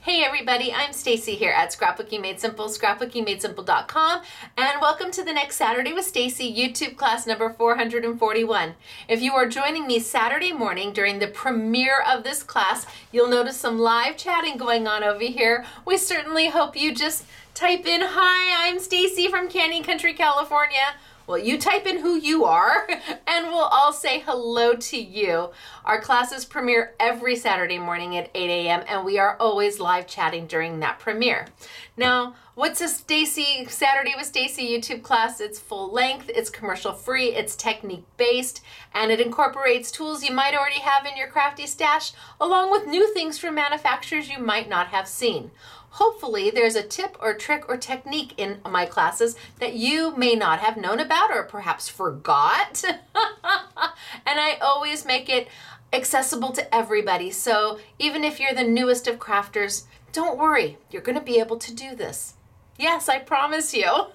Hey everybody, I'm Stacy here at Scrapbooking Made Simple, scrapbookingmadesimple.com, and welcome to the next Saturday with Stacy YouTube class number 441. If you are joining me Saturday morning during the premiere of this class, you'll notice some live chatting going on over here. We certainly hope you just type in, "Hi, I'm Stacy from Canyon Country, California." Well, you type in who you are, and we'll all say hello to you. Our classes premiere every Saturday morning at 8 a.m., and we are always live chatting during that premiere. Now, what's a Saturday with Stacy YouTube class? It's full length, it's commercial free, it's technique based, and it incorporates tools you might already have in your crafty stash, along with new things from manufacturers you might not have seen. Hopefully there's a tip or trick or technique in my classes that you may not have known about or perhaps forgot. And I always make it accessible to everybody. So even if you're the newest of crafters, don't worry, you're going to be able to do this. Yes, I promise you.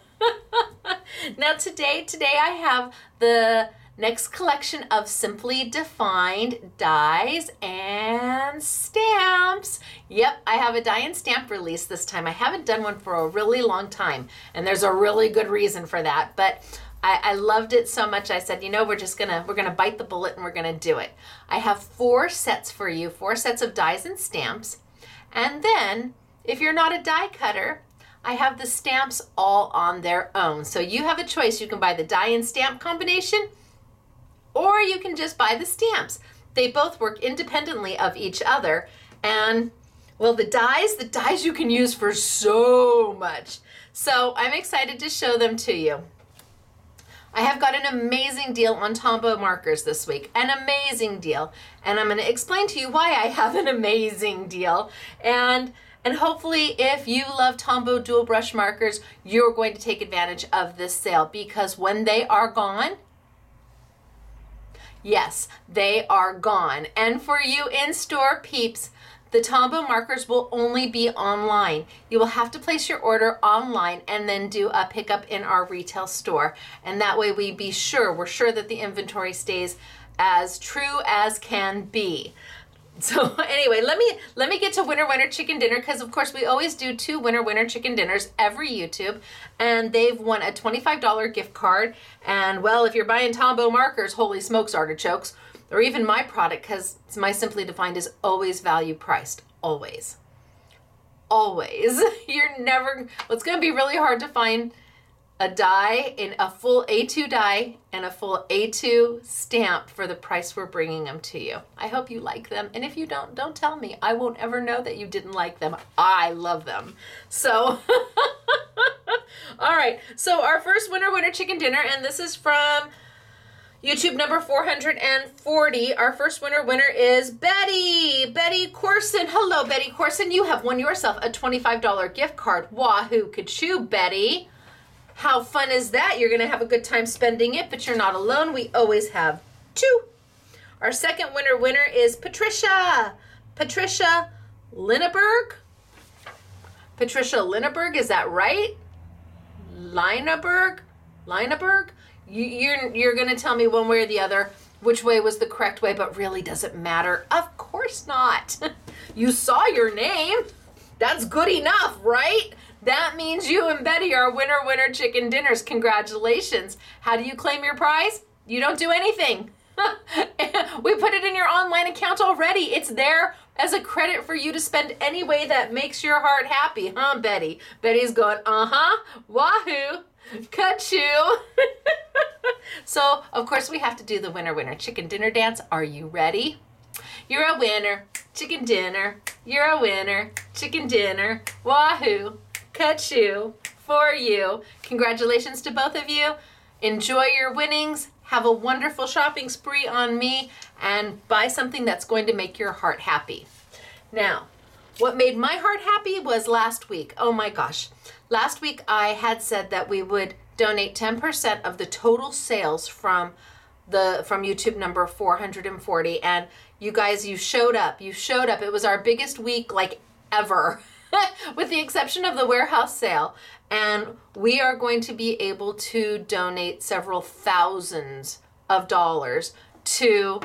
Now today I have the next collection of simply defined dies and stamps. Yep, I have a die and stamp release this time. I haven't done one for a really long time, and there's a really good reason for that, but I loved it so much I said, you know, we're gonna bite the bullet and we're gonna do it. I have 4 sets for you, 4 sets of dies and stamps, and then if you're not a die cutter, I have the stamps all on their own. So you have a choice. You can buy the die and stamp combination, or you can just buy the stamps. They both work independently of each other. And well, the dies you can use for so much. So I'm excited to show them to you. I have got an amazing deal on Tombow markers this week, an amazing deal. And I'm gonna explain to you why I have an amazing deal. And hopefully if you love Tombow dual brush markers, you're going to take advantage of this sale, because when they are gone, yes, they are gone. And for you in-store peeps, the Tombow markers will only be online. You will have to place your order online and then do a pickup in our retail store. And that way we're sure that the inventory stays as true as can be. So anyway, let me get to Winner Chicken Dinner, because of course we always do 2 Winner Chicken Dinners every YouTube, and they've won a $25 gift card. And well, if you're buying Tombow markers, holy smokes, artichokes, or even my product, because my Simply Defined is always value priced, always. Always. It's going to be really hard to find a die in a full A2 die and a full A2 stamp for the price we're bringing them to you. I hope you like them. And if you don't tell me. I won't ever know that you didn't like them. I love them. So, all right. So our first Winner Chicken Dinner, and this is from YouTube number 440. Our first winner is Betty Corson. Hello, Betty Corson. You have won yourself a $25 gift card. Wahoo, kachoo, Betty. How fun is that? You're going to have a good time spending it, but you're not alone. We always have 2. Our second winner is Patricia Lineberg. Patricia Lineberg, is that right? Lineberg? You're going to tell me one way or the other which way was the correct way, but really does it matter? Of course not. You saw your name. That's good enough, right? That means you and Betty are winner chicken dinners. Congratulations. How do you claim your prize? You don't do anything. We put it in your online account already. It's there as a credit for you to spend any way that makes your heart happy, huh, Betty? Betty's going, wahoo, kachoo. So, of course, we have to do the winner chicken dinner dance. Are you ready? You're a winner, chicken dinner. You're a winner, chicken dinner. Wahoo, kachoo, for you. Congratulations to both of you. Enjoy your winnings. Have a wonderful shopping spree on me, and buy something that's going to make your heart happy. Now, what made my heart happy was last week. Oh my gosh. Last week I had said that we would donate 10% of the total sales from YouTube number 440, and you guys, you showed up. It was our biggest week like ever. With the exception of the warehouse sale. And we are going to be able to donate several thousands of dollars to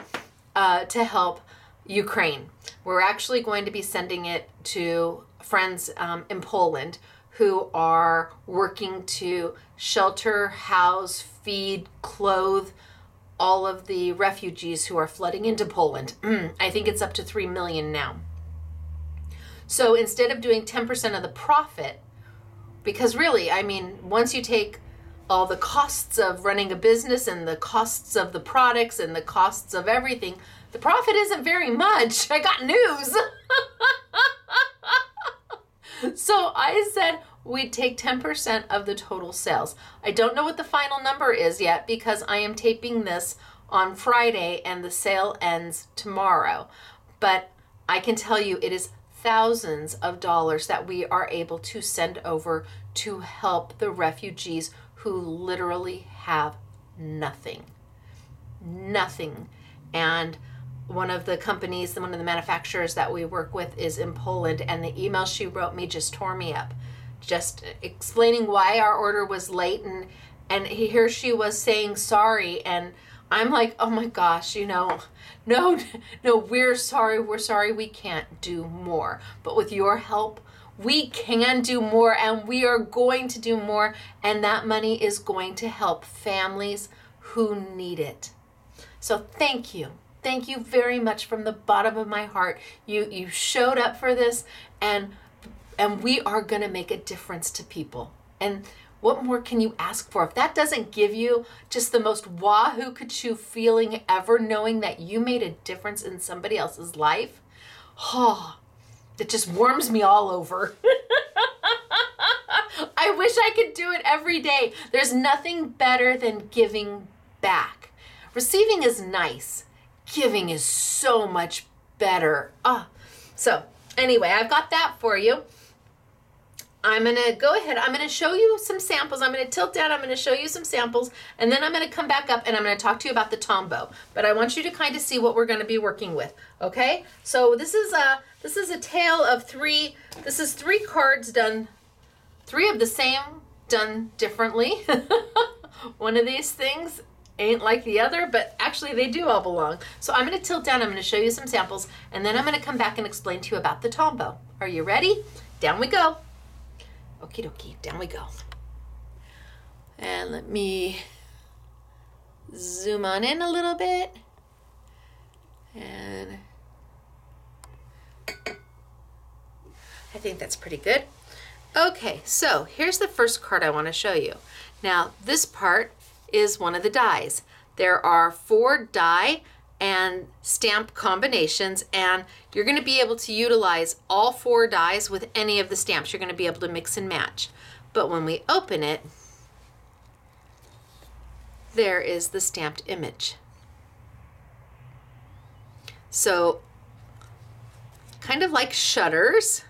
help Ukraine. We're actually going to be sending it to friends in Poland who are working to shelter, house, feed, clothe all of the refugees who are flooding into Poland. I think it's up to 3 million now. So instead of doing 10% of the profit, because really, I mean, once you take all the costs of running a business and the costs of the products and the costs of everything, the profit isn't very much. I got news. So I said we'd take 10% of the total sales. I don't know what the final number is yet because I am taping this on Friday and the sale ends tomorrow. But I can tell you it is thousands of dollars that we are able to send over to help the refugees who literally have nothing. Nothing. And one of the companies, one of the manufacturers that we work with is in Poland, and the email she wrote me just tore me up. Just explaining why our order was late, and here she was saying sorry, and I'm like, oh my gosh, no, we're sorry, we can't do more. But with your help, we can do more, and we are going to do more, and that money is going to help families who need it. So thank you. Thank you very much from the bottom of my heart. You showed up for this, and we are going to make a difference to people. And what more can you ask for? If that doesn't give you just the most wahoo kachoo feeling ever, knowing that you made a difference in somebody else's life, it just warms me all over. I wish I could do it every day. There's nothing better than giving back. Receiving is nice. Giving is so much better. So anyway, I've got that for you. I'm going to go ahead. I'm going to show you some samples. I'm going to tilt down. I'm going to show you some samples, and then I'm going to come back up and I'm going to talk to you about the Tombow. But I want you to kind of see what we're going to be working with. Okay? So this is a tale of three. This is 3 cards done, 3 of the same done differently. One of these things ain't like the other, but actually they do all belong. So I'm going to tilt down, I'm going to show you some samples, and then I'm going to come back and explain to you about the Tombow. Are you ready? Down we go. Okie dokie, down we go. And let me zoom on in a little bit. And I think that's pretty good. Okay, so here's the first card I want to show you. Now, this part is one of the dies. There are 4 die and stamp combinations, and you're going to be able to utilize all 4 dies with any of the stamps. You're going to be able to mix and match. But when we open it, there is the stamped image. So kind of like shutters,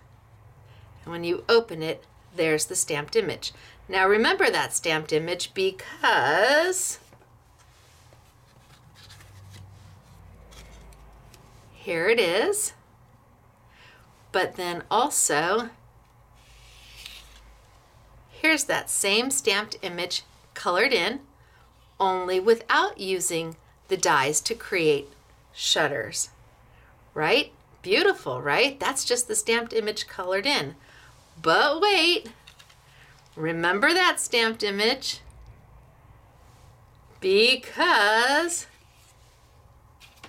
and when you open it, there's the stamped image. Now remember that stamped image because here it is, but then also here's that same stamped image colored in, only without using the dies to create shutters, right? Beautiful, right? That's just the stamped image colored in. But wait, remember that stamped image because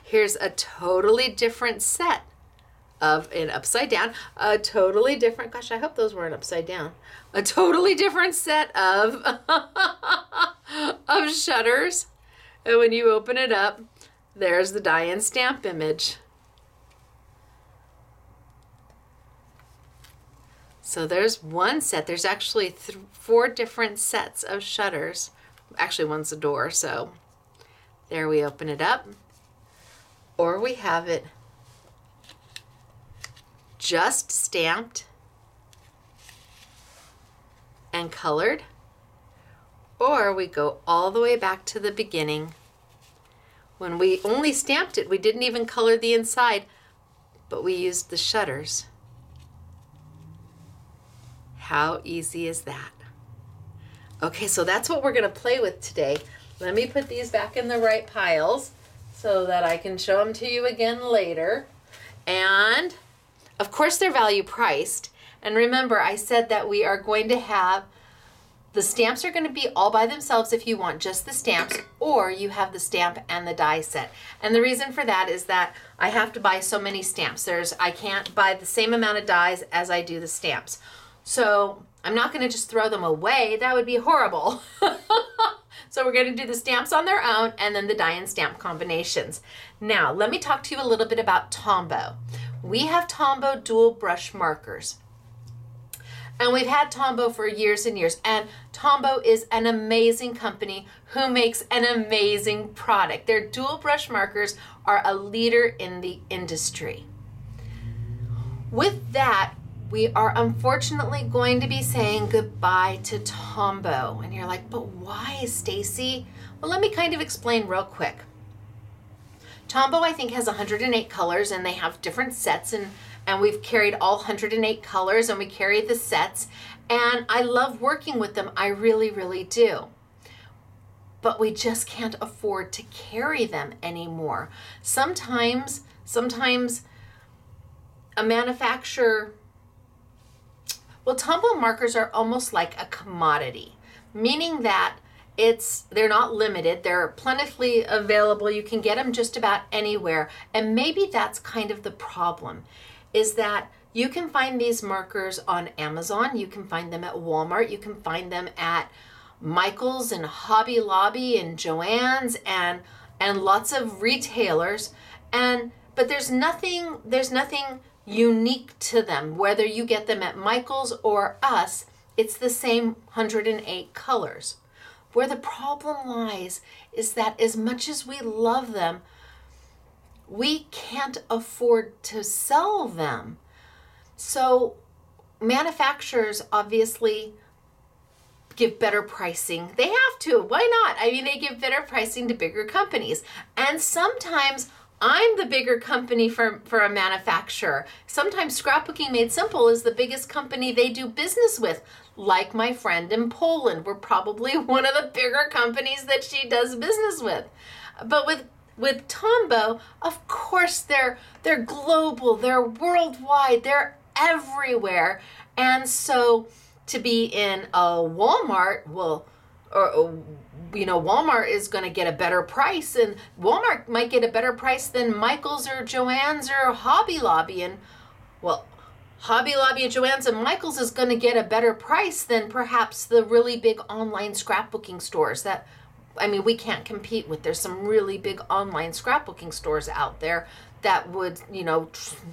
here's a totally different set of an upside down, a totally different, gosh, I hope those weren't upside down, a totally different set of, of shutters. And when you open it up, there's the die and stamp image. So there's one set. There's actually 4 different sets of shutters. Actually, one's a door, so there we open it up. Or we have it just stamped and colored. Or we go all the way back to the beginning. When we only stamped it, we didn't even color the inside, but we used the shutters. How easy is that? Okay, so that's what we're going to play with today. Let me put these back in the right piles so that I can show them to you again later. And of course they're value priced. And remember, I said that we are going to have, the stamps are going to be all by themselves if you want just the stamps, or you have the stamp and the die set. And the reason for that is that I have to buy so many stamps. I can't buy the same amount of dies as I do the stamps. So I'm not going to just throw them away. That would be horrible. So we're going to do the stamps on their own and then the die and stamp combinations. Now, let me talk to you a little bit about Tombow. We have Tombow dual brush markers. And we've had Tombow for years and years. And Tombow is an amazing company who makes an amazing product. Their dual brush markers are a leader in the industry. With that, we are unfortunately going to be saying goodbye to Tombow. And you're like, but why, Stacy? Well, let me kind of explain real quick. Tombow, I think, has 108 colors, and they have different sets, and we've carried all 108 colors, and we carry the sets, and I love working with them. I really, really do. But we just can't afford to carry them anymore. Sometimes a manufacturer, well, Tombow markers are almost like a commodity, meaning that they're not limited. They're plentifully available. You can get them just about anywhere. And maybe that's kind of the problem, is that you can find these markers on Amazon. You can find them at Walmart. You can find them at Michael's and Hobby Lobby and Joann's and lots of retailers. But there's nothing unique to them. Whether you get them at Michael's or us, it's the same 108 colors. Where the problem lies is that as much as we love them, we can't afford to sell them. So manufacturers obviously give better pricing. They have to. Why not? I mean, they give better pricing to bigger companies. And sometimes I'm the bigger company for a manufacturer. Sometimes Scrapbooking Made Simple is the biggest company they do business with. Like my friend in Poland, we're probably one of the bigger companies that she does business with. But with Tombow, of course, they're global, they're worldwide, they're everywhere. And so to be in a Walmart, Walmart is going to get a better price, and Walmart might get a better price than Michael's or Joann's or Hobby Lobby. And well, Hobby Lobby and Joann's and Michael's is going to get a better price than perhaps the really big online scrapbooking stores that, I mean, we can't compete with. There's some really big online scrapbooking stores out there that would,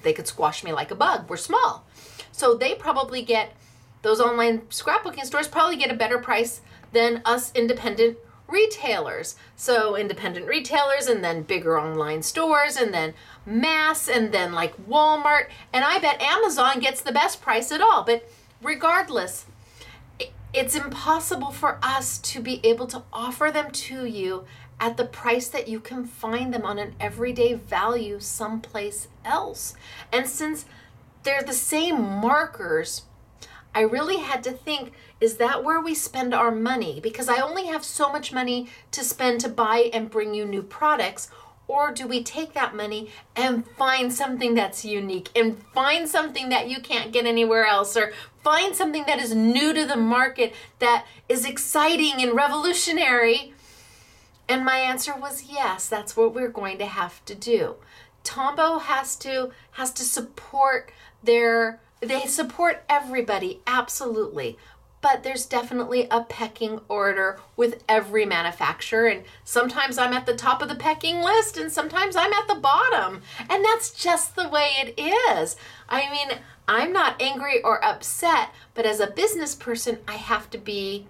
they could squash me like a bug. We're small. So those online scrapbooking stores probably get a better price than us independent retailers. So independent retailers, and then bigger online stores, and then mass, and then like Walmart. And I bet Amazon gets the best price at all. But regardless, it's impossible for us to be able to offer them to you at the price that you can find them on an everyday value someplace else. And since they're the same markers, I really had to think, is that where we spend our money? Because I only have so much money to spend to buy and bring you new products. Or do we take that money and find something that's unique and find something that you can't get anywhere else, or find something that is new to the market that is exciting and revolutionary? And my answer was yes, that's what we're going to have to do. Tombow has to support they support everybody, absolutely. But there's definitely a pecking order with every manufacturer. And sometimes I'm at the top of the pecking list, and sometimes I'm at the bottom. And that's just the way it is. I mean, I'm not angry or upset, but as a business person, I have to be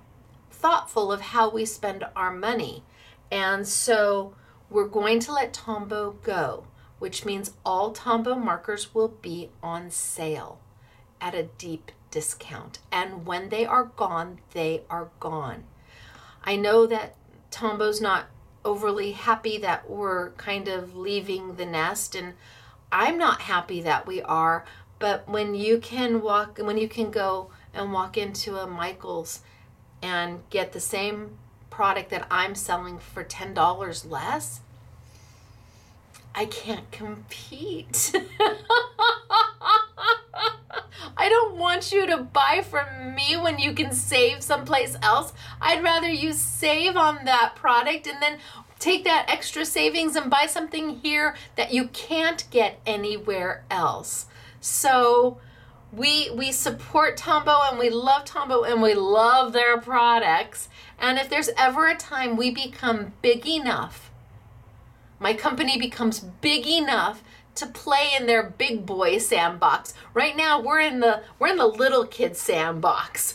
thoughtful of how we spend our money. And so we're going to let Tombow go, which means all Tombow markers will be on sale at a deep discount. And when they are gone, they are gone. I know that Tombow's not overly happy that we're kind of leaving the nest, and I'm not happy that we are, but when you can go and walk into a Michael's and get the same product that I'm selling for $10 less, I can't compete. I don't want you to buy from me when you can save someplace else. I'd rather you save on that product and then take that extra savings and buy something here that you can't get anywhere else. So we support Tombow and we love Tombow and we love their products. And if there's ever a time we become big enough, my company becomes big enough to play in their big boy sandbox. Right now we're in the little kid sandbox.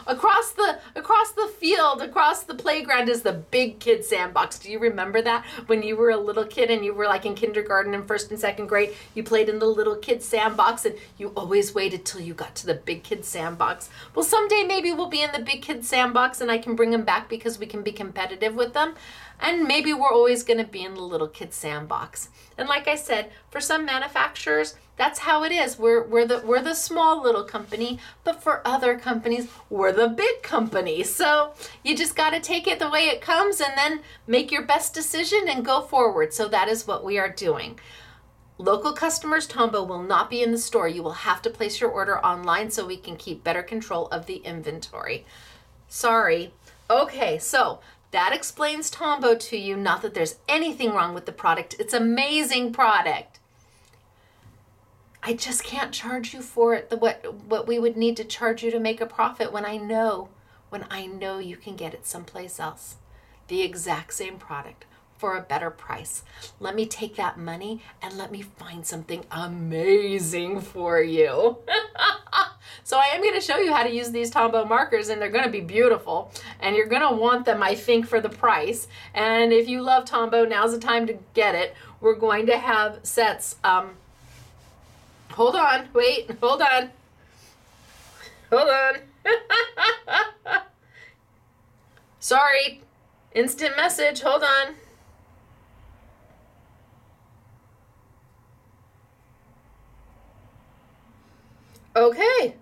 Across the field, across the playground is the big kid sandbox. Do you remember that? When you were a little kid and you were like in kindergarten and first and second grade, you played in the little kid sandbox and you always waited till you got to the big kid sandbox. Well, someday maybe we'll be in the big kid sandbox and I can bring them back because we can be competitive with them. And maybe we're always going to be in the little kid sandbox. And like I said, for some manufacturers, that's how it is. We're the small little company, but for other companies, we're the big company. So you just got to take it the way it comes and then make your best decision and go forward. So that is what we are doing. Local customers, Tombow will not be in the store. You will have to place your order online so we can keep better control of the inventory. Sorry. Okay, so that explains Tombow to you. Not that there's anything wrong with the product. It's an amazing product. I just can't charge you for it what we would need to charge you to make a profit when I know you can get it someplace else. The exact same product for a better price. Let me take that money and let me find something amazing for you. So I am going to show you how to use these Tombow markers, and they're going to be beautiful, and you're going to want them, I think, for the price. And if you love Tombow, now's the time to get it. We're going to have sets. Hold on, wait, hold on. Sorry, instant message, hold on. Okay.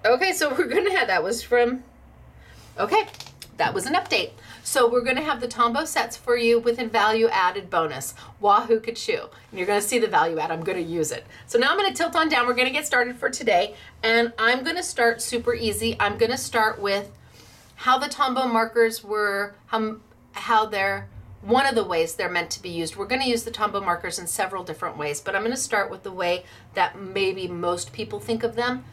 Okay, so we're going to have, that was an update. So we're going to have the Tombow sets for you with a value added bonus. Wahoo Kachoo. And you're going to see the value add. I'm going to use it. So now I'm going to tilt on down. We're going to get started for today. And I'm going to start super easy. I'm going to start with how the Tombow markers were, how they're, one of the ways they're meant to be used. We're going to use the Tombow markers in several different ways, but I'm going to start with the way that maybe most people think of them.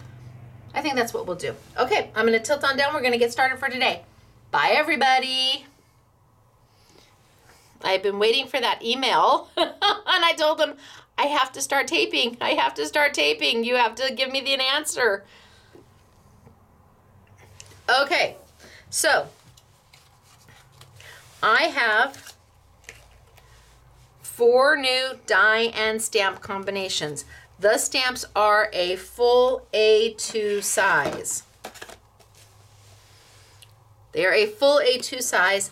I think that's what we'll do. Okay, I'm going to tilt on down. We're going to get started for today. Bye, everybody. I've been waiting for that email, and I told them I have to start taping. I have to start taping. You have to give me the answer. Okay, so I have 4 new die and stamp combinations. The stamps are a full A2 size. They are a full A2 size,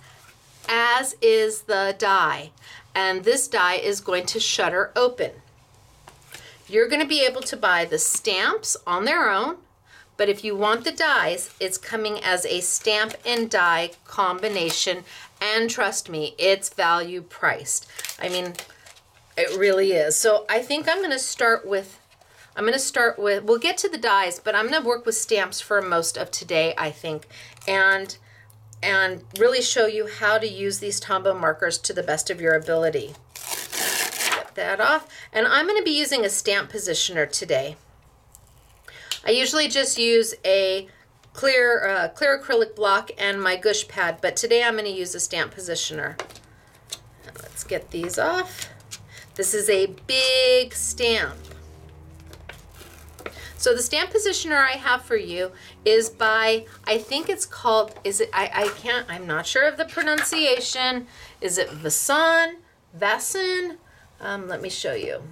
as is the die. And this die is going to shutter open. You're going to be able to buy the stamps on their own, but if you want the dies, it's coming as a stamp and die combination. And trust me, it's value priced. I mean, it really is. So I think I'm going to start with, we'll get to the dies, but I'm going to work with stamps for most of today, I think, and really show you how to use these Tombow markers to the best of your ability. Get that off. And I'm going to be using a stamp positioner today. I usually just use a clear acrylic block and my gush pad, but today I'm going to use a stamp positioner. Let's get these off. This is a big stamp. So the stamp positioner I have for you is by, I think it's called, I'm not sure of the pronunciation. Is it Vasson? Let me show you.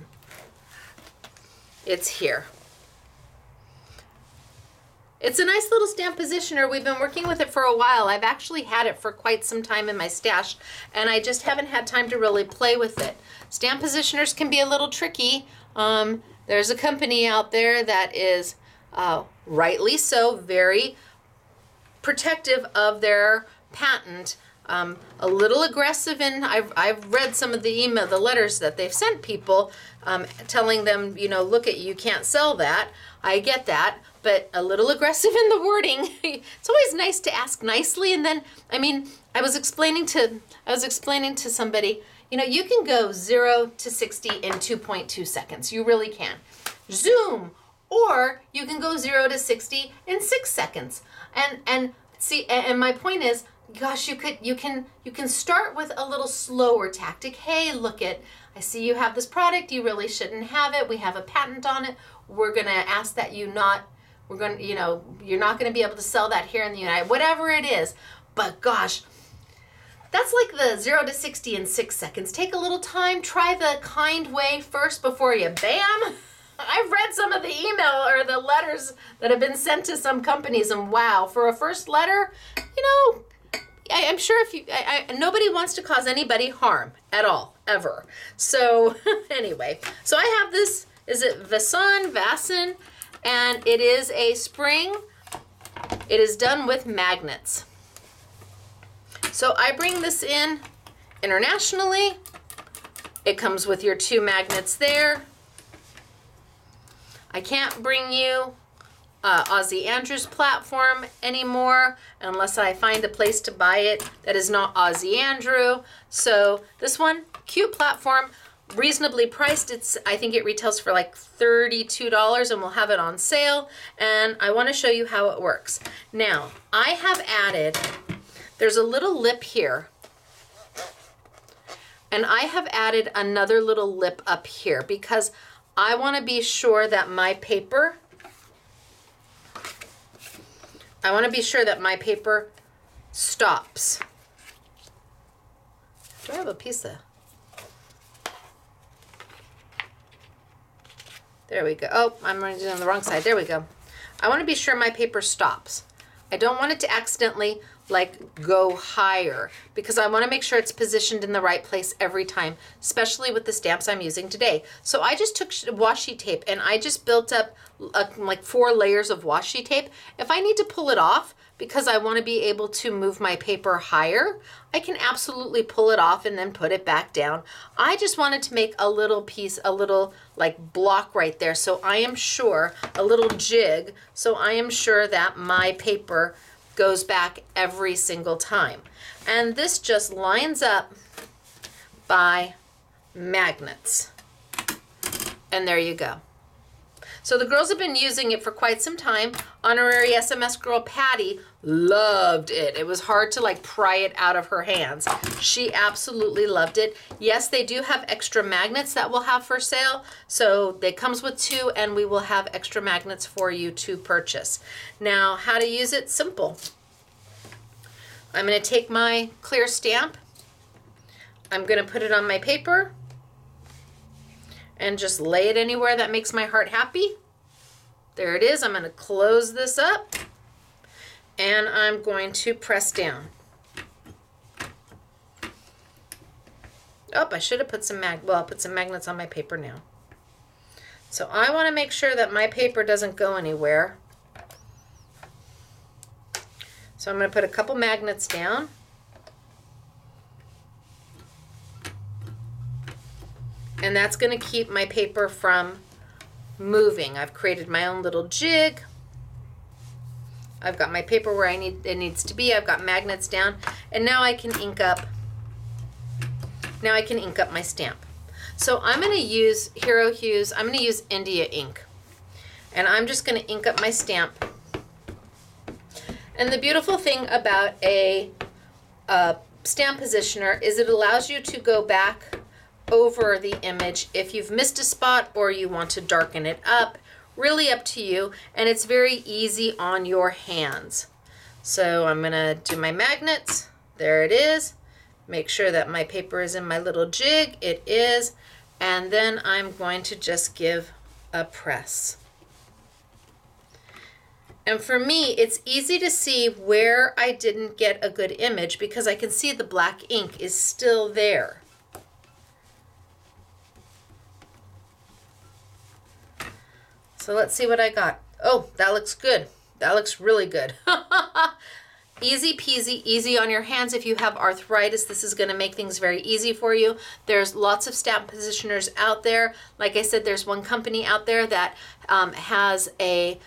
It's here. It's a nice little stamp positioner. We've been working with it for a while. I've actually had it for quite some time in my stash, and I just haven't had time to really play with it. Stamp positioners can be a little tricky. There's a company out there that is, rightly so, very protective of their patent a little aggressive, and I've read some of the the letters that they've sent people, telling them, you know, look at, you can't sell that. I get that, but a little aggressive in the wording. It's always nice to ask nicely. And then, I mean, I was explaining to somebody, you know, you can go 0 to 60 in 2.2 seconds. You really can. Zoom, or you can go 0 to 60 in 6 seconds. And see, and my point is, gosh, you can start with a little slower tactic. Hey, look it, I see you have this product. You really shouldn't have it. We have a patent on it. We're gonna ask that you're not gonna be able to sell that here in the United, whatever it is. But gosh, that's like the 0 to 60 in 6 seconds. Take a little time. Try the kind way first before you bam. I've read some of the email or the letters that have been sent to some companies, and wow, for a first letter, you know, I'm sure nobody wants to cause anybody harm at all, ever. So anyway, so I have this, is it Vasen, and it is a spring. It is done with magnets. So I bring this in internationally. It comes with your 2 magnets there. I can't bring you Aussie Andrew's platform anymore unless I find a place to buy it that is not Aussie Andrew. So this one, cute platform, reasonably priced. I think it retails for like $32, and we'll have it on sale. And I want to show you how it works. Now, I have added, there's a little lip here, and I have added another little lip up here because I want to be sure that my paper, stops. Do I have a piece of, there we go. Oh, I'm running on the wrong side. There we go. I want to be sure my paper stops. I don't want it to accidentally like go higher, because I want to make sure it's positioned in the right place every time, especially with the stamps I'm using today. So I just took washi tape and I just built up like 4 layers of washi tape. If I need to pull it off because I want to be able to move my paper higher, I can absolutely pull it off and then put it back down. I just wanted to make a little piece, a little like block right there, so I am sure, a little jig, so I am sure that my paper goes back every single time. And this just lines up by magnets. And there you go. So the girls have been using it for quite some time. Honorary SMS girl Patty loved it. It was hard to like pry it out of her hands. She absolutely loved it. Yes, they do have extra magnets that we'll have for sale. So it comes with 2, and we will have extra magnets for you to purchase. Now, how to use it? Simple. I'm going to take my clear stamp. I'm going to put it on my paper and just lay it anywhere that makes my heart happy. There it is. I'm going to close this up, and I'm going to press down. Oh, I should have put some I'll put some magnets on my paper now. So I want to make sure that my paper doesn't go anywhere. So I'm going to put a couple magnets down. And that's going to keep my paper from moving. I've created my own little jig. I've got my paper where it needs to be. I've got magnets down. And now I can ink up. Now I can ink up my stamp. So I'm going to use Hero Hues. I'm going to use India ink. And I'm just going to ink up my stamp. And the beautiful thing about a stamp positioner is it allows you to go back over the image if you've missed a spot or you want to darken it up. Really up to you, and it's very easy on your hands. So I'm gonna do my magnets. There it is. Make sure that my paper is in my little jig. It is. And then I'm going to just give a press. And for me, it's easy to see where I didn't get a good image because I can see the black ink is still there. So let's see what I got. Oh, that looks good. That looks really good. Easy peasy, easy on your hands. If you have arthritis, this is going to make things very easy for you. There's lots of stamp positioners out there. Like I said, there's one company out there that has a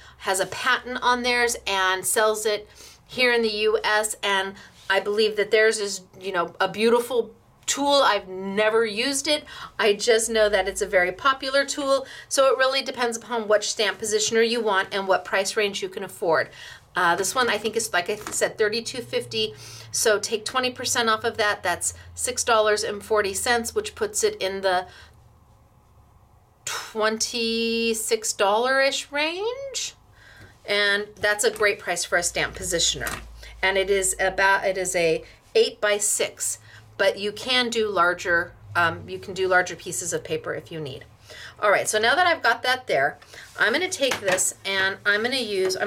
patent on theirs and sells it here in the U.S. And I believe that theirs is, you know, a beautiful tool. I've never used it. I just know that it's a very popular tool. So it really depends upon which stamp positioner you want and what price range you can afford. This one I think is, like I said, $32.50. So take 20% off of that. That's $6.40, which puts it in the $26-ish range. And that's a great price for a stamp positioner. And it is a 8x6, but you can do larger pieces of paper if you need. All right, so now that I've got that there, I'm going to take this and I'm going to use,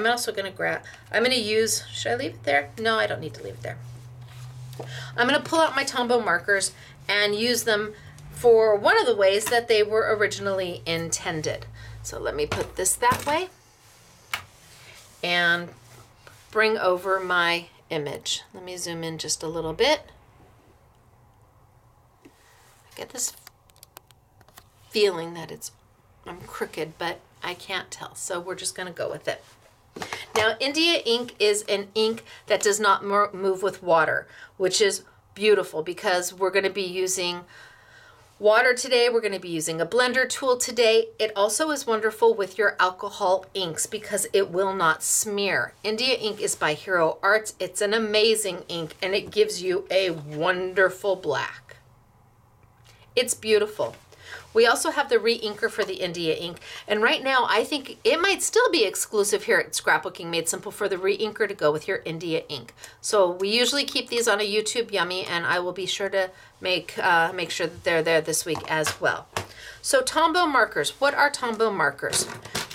should I leave it there? No, I don't need to leave it there. I'm going to pull out my Tombow markers and use them for one of the ways that they were originally intended. So let me put this that way and bring over my image. Let me zoom in just a little bit. I get this feeling that I'm crooked, but I can't tell, so we're just going to go with it. Now, India ink is an ink that does not move with water, which is beautiful because we're going to be using water today. We're going to be using a blender tool today. It also is wonderful with your alcohol inks because it will not smear. India ink is by Hero Arts. It's an amazing ink and it gives you a wonderful black. It's beautiful. We also have the re-inker for the India ink. And right now, I think it might still be exclusive here at Scrapbooking Made Simple for the re-inker to go with your India ink. So we usually keep these on a YouTube Yummy, and I will be sure to make sure that they're there this week as well. So Tombow markers. What are Tombow markers?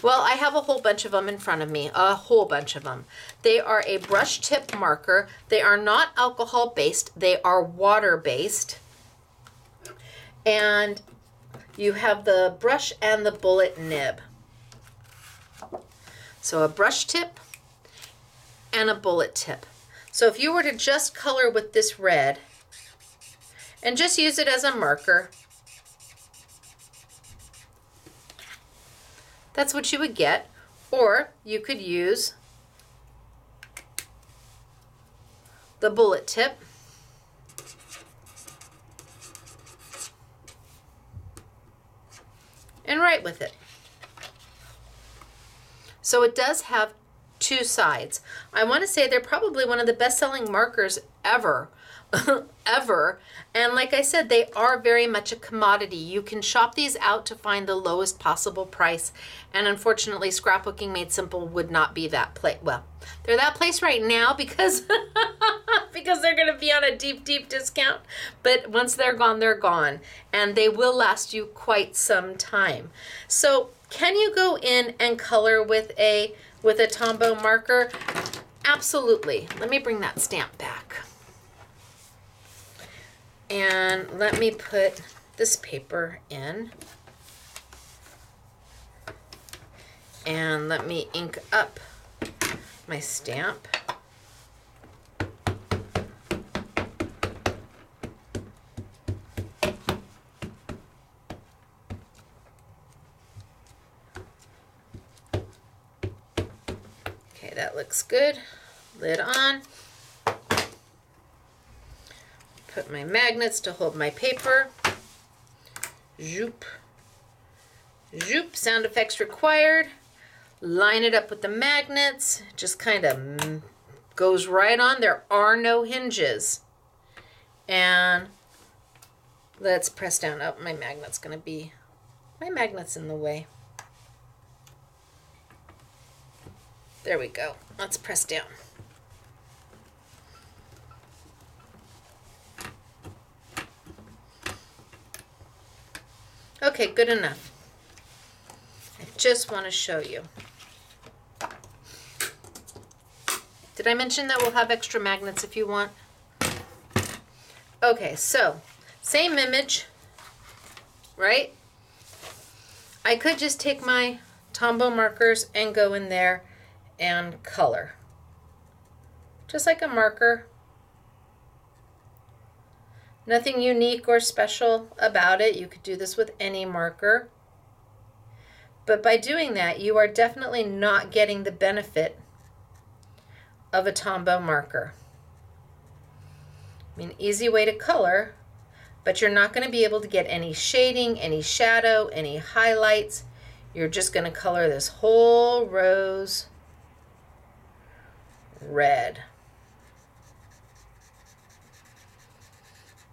Well, I have a whole bunch of them in front of me, a whole bunch of them. They are a brush tip marker. They are not alcohol based. They are water based. And you have the brush and the bullet nib. So a brush tip and a bullet tip. So if you were to just color with this red and just use it as a marker, that's what you would get. Or you could use the bullet tip and write with it. So it does have two sides. I want to say they're probably one of the best-selling markers ever. ever. And like I said, they are very much a commodity. You can shop these out to find the lowest possible price. And unfortunately, Scrapbooking Made Simple would not be that place. Well, they're that place right now because because they're going to be on a deep, deep discount. But once they're gone, they're gone. And they will last you quite some time. So can you go in and color with a Tombow marker? Absolutely. Let me bring that stamp back. And let me put this paper in. And let me ink up my stamp. Okay, that looks good. Lid on. Put my magnets to hold my paper. Zoop. Zoop. Sound effects required. Line it up with the magnets. Just kind of goes right on. There are no hinges. And let's press down. Oh, my magnet's in the way. There we go. Let's press down. Okay, good enough. I just want to show you. Did I mention that we'll have extra magnets if you want? Okay, so same image, right? I could just take my Tombow markers and go in there and color. just like a marker. Nothing unique or special about it. You could do this with any marker. But by doing that, you are definitely not getting the benefit of a Tombow marker. I mean, easy way to color, but you're not going to be able to get any shading, any shadow, any highlights. You're just going to color this whole rose red.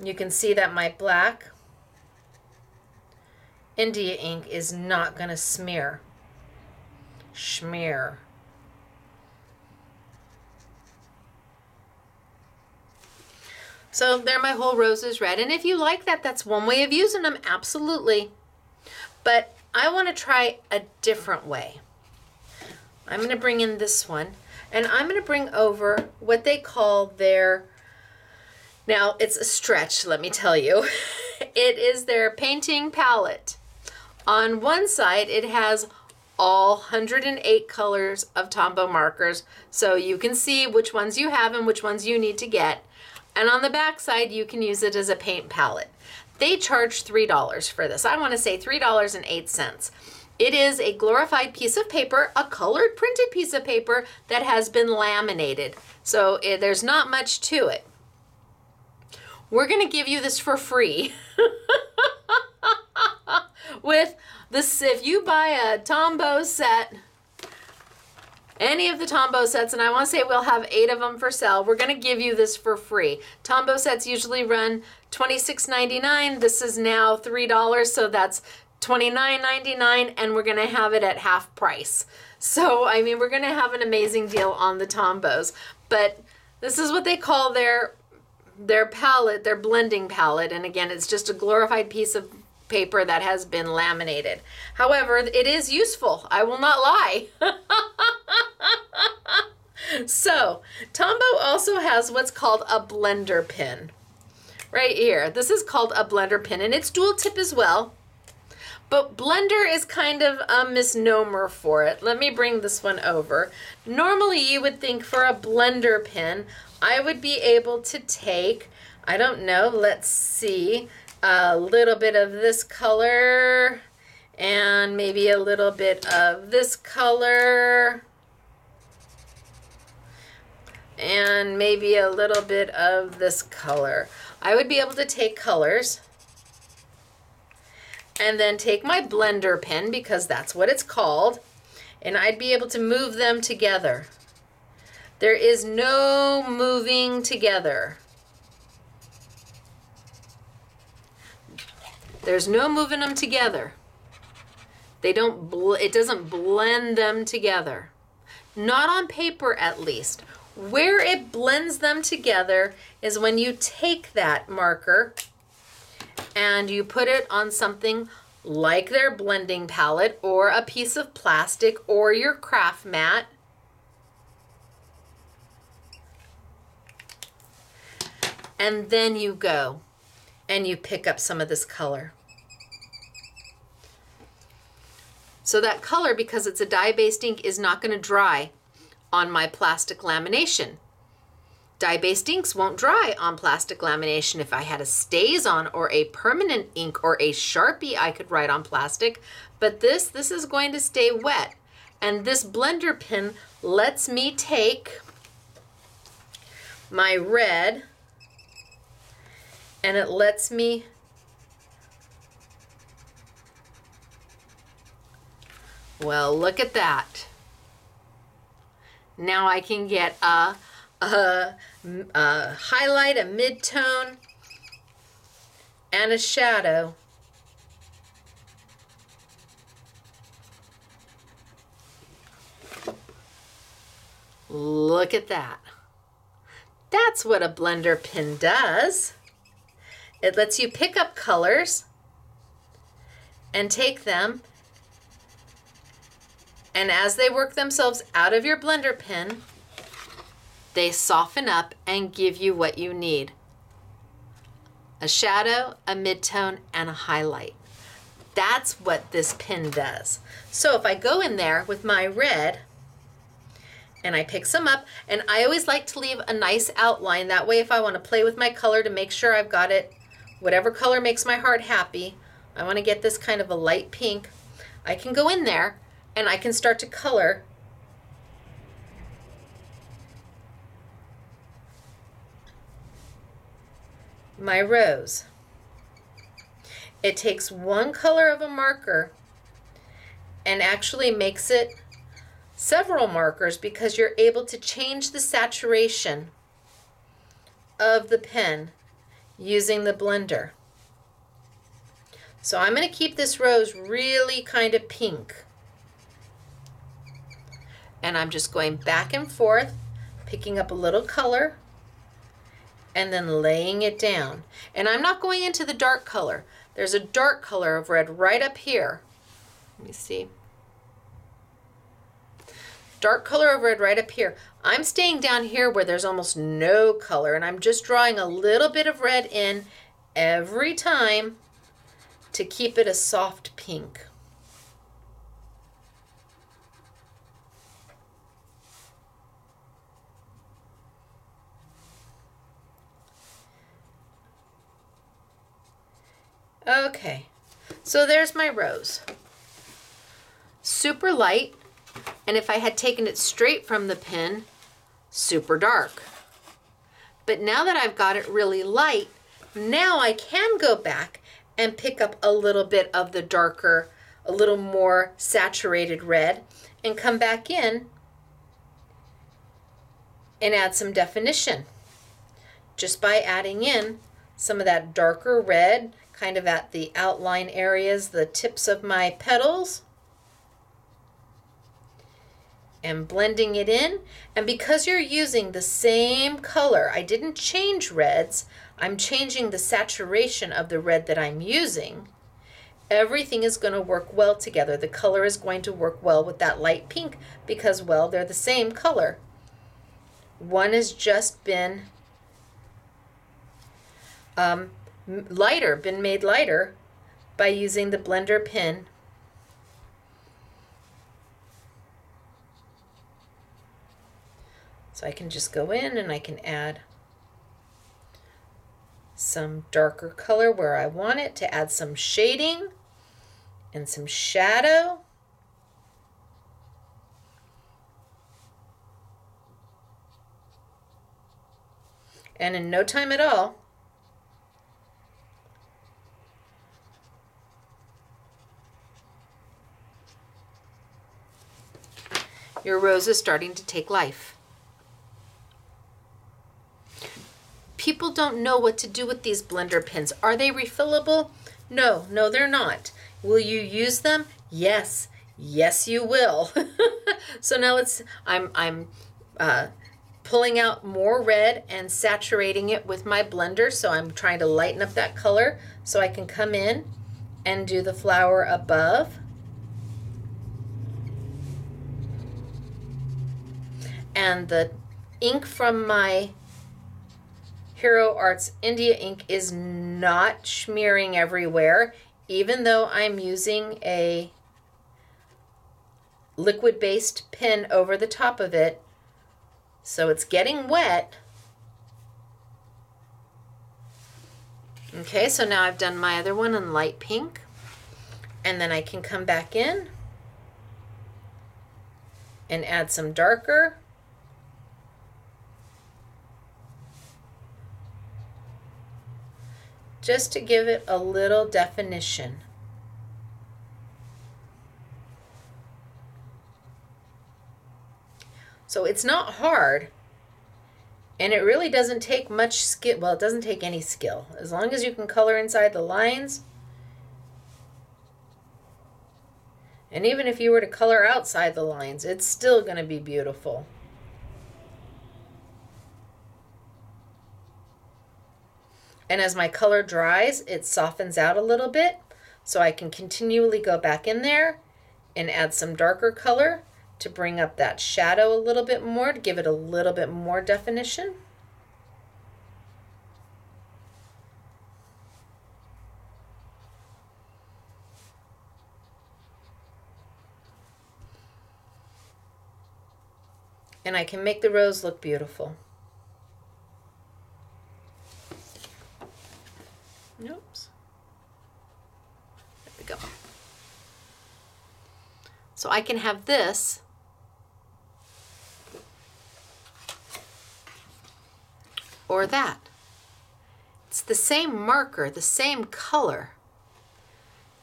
You can see that my black India ink is not going to smear. Schmear. So there my whole roses red. And if you like that, that's one way of using them, absolutely. But I want to try a different way. I'm going to bring in this one, and I'm going to bring over what they call their, now it's a stretch, let me tell you. It is their painting palette. On one side, it has all 108 colors of Tombow markers, so you can see which ones you have and which ones you need to get. And on the back side, you can use it as a paint palette. They charge $3 for this. I want to say $3.08. It is a glorified piece of paper, a colored printed piece of paper that has been laminated. So there's not much to it. We're going to give you this for free. With this, if you buy a Tombow set, any of the Tombow sets, and I want to say we'll have 8 of them for sale, we're going to give you this for free. Tombow sets usually run $26.99. This is now $3, so that's $29.99, and we're going to have it at half price. So, I mean, we're going to have an amazing deal on the Tombows. But this is what they call their palette, their blending palette. And again, it's just a glorified piece of paper that has been laminated. However, it is useful. I will not lie. So, Tombow also has what's called a blender pen. Right here. This is called a blender pen, and it's dual tip as well. But blender is kind of a misnomer for it. Let me bring this one over. Normally, you would think for a blender pen, I would be able to take, I don't know, let's see, a little bit of this color and maybe a little bit of this color and maybe a little bit of this color. I would be able to take colors and then take my blender pen, because that's what it's called, and I'd be able to move them together. There is no moving together. There's no moving them together. They don't, it doesn't blend them together. Not on paper, at least. Where it blends them together is when you take that marker and you put it on something like their blending palette or a piece of plastic or your craft mat. And then you go and you pick up some of this color. So that color, because it's a dye-based ink, is not going to dry on my plastic lamination. Dye-based inks won't dry on plastic lamination. If I had a StazOn or a permanent ink or a Sharpie, I could write on plastic, but this is going to stay wet. And this blender pen lets me take my red and it lets me well, look at that. Now I can get a highlight, a mid-tone, and a shadow. Look at that. That's what a blender pen does. It lets you pick up colors and take them, and as they work themselves out of your blender pen, they soften up and give you what you need. A shadow, a mid-tone, and a highlight. That's what this pen does. So if I go in there with my red and I pick some up, and I always like to leave a nice outline. That way if I want to play with my color to make sure I've got it, whatever color makes my heart happy, I want to get this kind of a light pink, I can go in there and I can start to color my rose. It takes one color of a marker and actually makes it several markers because you're able to change the saturation of the pen using the blender. So I'm going to keep this rose really kind of pink. And I'm just going back and forth, picking up a little color and then laying it down. And I'm not going into the dark color. There's a dark color of red right up here. Let me see. Dark color of red right up here. I'm staying down here where there's almost no color, and I'm just drawing a little bit of red in every time to keep it a soft pink. Okay, so there's my rose. Super light, and if I had taken it straight from the pen, super dark. But now that I've got it really light, now I can go back and pick up a little bit of the darker, a little more saturated red, and come back in and add some definition just by adding in some of that darker red kind of at the outline areas, the tips of my petals, and blending it in. And because you're using the same color, I didn't change reds, I'm changing the saturation of the red that I'm using. Everything is going to work well together. The color is going to work well with that light pink because, well, they're the same color. One has just been been made lighter by using the blender pen. So I can just go in and I can add some darker color where I want it to add some shading and some shadow. And in no time at all, your rose is starting to take life. People don't know what to do with these blender pens. Are they refillable? No, they're not. Will you use them? Yes, you will. So now I'm pulling out more red and saturating it with my blender. So I'm trying to lighten up that color so I can come in and do the flower above. And the ink from my Hero Arts India ink is not smearing everywhere, even though I'm using a liquid-based pen over the top of it. So it's getting wet. Okay, so now I've done my other one in light pink. And then I can come back in and add some darker. Just to give it a little definition. So it's not hard, and it really doesn't take much skill. Well, it doesn't take any skill. As long as you can color inside the lines. And even if you were to color outside the lines, it's still going to be beautiful. And as my color dries, it softens out a little bit, so I can continually go back in there and add some darker color to bring up that shadow a little bit more, to give it a little bit more definition. And I can make the rose look beautiful. Oops. There we go. So I can have this or that. It's the same marker, the same color,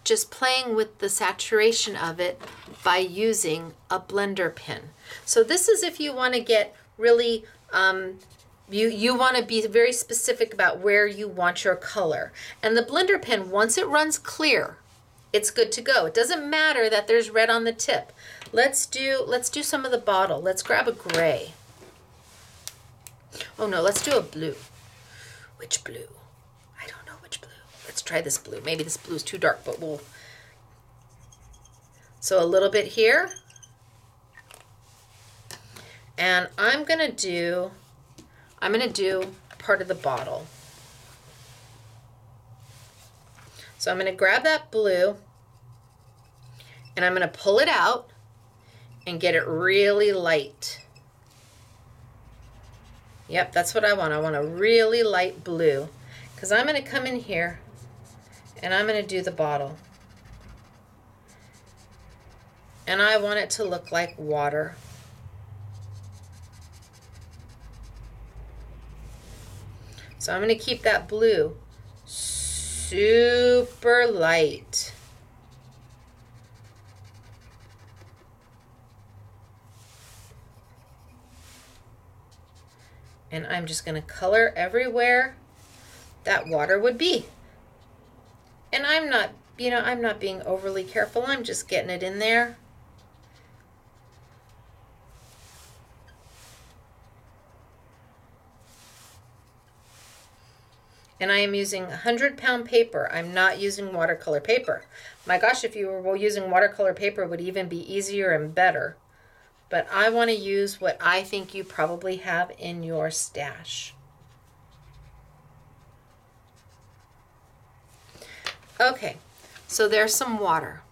just playing with the saturation of it by using a blender pen. So this is if you want to get really, you want to be very specific about where you want your color. And the blender pen, once it runs clear, it's good to go. It doesn't matter that there's red on the tip. Let's do some of the bottle. Let's grab a gray. Oh no, let's do a blue. Which blue? I don't know which blue. Let's try this blue. Maybe this blue is too dark, but we'll. So a little bit here. And I'm gonna do part of the bottle. So I'm gonna grab that blue and I'm gonna pull it out and get it really light. Yep, that's what I want. I want a really light blue because I'm going to come in here and I'm going to do the bottle. And I want it to look like water. So I'm going to keep that blue super light. And I'm just going to color everywhere that water would be. And I'm not, I'm not being overly careful. I'm just getting it in there. And I am using 100-pound paper. I'm not using watercolor paper. My gosh, if you were using watercolor paper, it would even be easier and better. But I want to use what I think you probably have in your stash. Okay, so there's some water.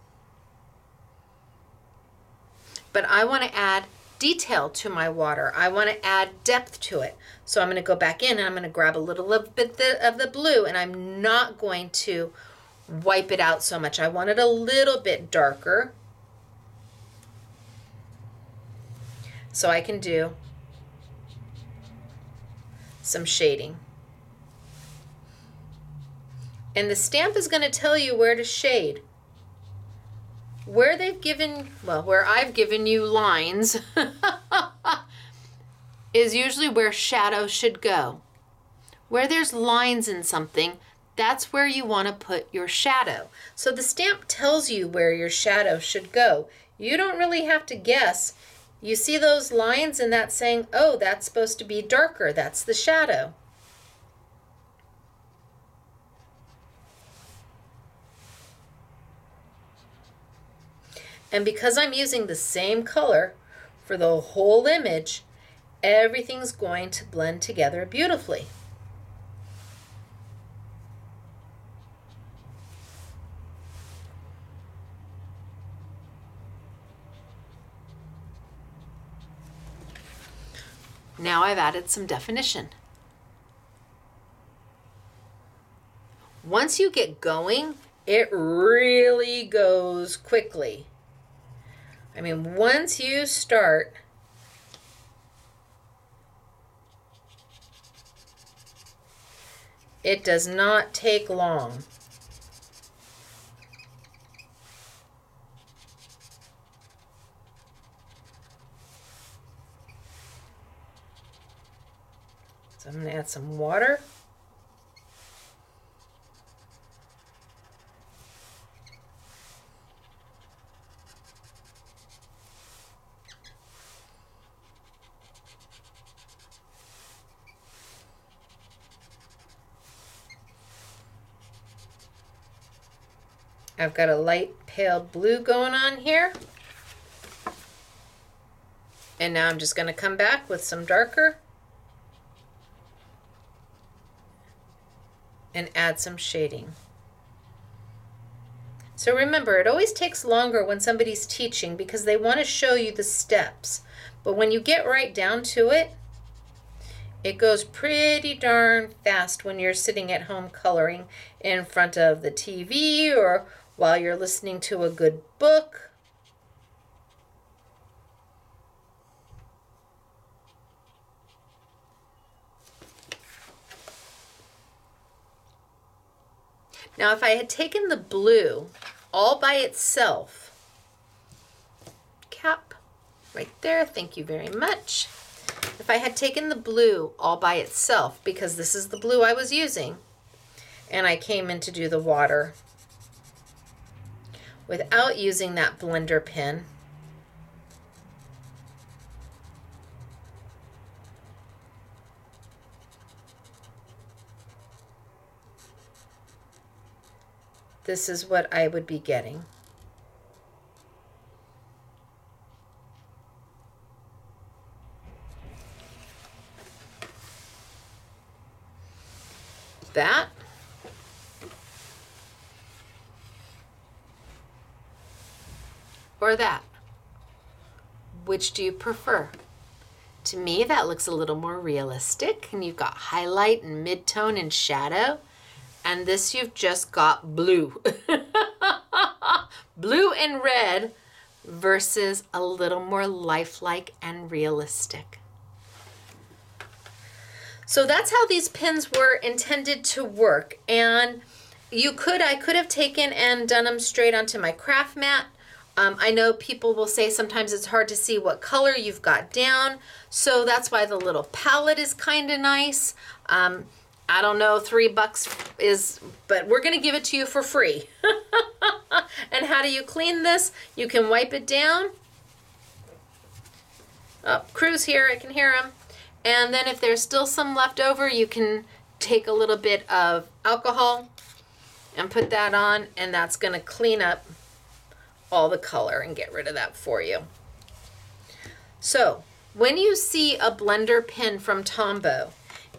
But I want to add detail to my water. I want to add depth to it. So I'm going to go back in and I'm going to grab a little bit of the blue, and I'm not going to wipe it out so much. I want it a little bit darker. So I can do some shading. And the stamp is going to tell you where to shade. Where they've given, well, where I've given you lines is usually where shadow should go. Where there's lines in something, that's where you want to put your shadow. So the stamp tells you where your shadow should go. You don't really have to guess. You see those lines and that's saying, oh, that's supposed to be darker. That's the shadow. And because I'm using the same color for the whole image, everything's going to blend together beautifully. Now I've added some definition. Once you get going, it really goes quickly. I mean, once you start, it does not take long. So I'm going to add some water. I've got a light pale blue going on here. And now I'm just going to come back with some darker and add some shading. So remember, it always takes longer when somebody's teaching because they want to show you the steps. But when you get right down to it, it goes pretty darn fast when you're sitting at home coloring in front of the TV or while you're listening to a good book. Now, if I had taken the blue all by itself, cap right there, thank you very much. If I had taken the blue all by itself, because this is the blue I was using, and I came in to do the water without using that blender pen, this is what I would be getting. That. Or that. Which do you prefer? To me, that looks a little more realistic, and you've got highlight and mid-tone and shadow, and this you've just got blue. Blue and red versus a little more lifelike and realistic. So that's how these pins were intended to work, and I could have taken and done them straight onto my craft mat. I know people will say sometimes it's hard to see what color you've got down, so that's why the little palette is kind of nice. I don't know, $3 is, but we're gonna give it to you for free. And how do you clean this? You can wipe it down. Oh, Crew's here, I can hear him. And then if there's still some left over, you can take a little bit of alcohol and put that on, and that's gonna clean up all the color and get rid of that for you. So when you see a blender pen from Tombow,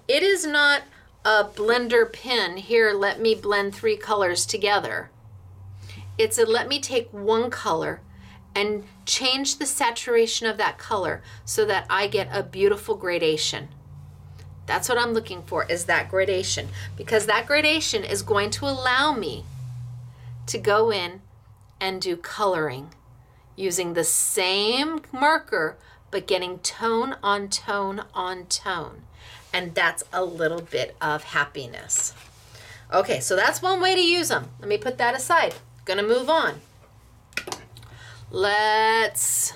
it is not a blender pen, here let me blend 3 colors together. It's a let me take one color and change the saturation of that color so that I get a beautiful gradation. That's what I'm looking for, is that gradation, because that gradation is going to allow me to go in and do coloring using the same marker but getting tone on tone on tone. And that's a little bit of happiness. Okay, so that's one way to use them. Let me put that aside. Gonna move on. Let's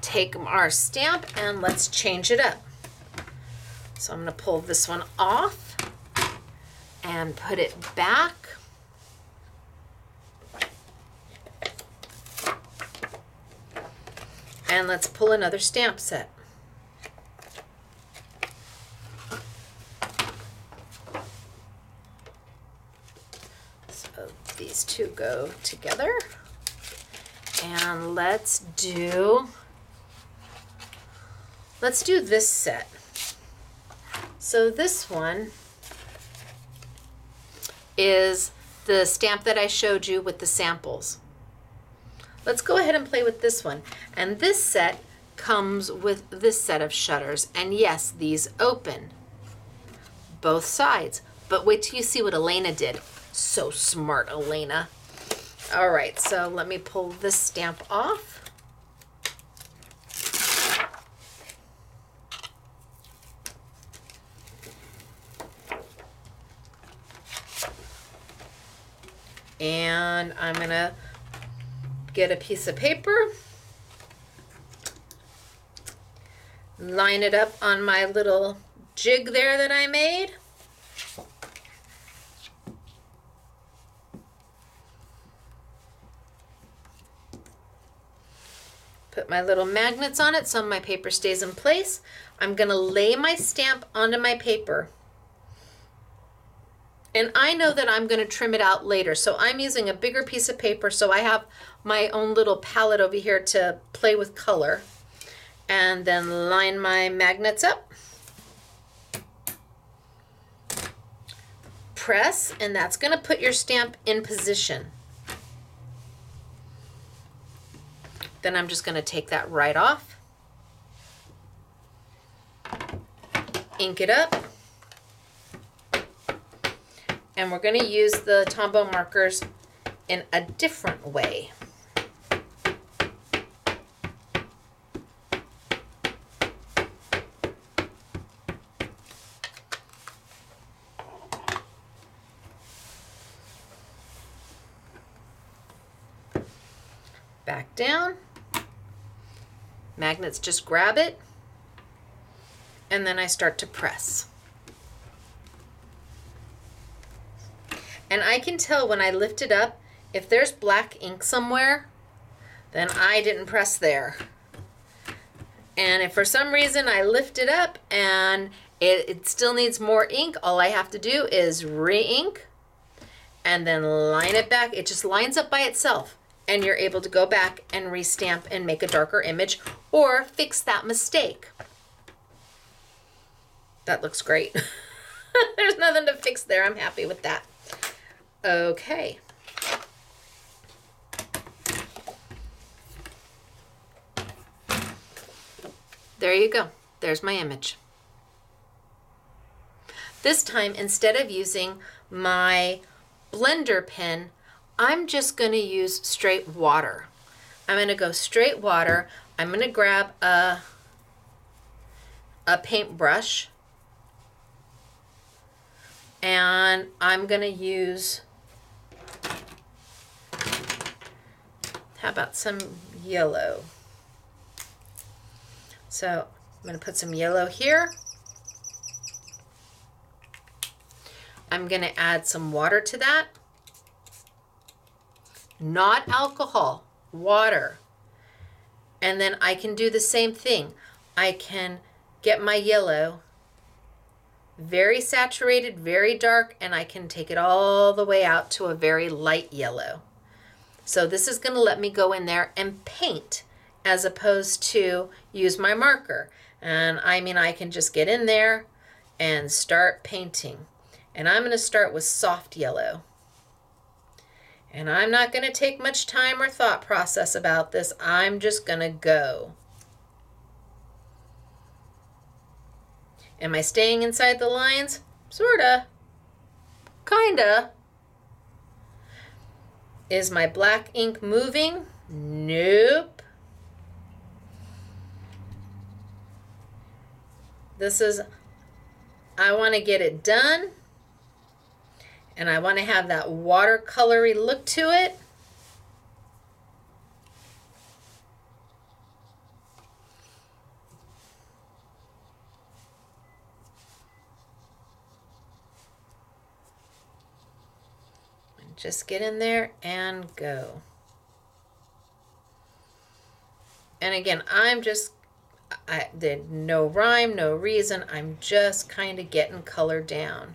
take our stamp and let's change it up. So I'm gonna pull this one off and put it back. And let's pull another stamp set. So these two go together. And let's do this set. So this one is the stamp that I showed you with the samples. Let's go ahead and play with this one. And this set comes with this set of shutters. And yes, these open both sides. But wait till you see what Elena did. So smart, Elena. All right, so let me pull this stamp off. And I'm gonna get a piece of paper, line it up on my little jig there that I made. Put my little magnets on it so my paper stays in place. I'm gonna lay my stamp onto my paper. And I know that I'm gonna trim it out later, so I'm using a bigger piece of paper so I have my own little palette over here to play with color. And then line my magnets up. Press, and that's gonna put your stamp in position. Then I'm just gonna take that right off. ink it up. And we're going to use the Tombow markers in a different way. Back down. Magnets, just grab it. And then I start to press. And I can tell when I lift it up, if there's black ink somewhere, then I didn't press there. And if for some reason I lift it up and it still needs more ink, all I have to do is re-ink and then line it back. It just lines up by itself. And you're able to go back and restamp and make a darker image or fix that mistake. That looks great. There's nothing to fix there. I'm happy with that. Okay. There you go. There's my image. This time, instead of using my blender pen, I'm just going to use straight water. I'm going to go straight water. I'm going to grab a paintbrush. And I'm going to use, how about some yellow? So I'm going to put some yellow here. I'm going to add some water to that. Not alcohol, water. And then I can do the same thing. I can get my yellow very saturated, very dark, and I can take it all the way out to a very light yellow. So this is going to let me go in there and paint as opposed to use my marker. And I mean, I can just get in there and start painting. And I'm going to start with soft yellow. And I'm not going to take much time or thought process about this. I'm just going to go. Am I staying inside the lines? Sorta. Kinda. Is my black ink moving? Nope. This is, I want to get it done. And I want to have that watercolory look to it. And just get in there and go. And again, I did no rhyme, no reason. I'm just kind of getting color down.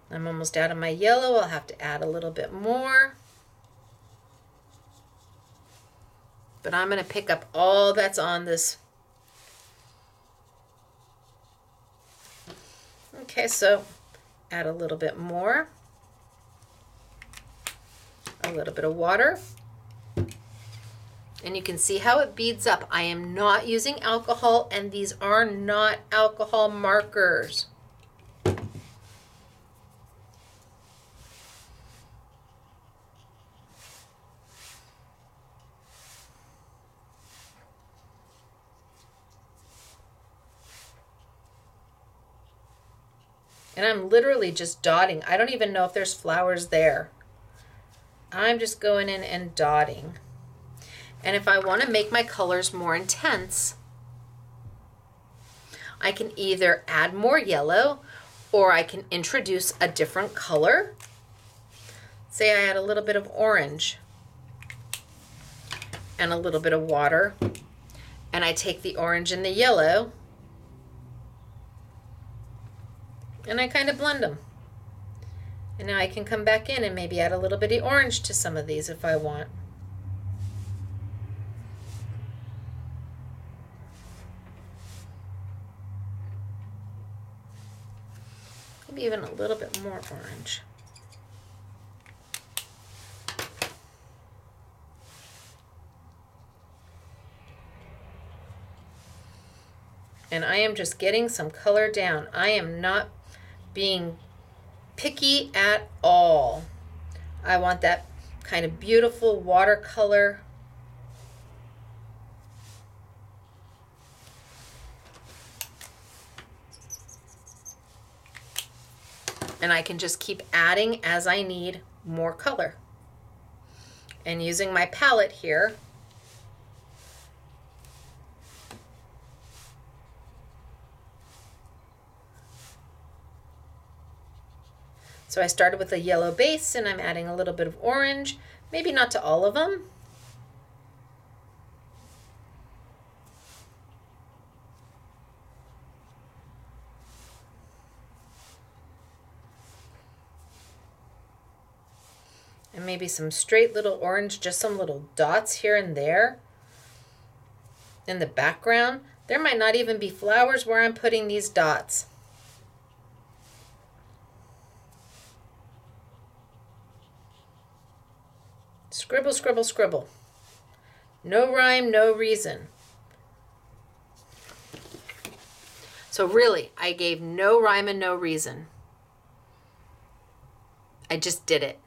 I'm almost out of my yellow. I'll have to add a little bit more. But I'm going to pick up all that's on this. Okay, so add a little bit more. A little bit of water. And you can see how it beads up. I am not using alcohol, and these are not alcohol markers. And I'm literally just dotting. I don't even know if there's flowers there. I'm just going in and dotting. And if I want to make my colors more intense, I can either add more yellow or I can introduce a different color. Say I add a little bit of orange and a little bit of water, and I take the orange and the yellow and I kind of blend them. And now I can come back in and maybe add a little bit of orange to some of these if I want. Maybe even a little bit more orange. And I am just getting some color down. I am not being picky at all. I want that kind of beautiful watercolor. And I can just keep adding as I need more color. And using my palette here, so I started with a yellow base and I'm adding a little bit of orange, maybe not to all of them. And maybe some straight little orange, just some little dots here and there. In the background, there might not even be flowers where I'm putting these dots. Scribble, scribble, scribble. No rhyme, no reason. So really, I gave no rhyme and no reason. I just did it.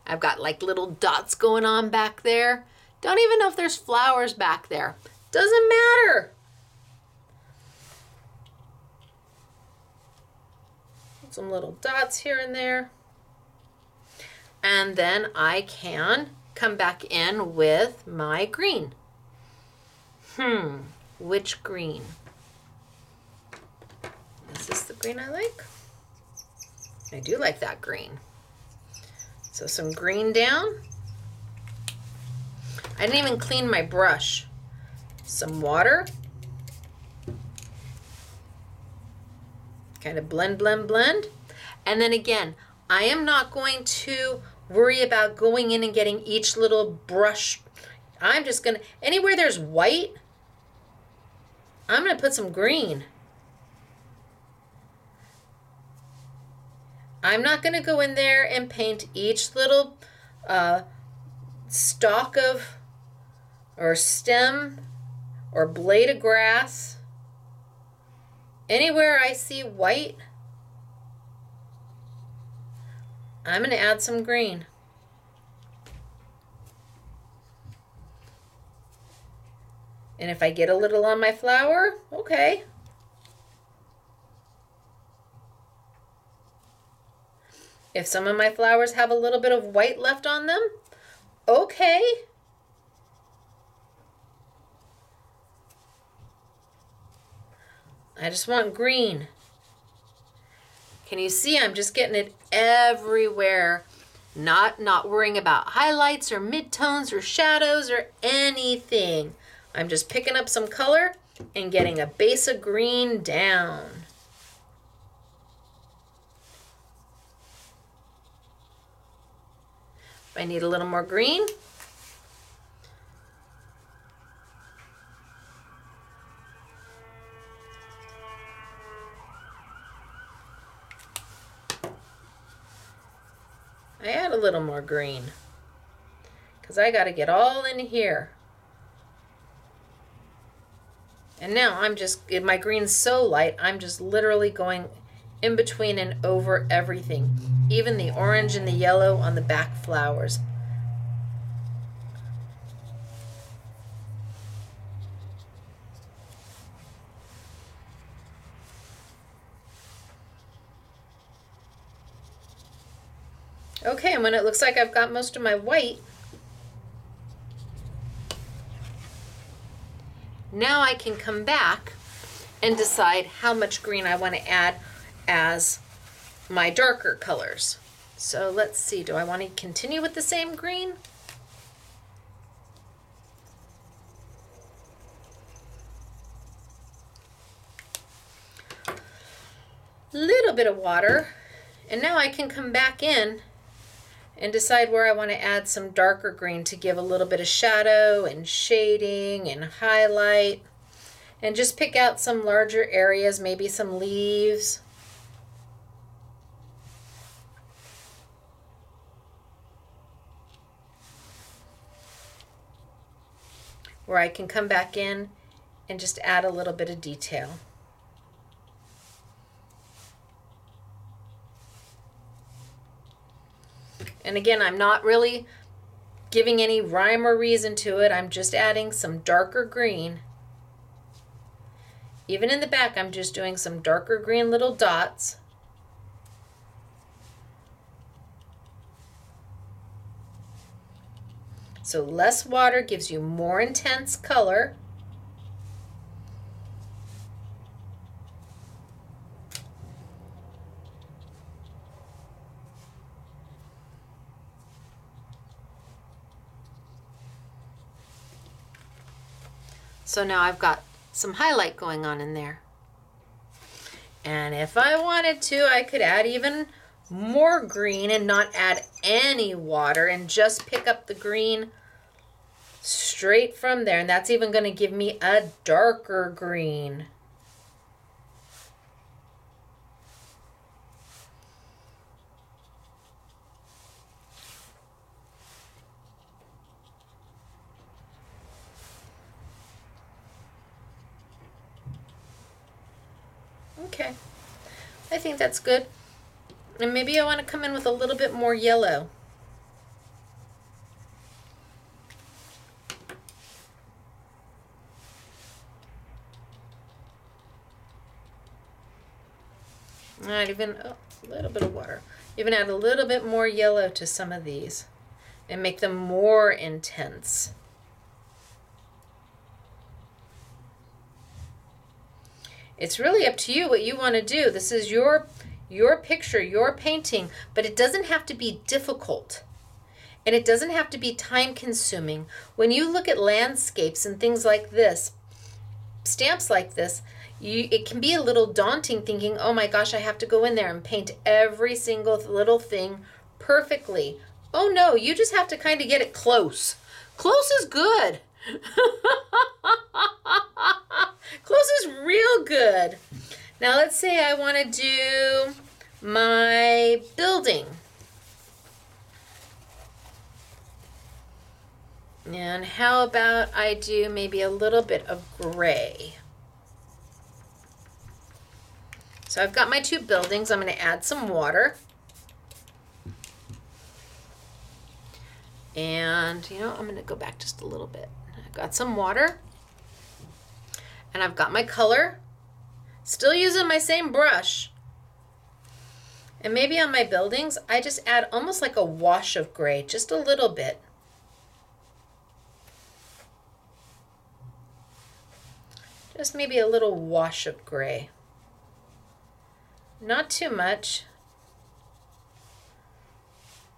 I've got like little dots going on back there. Don't even know if there's flowers back there. Doesn't matter. Some little dots here and there. And then I can come back in with my green. Which green? Is this the green I like? I do like that green. So some green down. I didn't even clean my brush. Some water. Kind of blend, blend, blend. And then again, I am not going to worry about going in and getting each little brush. I'm just gonna, anywhere there's white, I'm gonna put some green. I'm not gonna go in there and paint each little stalk of, or stem, or blade of grass. Anywhere I see white, I'm going to add some green. And if I get a little on my flower, okay. If some of my flowers have a little bit of white left on them, okay. I just want green. Can you see I'm just getting it everywhere? Not worrying about highlights or midtones or shadows or anything. I'm just picking up some color and getting a base of green down. If I need a little more green, I add a little more green because I got to get all in here. And now I'm just, my green's so light, I'm just literally going in between and over everything, even the orange and the yellow on the back flowers. Okay, and when it looks like I've got most of my white, now I can come back and decide how much green I want to add as my darker colors. So let's see, do I want to continue with the same green? Little bit of water, and now I can come back in and decide where I want to add some darker green to give a little bit of shadow and shading and highlight, and just pick out some larger areas, maybe some leaves. Where I can come back in and just add a little bit of detail. And again, I'm not really giving any rhyme or reason to it. I'm just adding some darker green. Even in the back, I'm just doing some darker green little dots. So less water gives you more intense color. So now I've got some highlight going on in there. And if I wanted to, I could add even more green and not add any water and just pick up the green straight from there. And that's even going to give me a darker green. Okay, I think that's good. And maybe I want to come in with a little bit more yellow. All right, even a little bit of water. Even add a little bit more yellow to some of these and make them more intense. It's really up to you what you want to do. This is your picture, your painting, but it doesn't have to be difficult. And it doesn't have to be time consuming. When you look at landscapes and things like this, stamps like this, it can be a little daunting thinking, oh my gosh, I have to go in there and paint every single little thing perfectly. Oh no, you just have to kind of get it close. Close is good. Close is real good. Now let's say I want to do my building. And how about I do maybe a little bit of gray? So I've got my two buildings. I'm going to add some water. And, I'm going to go back just a little bit. I've got some water. And I've got my color. Still using my same brush. And maybe on my buildings, I just add almost like a wash of gray, just a little bit. Just maybe a little wash of gray. Not too much.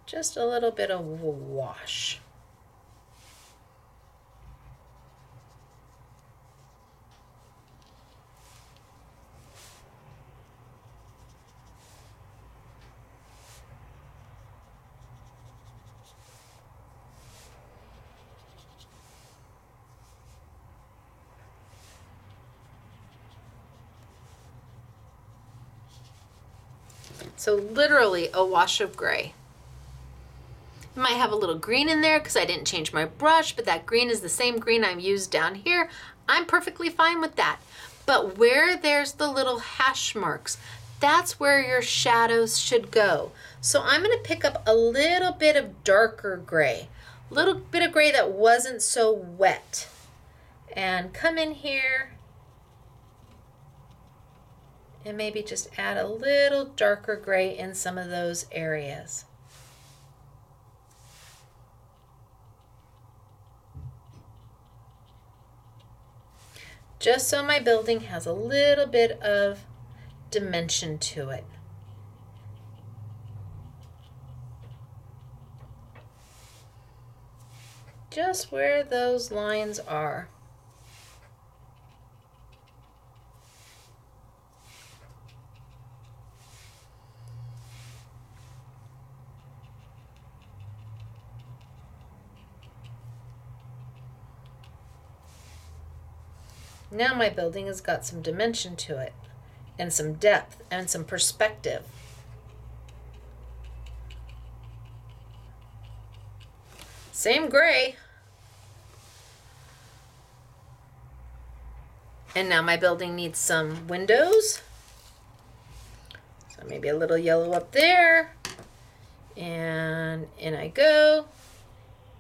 Just a little bit of a wash. So literally a wash of gray. You might have a little green in there because I didn't change my brush, but that green is the same green I've used down here. I'm perfectly fine with that. But where there's the little hash marks, that's where your shadows should go. So I'm going to pick up a little bit of darker gray, a little bit of gray that wasn't so wet, and come in here and maybe just add a little darker gray in some of those areas. Just so my building has a little bit of dimension to it. Just where those lines are. Now my building has got some dimension to it, and some depth, and some perspective. Same gray. And now my building needs some windows. So maybe a little yellow up there. And in I go.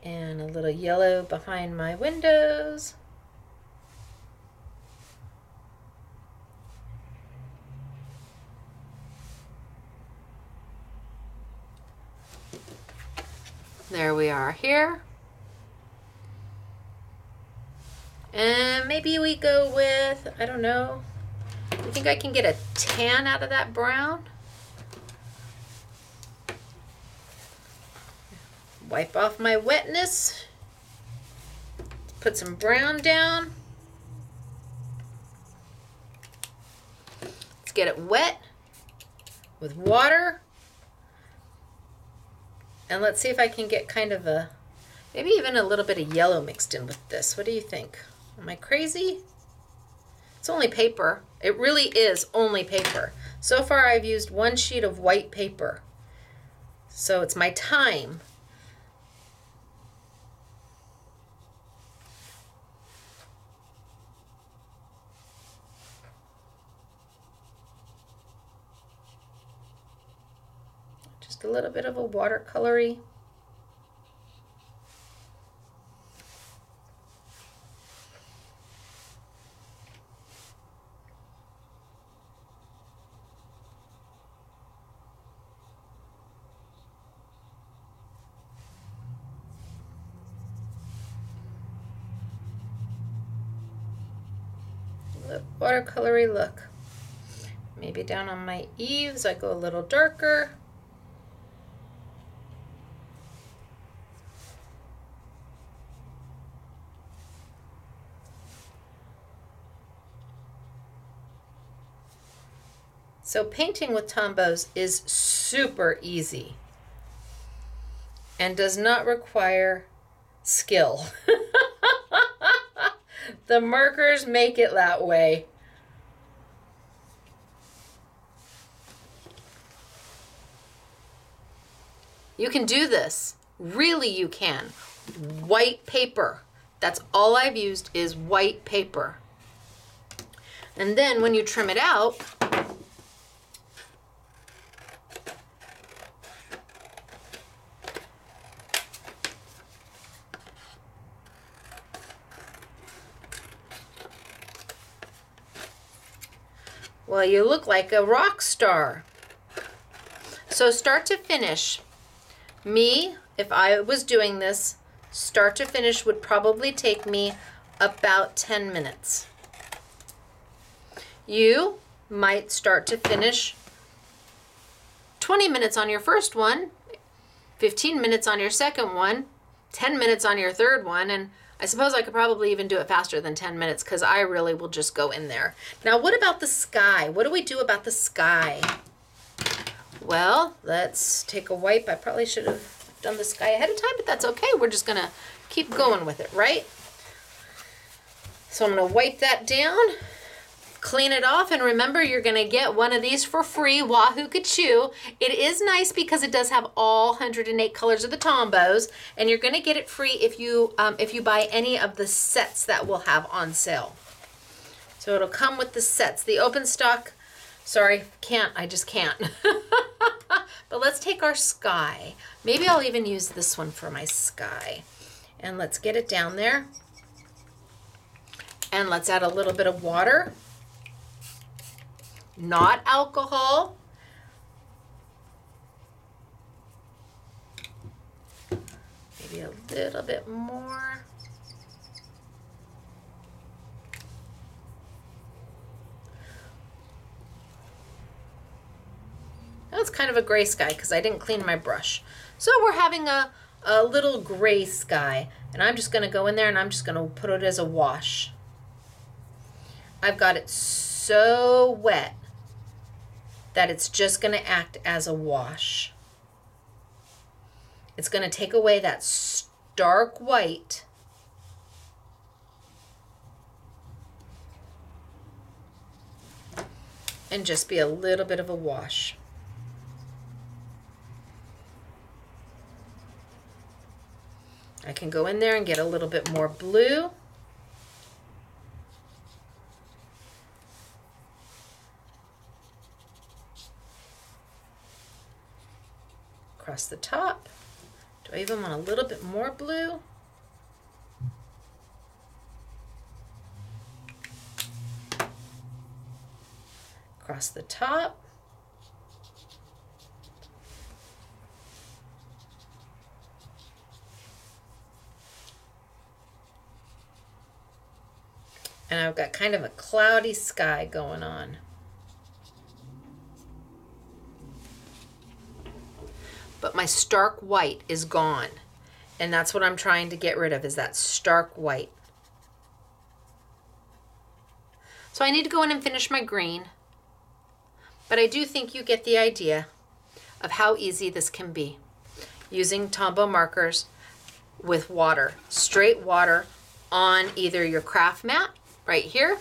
And a little yellow behind my windows. There we are here. And maybe we go with, I don't know, I think I can get a tan out of that brown. Wipe off my wetness. Put some brown down. Let's get it wet with water. And let's see if I can get kind of a, maybe even a little bit of yellow mixed in with this. What do you think? Am I crazy? It's only paper. It really is only paper. So far I've used one sheet of white paper. So it's my time. Just a little bit of a watercolory. Watercolory look. Maybe down on my eaves I go a little darker. So painting with Tombows is super easy and does not require skill. The markers make it that way. You can do this. Really, you can. White paper. That's all I've used is white paper. And then when you trim it out, well, you look like a rock star. So start to finish. Me, if I was doing this, start to finish would probably take me about 10 minutes. You might start to finish 20 minutes on your first one, 15 minutes on your second one, 10 minutes on your third one, and I suppose I could probably even do it faster than 10 minutes because I really will just go in there. Now, what about the sky? What do we do about the sky? Well, let's take a wipe. I probably should have done the sky ahead of time, but that's okay. We're just going to keep going with it, right? So I'm going to wipe that down, clean it off, and remember, you're going to get one of these for free, Wahoo Kachoo. It is nice because it does have all 108 colors of the Tombows, and you're going to get it free if you buy any of the sets that we'll have on sale. So it'll come with the sets. The open stock, sorry, I just can't. But let's take our sky. Maybe I'll even use this one for my sky. And let's get it down there. And let's add a little bit of water. Not alcohol. Maybe a little bit more. That was kind of a gray sky because I didn't clean my brush. So we're having a little gray sky. And I'm just going to go in there and I'm just going to put it as a wash. I've got it so wet that it's just going to act as a wash. It's going to take away that stark white and just be a little bit of a wash. I can go in there and get a little bit more blue. across the top. Do I even want a little bit more blue? Across the top. And I've got kind of a cloudy sky going on. But my stark white is gone. And that's what I'm trying to get rid of, is that stark white. So I need to go in and finish my green. But I do think you get the idea of how easy this can be. Using Tombow markers with water, straight water on either your craft mat right here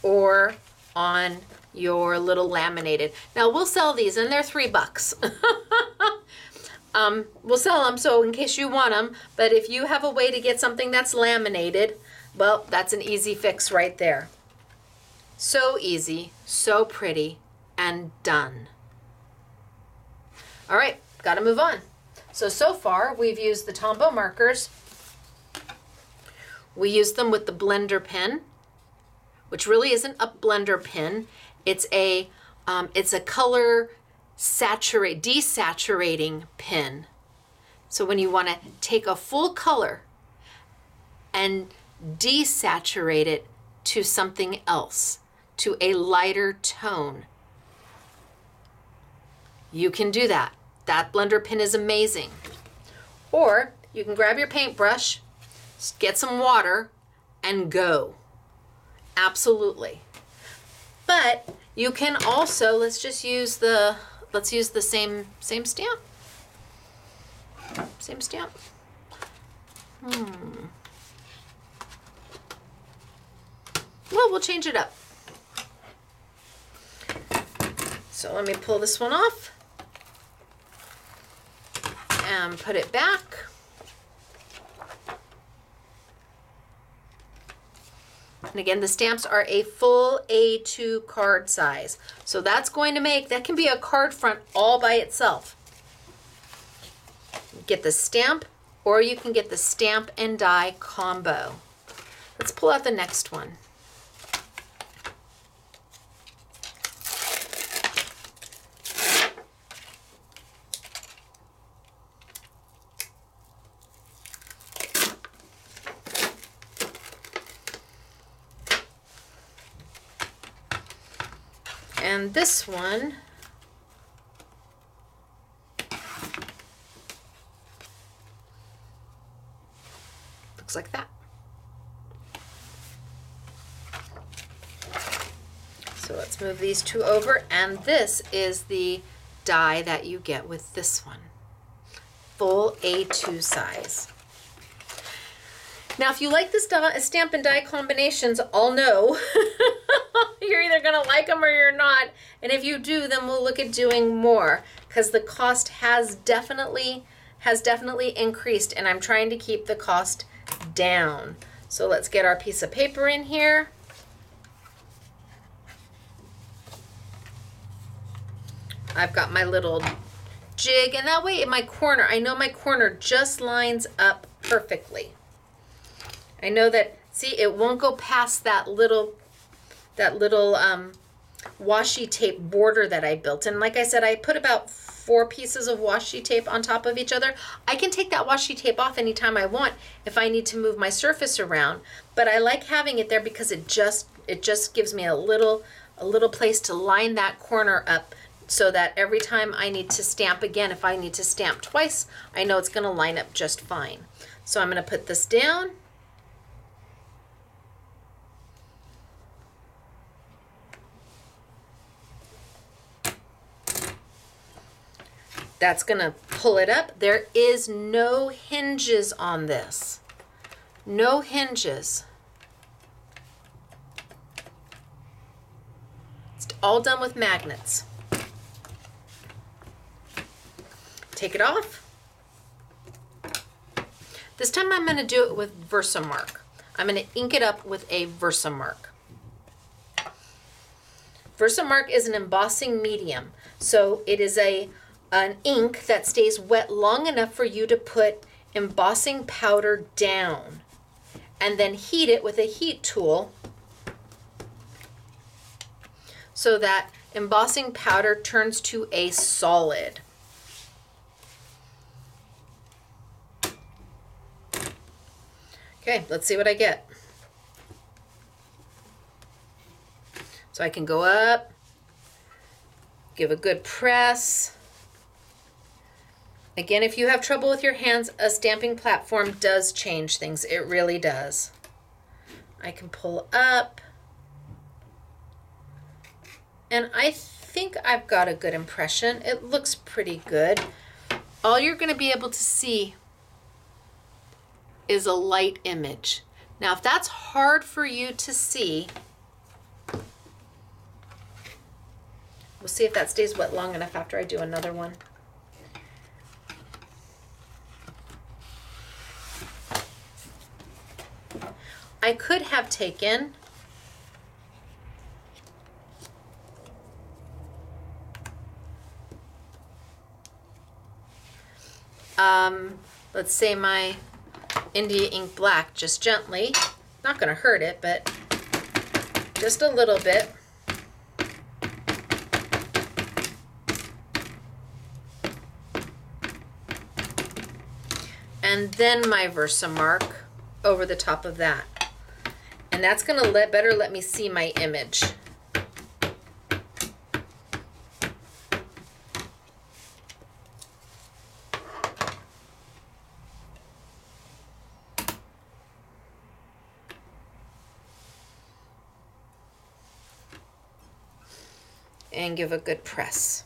or on your little laminated. Now we'll sell these and they're $3. We'll sell them so in case you want them, but if you have a way to get something that's laminated, well, that's an easy fix right there. So easy, so pretty, and done. All right, gotta move on. So far we've used the Tombow markers. We used them with the blender pen, which really isn't a blender pen. It's a color desaturating pen. So when you want to take a full color and desaturate it to something else, to a lighter tone, you can do that. That blender pen is amazing. Or you can grab your paintbrush, get some water, and go. Absolutely. But you can also, let's use the same stamp. Same stamp. Well, we'll change it up. So let me pull this one off and put it back. And again, the stamps are a full A2 card size. So that's going to that can be a card front all by itself. Get the stamp, or you can get the stamp and die combo. Let's pull out the next one. And this one looks like that. So let's move these two over, and this is the die that you get with this one. Full A2 size. Now, if you like this stamp and die combinations, I'll know. You're either going to like them or you're not. And if you do, then we'll look at doing more, because the cost has definitely increased, and I'm trying to keep the cost down. So let's get our piece of paper in here. I've got my little jig, and that way in my corner, I know my corner just lines up perfectly. I know that, see, it won't go past that little washi tape border that I built. And like I said, I put about 4 pieces of washi tape on top of each other. I can take that washi tape off anytime I want if I need to move my surface around. But I like having it there because it just gives me a little place to line that corner up, so that every time I need to stamp again, if I need to stamp twice, I know it's going to line up just fine. So I'm going to put this down. That's going to pull it up. There is no hinges on this. No hinges. It's all done with magnets. Take it off. This time I'm going to do it with Versamark. I'm going to ink it up with a Versamark. Versamark is an embossing medium. So it is a an ink that stays wet long enough for you to put embossing powder down, and then heat it with a heat tool so that embossing powder turns to a solid. Okay, let's see what I get. So I can go up, give a good press. Again, if you have trouble with your hands, a stamping platform does change things. It really does. I can pull up. And I think I've got a good impression. It looks pretty good. All you're going to be able to see is a light image. Now, if that's hard for you to see, we'll see if that stays wet long enough after I do another one. I could have taken let's say my India ink black, just gently, not going to hurt it, but just a little bit. And then my Versamark over the top of that. And that's going to better let me see my image. And give a good press.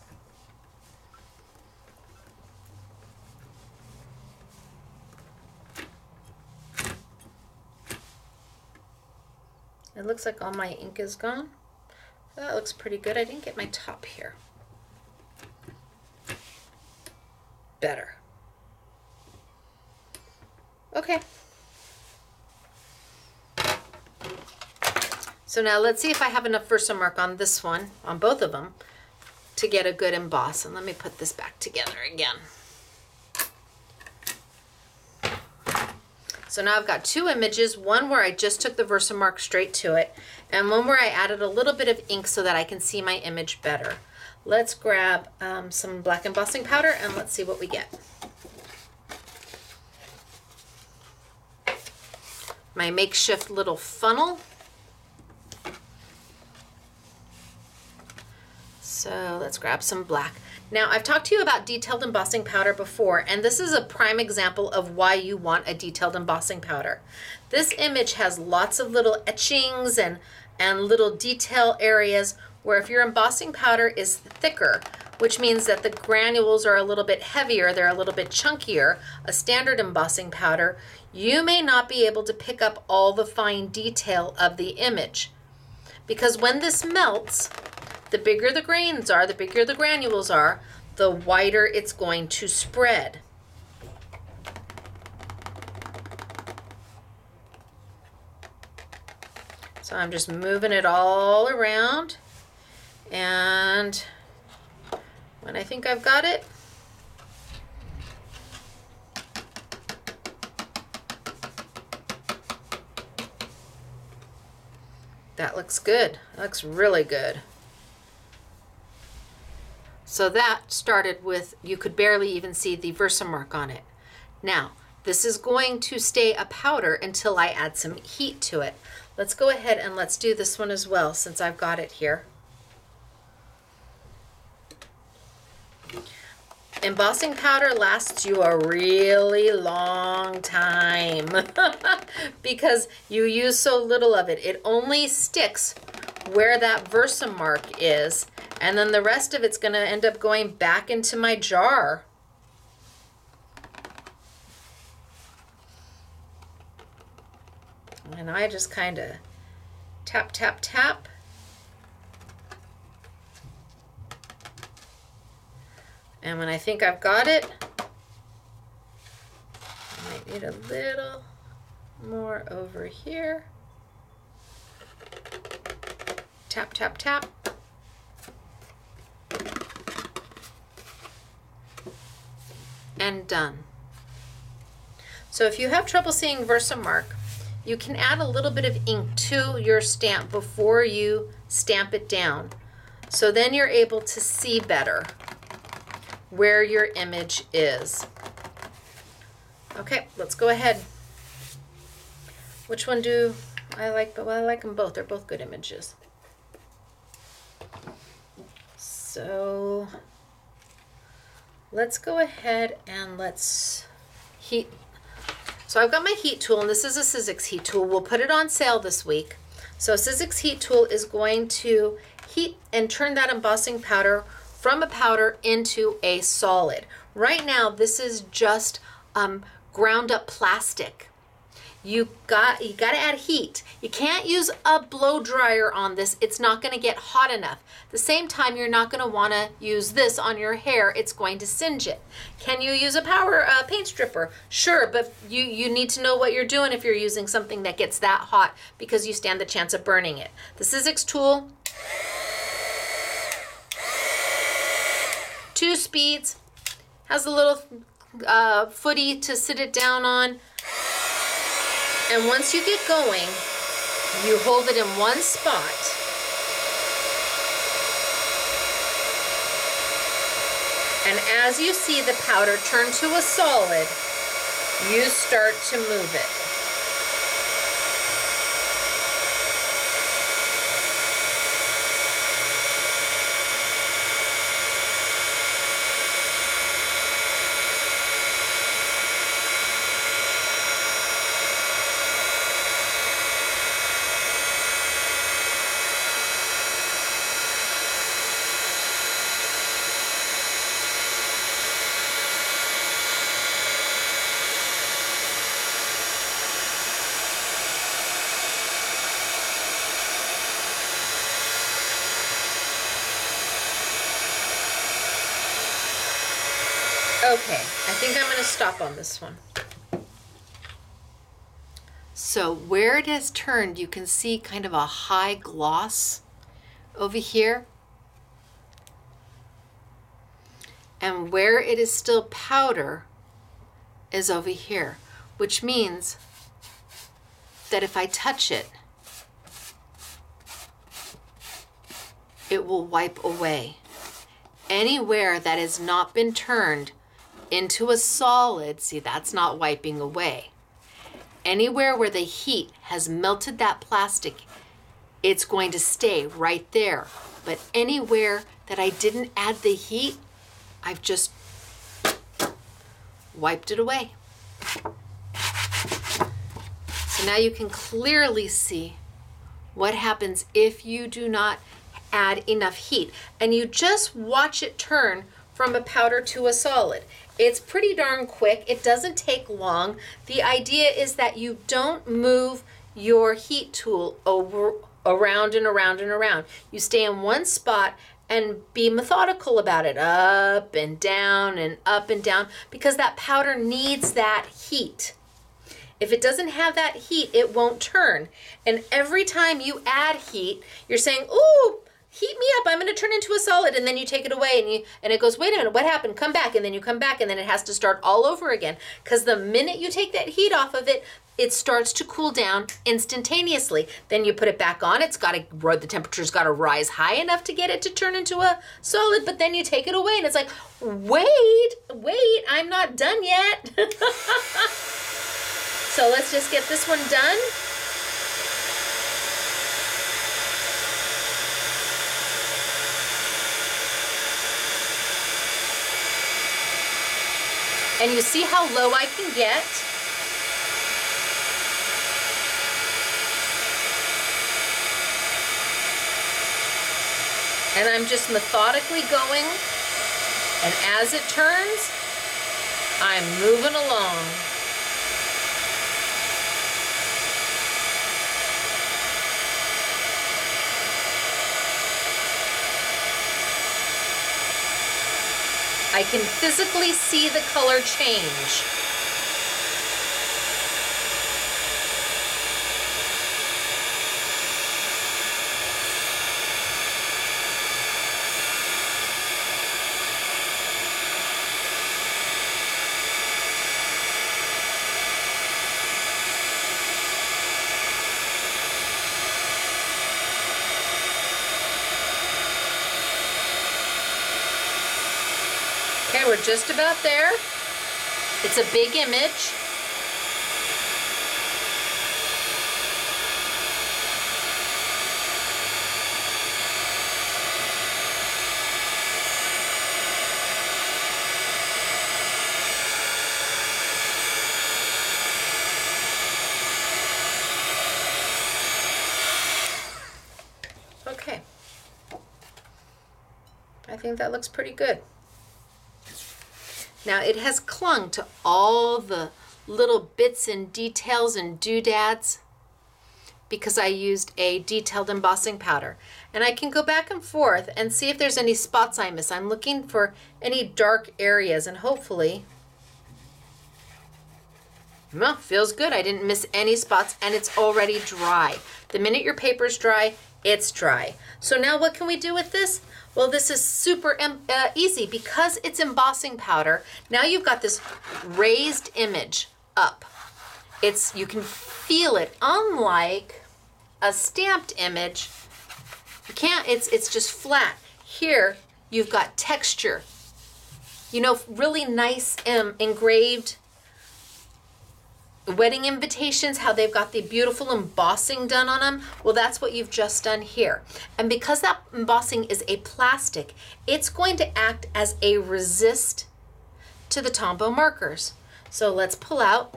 It looks like all my ink is gone. That looks pretty good. I didn't get my top here. Better. Okay. So now let's see if I have enough Versamark on this one, on both of them, to get a good emboss. And let me put this back together again. So now I've got two images, one where I just took the Versamark straight to it, and one where I added a little bit of ink so that I can see my image better. Let's grab some black embossing powder and let's see what we get. My makeshift little funnel. So let's grab some black. Now, I've talked to you about detailed embossing powder before, and this is a prime example of why you want a detailed embossing powder. This image has lots of little etchings and little detail areas where if your embossing powder is thicker, which means that the granules are a little bit heavier, they're a little bit chunkier, a standard embossing powder, you may not be able to pick up all the fine detail of the image. Because when this melts, the bigger the grains are, the bigger the granules are, the wider it's going to spread. So I'm just moving it all around, and when I think I've got it, that looks good. That looks really good. So that started with, you could barely even see the Versamark on it. Now, this is going to stay a powder until I add some heat to it. Let's go ahead and let's do this one as well, since I've got it here. Embossing powder lasts you a really long time because you use so little of it. It only sticks where that Versamark is, and then the rest of it's going to end up going back into my jar. And I just kind of tap, tap, tap. And when I think I've got it, I might need a little more over here. Tap, tap, tap. and done. So if you have trouble seeing Versamark, you can add a little bit of ink to your stamp before you stamp it down. So then you're able to see better where your image is. Okay, let's go ahead. Which one do I like? Well, I like them both. They're both good images. So let's go ahead and let's heat. So I've got my heat tool, and this is a Sizzix heat tool. We'll put it on sale this week. So Sizzix heat tool is going to heat and turn that embossing powder from a powder into a solid. Right now, this is just ground up plastic. You got to add heat. You can't use a blow dryer on this. It's not going to get hot enough. At the same time, you're not going to want to use this on your hair. It's going to singe it. Can you use a power paint stripper? Sure, but you need to know what you're doing if you're using something that gets that hot, because you stand the chance of burning it. The Sizzix tool, 2 speeds, has a little footy to sit it down on. And once you get going, you hold it in one spot. And as you see the powder turn to a solid, you start to move it. Okay, I think I'm going to stop on this one. So where it has turned, you can see kind of a high gloss over here. And where it is still powder is over here, which means that if I touch it, it will wipe away. Anywhere that has not been turned into a solid, see, that's not wiping away. Anywhere where the heat has melted that plastic, it's going to stay right there. But anywhere that I didn't add the heat, I've just wiped it away. So now you can clearly see what happens if you do not add enough heat. And you just watch it turn from a powder to a solid. It's pretty darn quick. It doesn't take long. The idea is that you don't move your heat tool around and around and around. You stay in one spot and be methodical about it, up and down and up and down, because that powder needs that heat. If it doesn't have that heat, it won't turn. And every time you add heat, you're saying, ooh, heat me up, I'm going to turn into a solid, and then you take it away and it goes, wait a minute, what happened? Come back, and then you come back, and then it has to start all over again, because the minute you take that heat off of it, it starts to cool down instantaneously. Then you put it back on, the temperature's got to rise high enough to get it to turn into a solid, but then you take it away, and it's like, wait, I'm not done yet. So let's just get this one done. And you see how low I can get? And I'm just methodically going, and as it turns, I'm moving along. I can physically see the color change. we're just about there. It's a big image. Okay. I think that looks pretty good. Now it has clung to all the little bits and details and doodads because I used a detailed embossing powder. And I can go back and forth and see if there's any spots I miss. I'm looking for any dark areas, and hopefully, well, feels good. I didn't miss any spots, and it's already dry. The minute your paper's dry, it's dry. So now what can we do with this? Well, this is super easy because it's embossing powder. Now you've got this raised image up. You can feel it, unlike a stamped image. You can't, it's just flat. Here, you've got texture. You know, really nice engraved wedding invitations, how they've got the beautiful embossing done on them. Well, that's what you've just done here. And because that embossing is a plastic, it's going to act as a resist to the Tombow markers. So let's pull out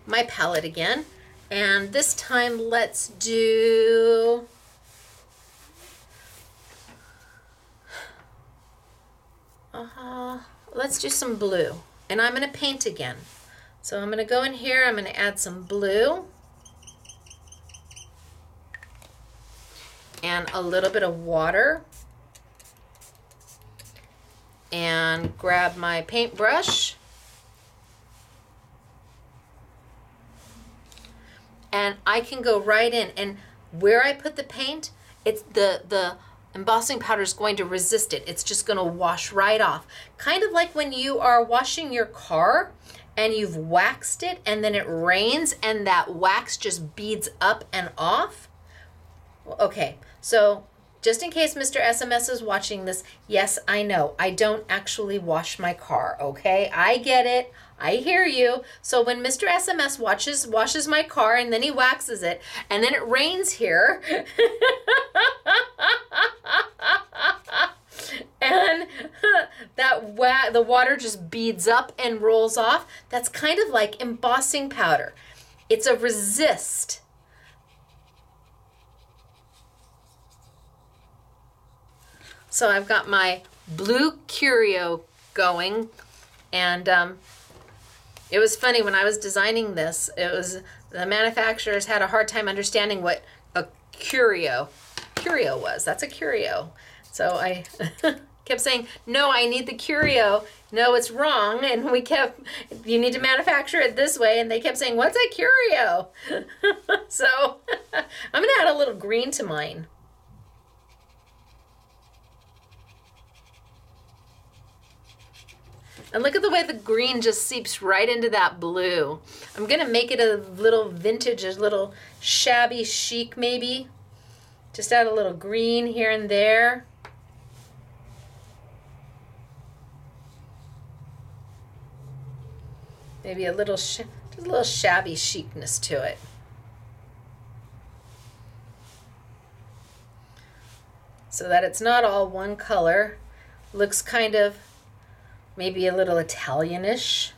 my palette again. And this time let's do let's do some blue. And I'm going to paint again. So I'm going to go in here, I'm going to add some blue and a little bit of water and grab my paintbrush and I can go right in, and where I put the paint, it's the embossing powder is going to resist it. It's just going to wash right off. Kind of like when you are washing your car and you've waxed it and then it rains and that wax just beads up and off. Okay, so just in case Mr. SMS is watching this, yes, I know, I don't actually wash my car, okay? I get it, I hear you. So when Mr. SMS washes my car and then he waxes it and then it rains here, and the water just beads up and rolls off. That's kind of like embossing powder. It's a resist. So I've got my blue curio going, and it was funny when I was designing this. The manufacturers had a hard time understanding what a curio was. That's a curio. So I kept saying, no, I need the curio. No, it's wrong. And you need to manufacture it this way. And they kept saying, what's a curio? So I'm going to add a little green to mine. And look at the way the green just seeps right into that blue. I'm going to make it a little vintage, a little shabby chic maybe. Just add a little green here and there. Maybe just a little shabby chicness to it. So that it's not all one color. Looks kind of maybe a little Italianish.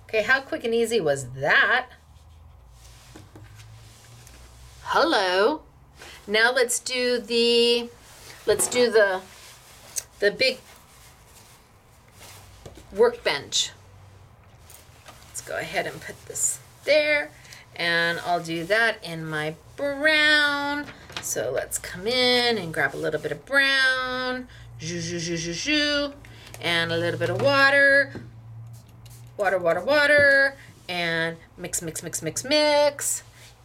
Okay, how quick and easy was that? Hello. Now let's do the big workbench. Let's go ahead and put this there, and I'll do that in my brown. So let's come in and grab a little bit of brown, and a little bit of water, and mix,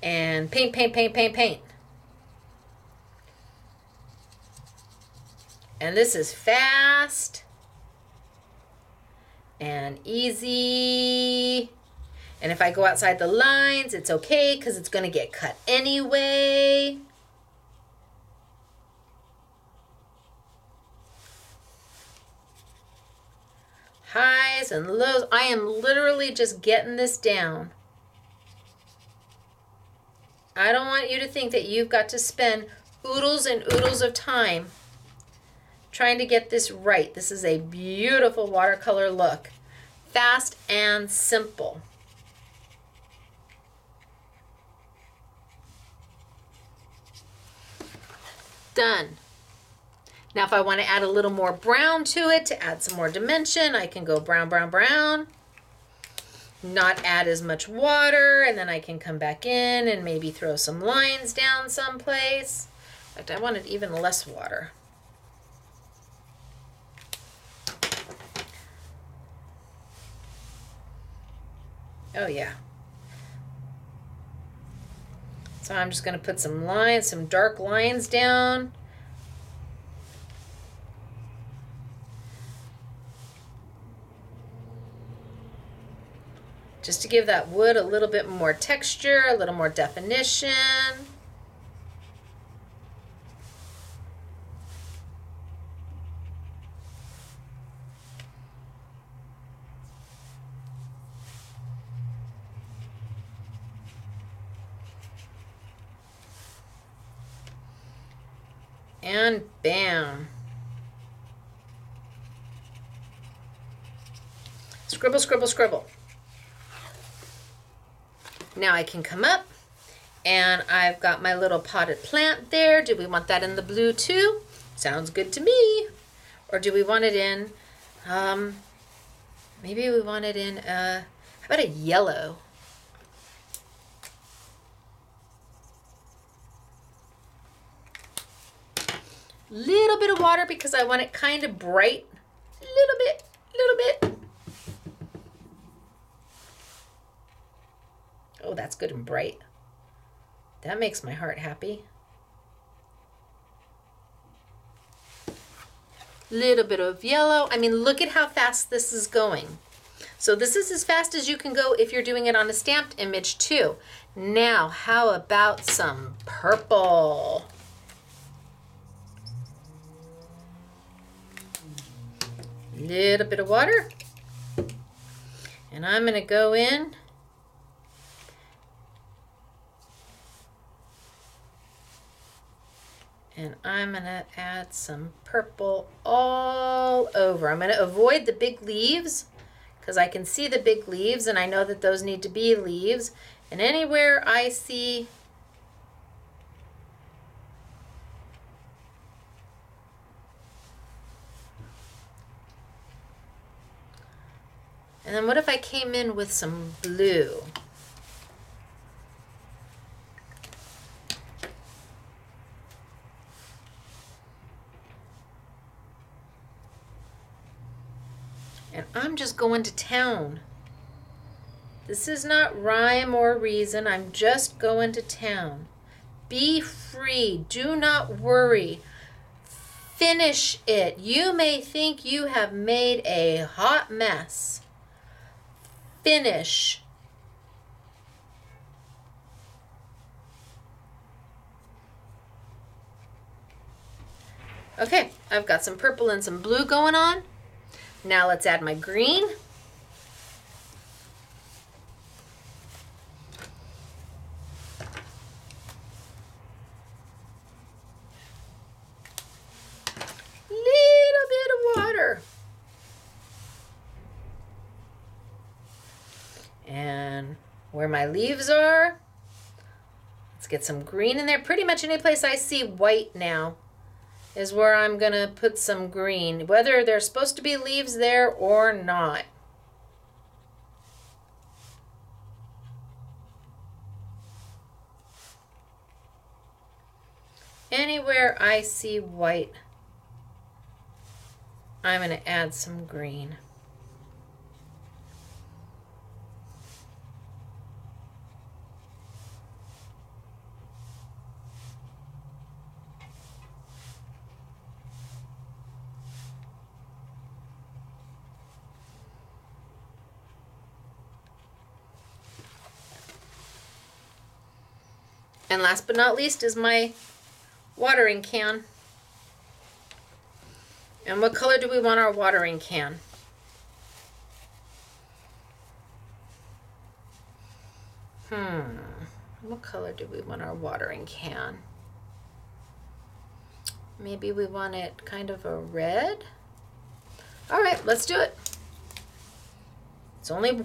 and paint. And this is fast and easy And if I go outside the lines, it's okay because it's going to get cut anyway. Highs and lows. I am literally just getting this down. I don't want you to think that you've got to spend oodles and oodles of time trying to get this right. This is a beautiful watercolor look. Fast and simple. Done. Now if I want to add a little more brown to it to add some more dimension, I can go brown, brown, brown. Not add as much water, and then I can come back in and maybe throw some lines down someplace. In fact, I wanted even less water. Oh yeah. So I'm just going to put some lines, some dark lines down. Just to give that wood a little bit more texture, a little more definition. And bam. Scribble, scribble, scribble. Now I can come up and I've got my little potted plant there. Do we want that in the blue too? Sounds good to me. Or do we want it in, maybe we want it in, how about a yellow? Little bit of water because I want it kind of bright. Little bit, little bit. Oh, that's good and bright. That makes my heart happy. Little bit of yellow. I mean, look at how fast this is going. So this is as fast as you can go if you're doing it on a stamped image too. Now, how about some purple? Little bit of water. And I'm going to go in and I'm going to add some purple all over. I'm going to avoid the big leaves because I can see the big leaves and I know that those need to be leaves. And anywhere I see and then what if I came in with some blue? And I'm just going to town. This is not rhyme or reason. I'm just going to town. Be free. Do not worry. Finish it. You may think you have made a hot mess. Finish. Okay, I've got some purple and some blue going on. Now let's add my green. Little bit of water. And where my leaves are, let's get some green in there. Pretty much any place I see white now is where I'm going to put some green, whether there's supposed to be leaves there or not. Anywhere I see white, I'm going to add some green. And last but not least is my watering can. And what color do we want our watering can? What color do we want our watering can? Maybe we want it kind of a red. All right, let's do it. It's only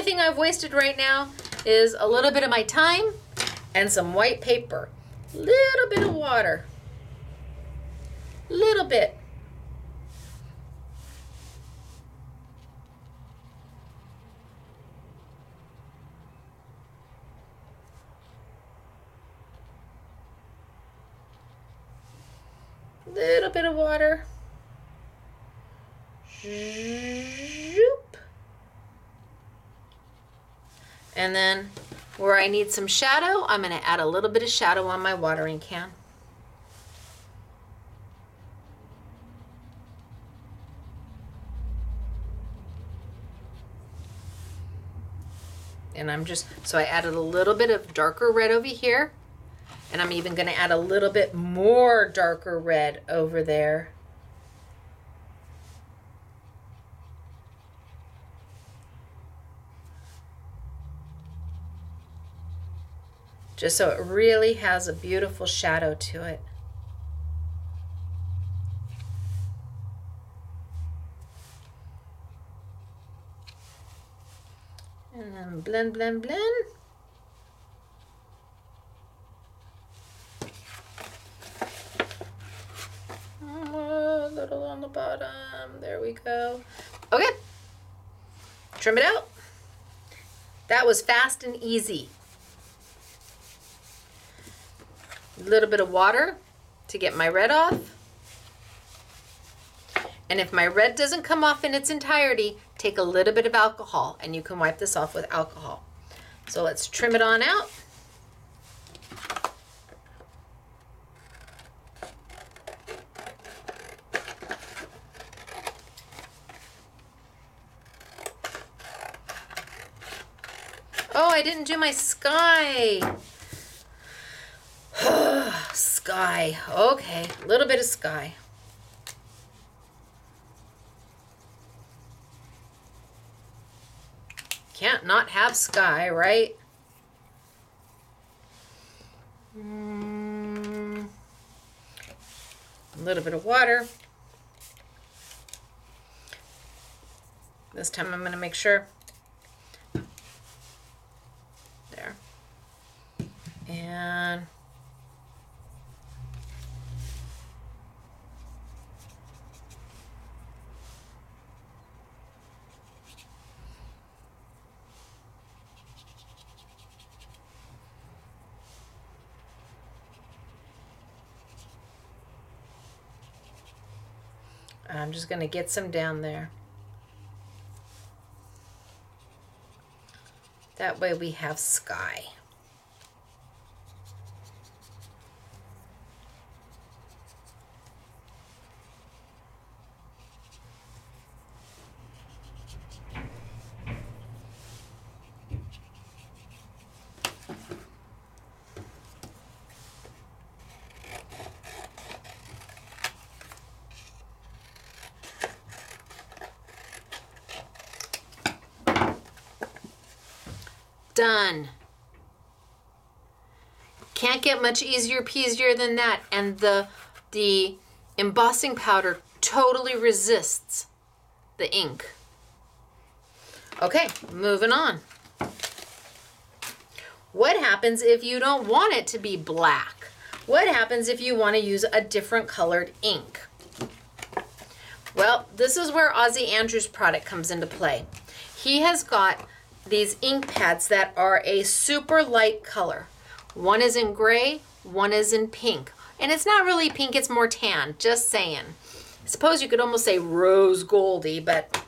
thing I've wasted right now is a little bit of my time and some white paper. Little bit of water. Little bit. Little bit of water. Zoop. And then where I need some shadow, I'm going to add a little bit of shadow on my watering can. And so I added a little bit of darker red over here. And I'm even going to add a little bit more darker red over there. Just so it really has a beautiful shadow to it. And then blend, blend, blend. A little on the bottom. There we go. Okay. Trim it out. That was fast and easy. A little bit of water to get my red off. And if my red doesn't come off in its entirety, take a little bit of alcohol and you can wipe this off with alcohol. So let's trim it on out. Oh, I didn't do my sky. Sky. Okay, a little bit of sky. Can't not have sky, right? A little bit of water. This time I'm going to make sure. There. And I'm just going to get some down there. That way we have sky. Done. Can't get much easier peasier than that. And the embossing powder totally resists the ink. Okay, moving on. What happens if you don't want it to be black? What happens if you want to use a different colored ink? Well, this is where Ozzie Andrews' product comes into play. He has got these ink pads that are a super light color. One is in gray, one is in pink. And it's not really pink, it's more tan, just saying. I suppose you could almost say rose goldy, but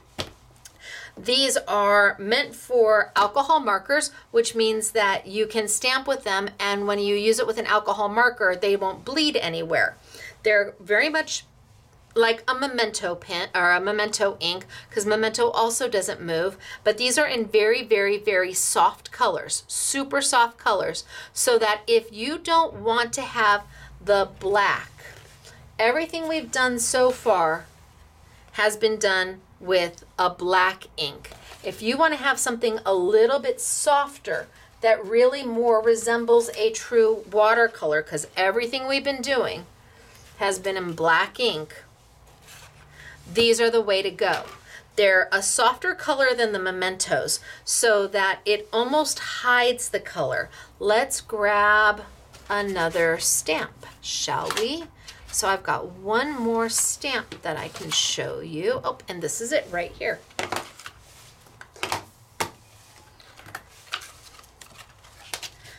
these are meant for alcohol markers, which means that you can stamp with them, and when you use it with an alcohol marker, they won't bleed anywhere. They're very much like a memento pen or a memento ink, because memento also doesn't move, but these are in very, very, very soft colors, super soft colors, so that if you don't want to have the black, everything we've done so far has been done with a black ink. If you want to have something a little bit softer that really more resembles a true watercolor, because everything we've been doing has been in black ink, these are the way to go. They're a softer color than the mementos so that it almost hides the color. Let's grab another stamp, shall we? So I've got one more stamp that I can show you. Oh, and this is it right here.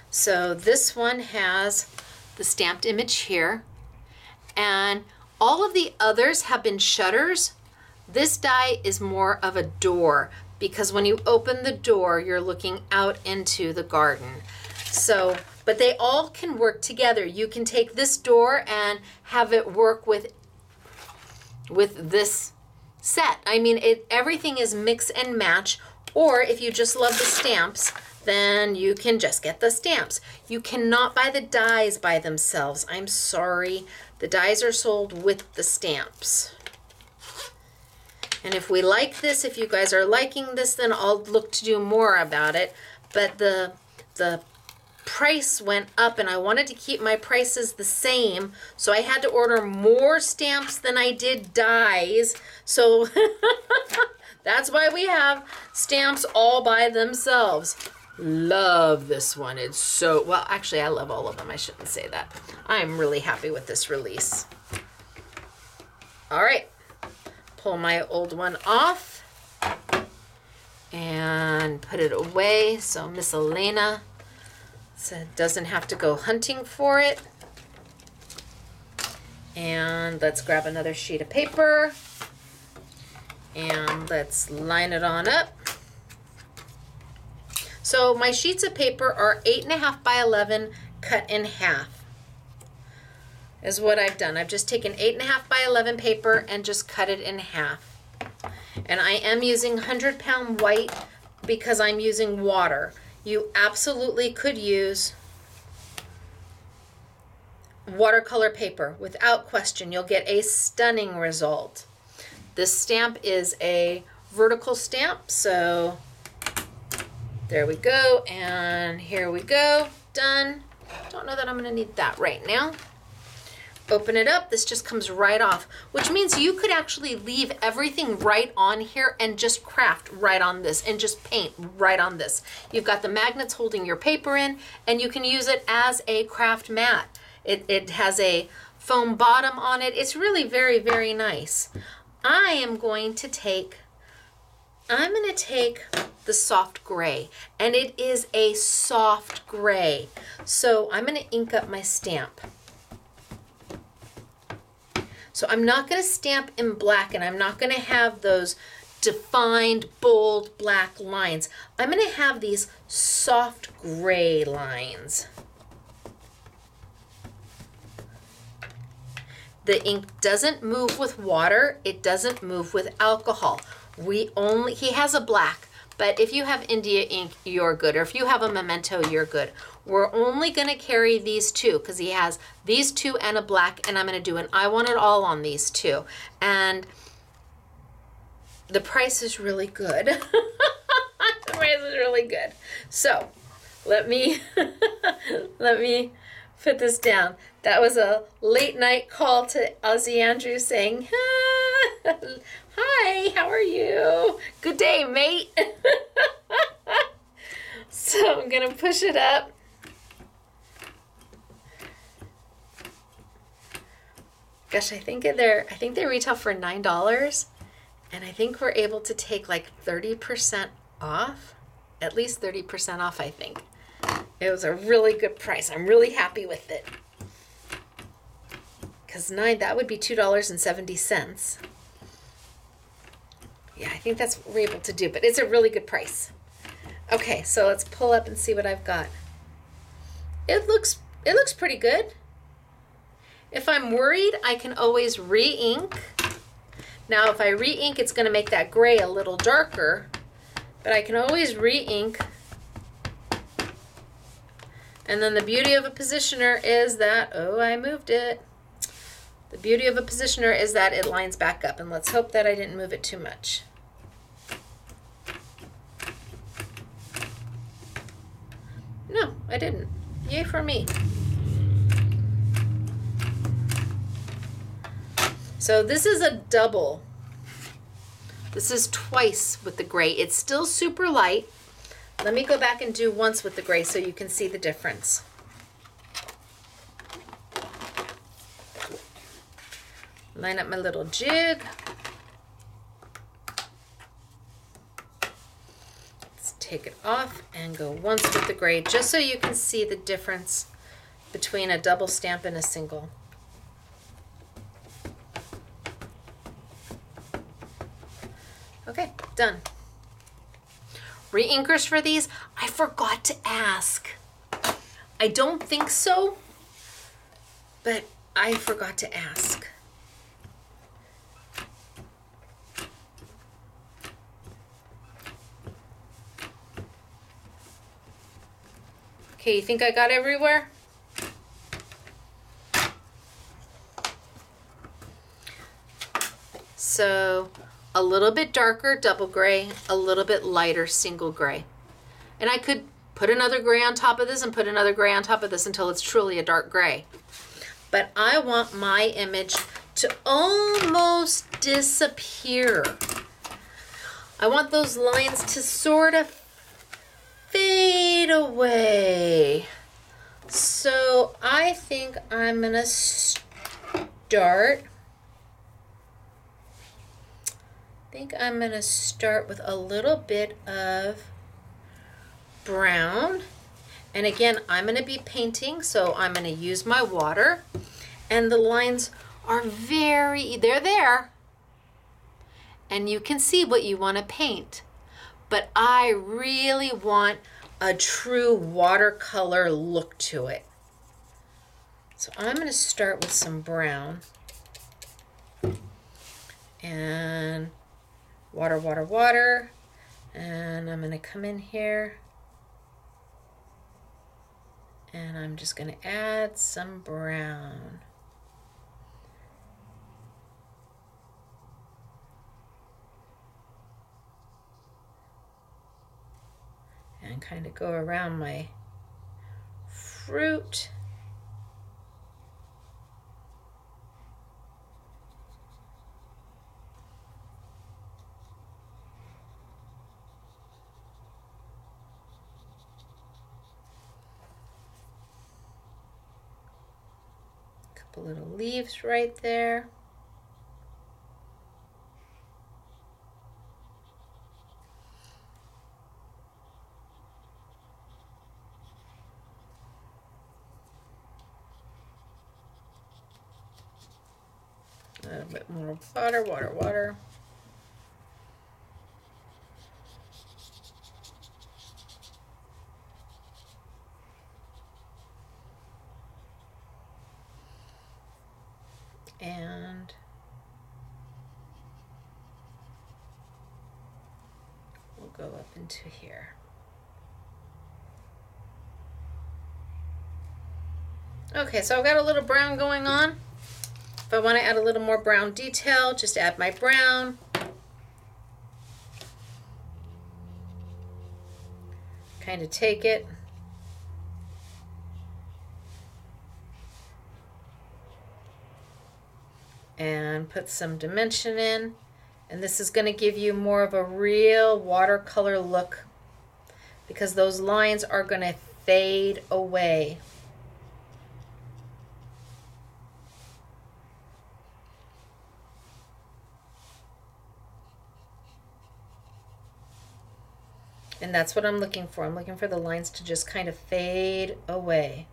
So this one has the stamped image here, and all of the others have been shutters. This die is more of a door, because when you open the door, you're looking out into the garden. So, but they all can work together. You can take this door and have it work with this set. I mean, everything is mix and match, or if you just love the stamps, then you can just get the stamps. You cannot buy the dies by themselves. I'm sorry. The dies are sold with the stamps. And if we like this, if you guys are liking this, then I'll look to do more about it. But the price went up, and I wanted to keep my prices the same, so I had to order more stamps than I did dies. So that's why we have stamps all by themselves. Love this one. It's so, well, actually I love all of them. I shouldn't say that. I'm really happy with this release. All right, pull my old one off and put it away so Miss Elena doesn't have to go hunting for it. And let's grab another sheet of paper and let's line it on up. So my sheets of paper are 8.5 by 11 cut in half is what I've done. I've just taken 8.5 by 11 paper and just cut it in half. And I am using 100-pound white because I'm using water. You absolutely could use watercolor paper without question. You'll get a stunning result. This stamp is a vertical stamp, so there we go, and here we go, done. Don't know that I'm gonna need that right now. Open it up, this just comes right off, which means you could actually leave everything right on here and just craft right on this and just paint right on this. You've got the magnets holding your paper in, and you can use it as a craft mat. It has a foam bottom on it. It's really very, very nice. I'm going to take the soft gray, and it is a soft gray. So I'm going to ink up my stamp. So I'm not going to stamp in black, and I'm not going to have those defined, bold black lines. I'm going to have these soft gray lines. The ink doesn't move with water. It doesn't move with alcohol. He has a black, but if you have India ink, you're good. Or if you have a memento, you're good. We're only going to carry these two because he has these two and a black, and I'm going to do an I Want It All on these two. And the price is really good. The price is really good. So let me put this down. That was a late night call to Ozzy Andrews saying, hi, how are you? Good day, mate. So I'm going to push it up. Gosh, I think they retail for $9, and I think we're able to take like 30% off, at least 30% off, I think. It was a really good price. I'm really happy with it. Because that would be $2.70. Yeah, I think that's what we're able to do, but it's a really good price. Okay, so let's pull up and see what I've got. It looks pretty good. If I'm worried, I can always re-ink. Now, if I re-ink, it's going to make that gray a little darker, but I can always re-ink. And then the beauty of a positioner is that, oh, I moved it. The beauty of a positioner is that it lines back up, and let's hope that I didn't move it too much. No, I didn't. Yay for me. So this is a double. This is twice with the gray. It's still super light. Let me go back and do once with the gray so you can see the difference. Line up my little jig. Let's take it off and go once with the gray just so you can see the difference between a double stamp and a single. Okay, done. Re-inkers for these, I forgot to ask. I don't think so, but I forgot to ask. Okay, you think I got everywhere? So a little bit darker double gray, a little bit lighter single gray. And I could put another gray on top of this and put another gray on top of this until it's truly a dark gray. But I want my image to almost disappear. I want those lines to sort of fade away. So I think I'm gonna start. With a little bit of brown. And again, I'm gonna be painting, so I'm gonna use my water. And the lines are they're there. And you can see what you wanna paint. But I really want a true watercolor look to it. So I'm going to start with some brown. And water, water, water. And I'm going to come in here. And I'm just going to add some brown. And kind of go around my fruit. A couple little leaves right there. A little bit more water, water, water. And we'll go up into here. Okay, so I've got a little brown going on. If I want to add a little more brown detail, just add my brown. Kind of take it. And put some dimension in. And this is going to give you more of a real watercolor look because those lines are going to fade away. And that's what I'm looking for. I'm looking for the lines to just kind of fade away.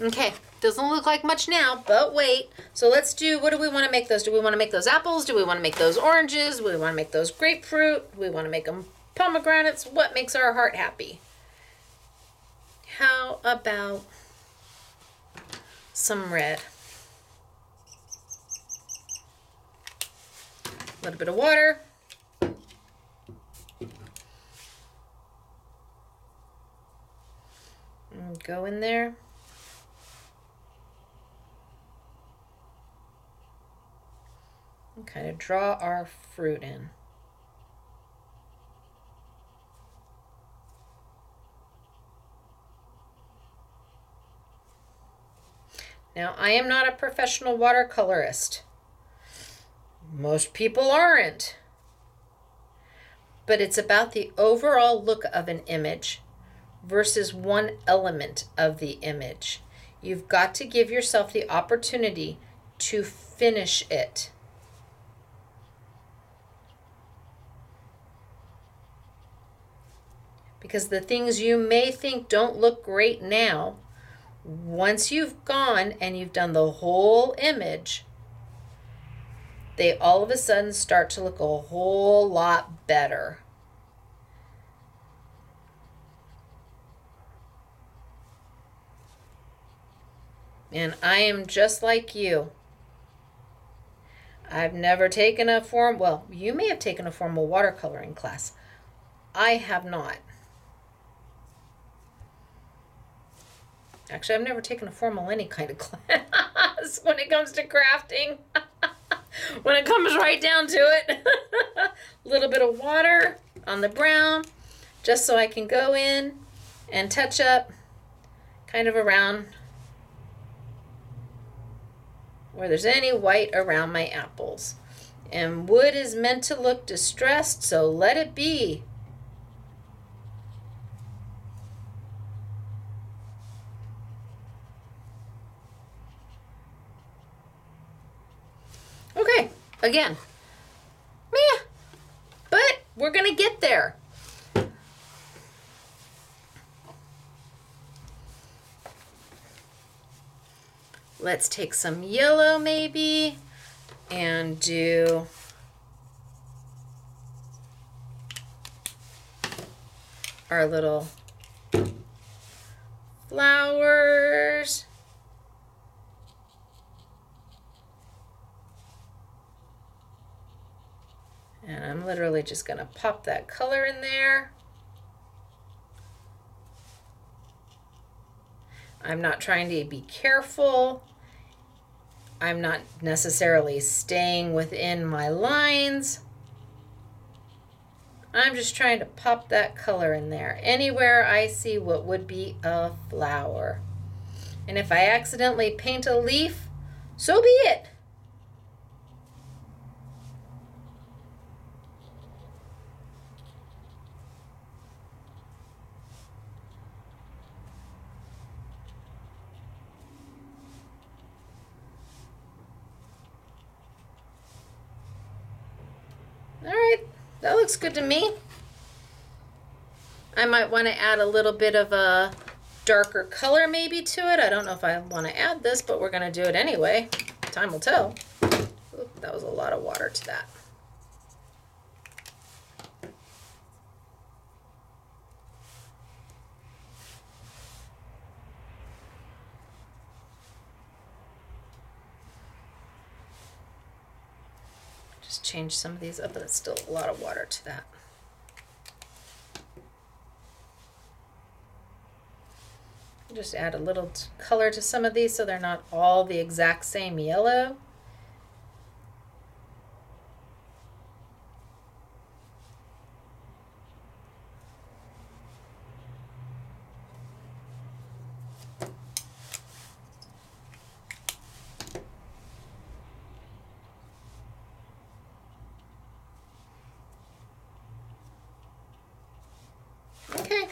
Okay, doesn't look like much now, but wait. So let's do, what do we want to make those? Do we want to make those apples? Do we want to make those oranges? Do we want to make those grapefruit? Do we want to make them pomegranates? What makes our heart happy? How about some red? A little bit of water. And go in there. And kind of draw our fruit in. Now, I am not a professional watercolorist. Most people aren't. But it's about the overall look of an image versus one element of the image. You've got to give yourself the opportunity to finish it. Because the things you may think don't look great now, once you've gone and you've done the whole image, they all of a sudden start to look a whole lot better. And I am just like you. I've never taken a well, you may have taken a formal watercoloring class. I have not. Actually, I've never taken a formal any kind of class when it comes to crafting. When it comes right down to it. A little bit of water on the brown, just so I can go in and touch up kind of around where there's any white around my apples. And wood is meant to look distressed, so let it be. Okay, again, meh, but we're gonna get there. Let's take some yellow maybe and do our little flowers. And I'm literally just going to pop that color in there. I'm not trying to be careful. I'm not necessarily staying within my lines. I'm just trying to pop that color in there. Anywhere I see what would be a flower. And if I accidentally paint a leaf, so be it. All right, that looks good to me. I might want to add a little bit of a darker color maybe to it. I don't know if I want to add this, but we're going to do it anyway. Time will tell. Oop, that was a lot of water to that. Change some of these up, but it's still a lot of water to that. Just add a little color to some of these so they're not all the exact same yellow. Okay.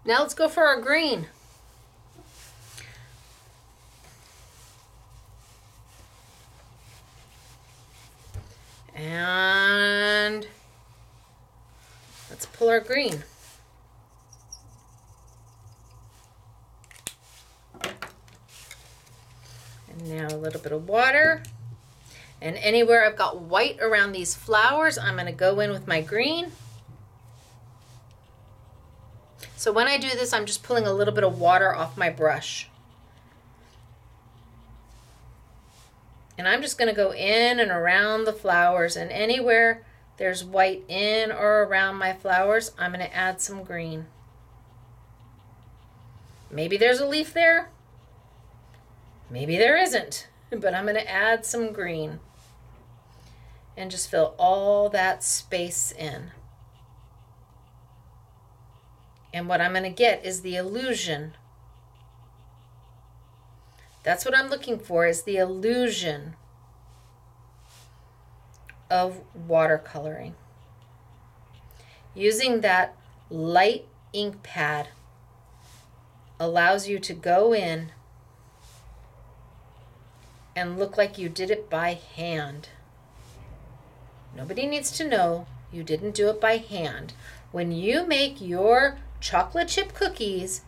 Now let's go for our green. And let's pull our green. And now a little bit of water. And anywhere I've got white around these flowers, I'm going to go in with my green. So when I do this, I'm just pulling a little bit of water off my brush. And I'm just going to go in and around the flowers, and anywhere there's white in or around my flowers, I'm going to add some green. Maybe there's a leaf there. Maybe there isn't, but I'm going to add some green and just fill all that space in. And what I'm going to get is the illusion. That's what I'm looking for, is the illusion of watercoloring. Using that light ink pad allows you to go in and look like you did it by hand. Nobody needs to know you didn't do it by hand. When you make your chocolate chip cookies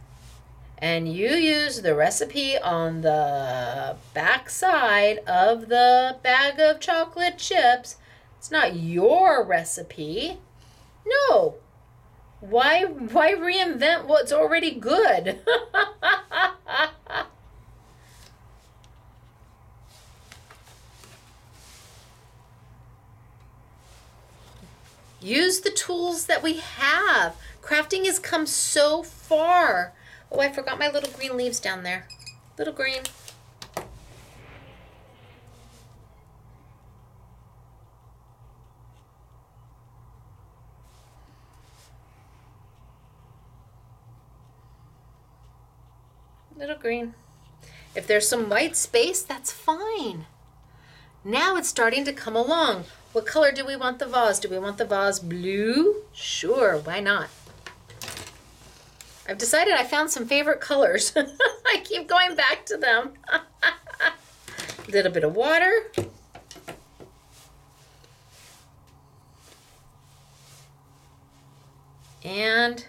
and you use the recipe on the back side of the bag of chocolate chips, it's not your recipe. No. Why reinvent what's already good? Use the tools that we have. Crafting has come so far. Oh, I forgot my little green leaves down there. Little green. Little green. If there's some white space, that's fine. Now it's starting to come along. What color do we want the vase? Do we want the vase blue? Sure, why not? I've decided I found some favorite colors. I keep going back to them. A little bit of water. And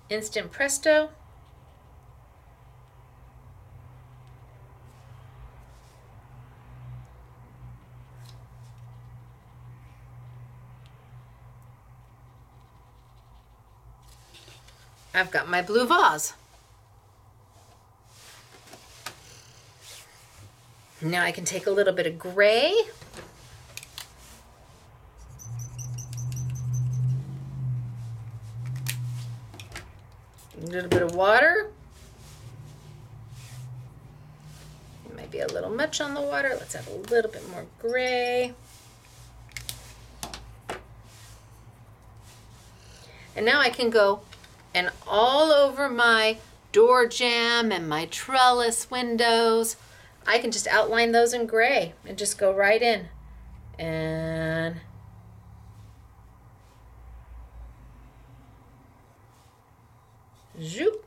instant presto. I've got my blue vase. Now I can take a little bit of gray. A little bit of water. It might be a little much on the water. Let's add a little bit more gray. And now I can go and all over my door jamb and my trellis windows, I can just outline those in gray and just go right in. And zoop.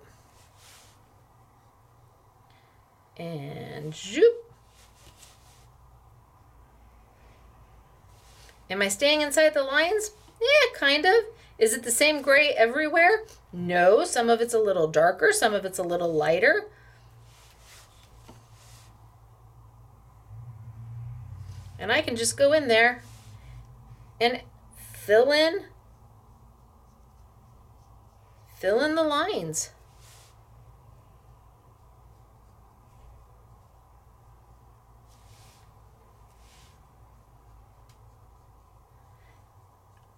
And zoop. Am I staying inside the lines? Yeah, kind of. Is it the same gray everywhere? No, some of it's a little darker, some of it's a little lighter. And I can just go in there and fill in the lines.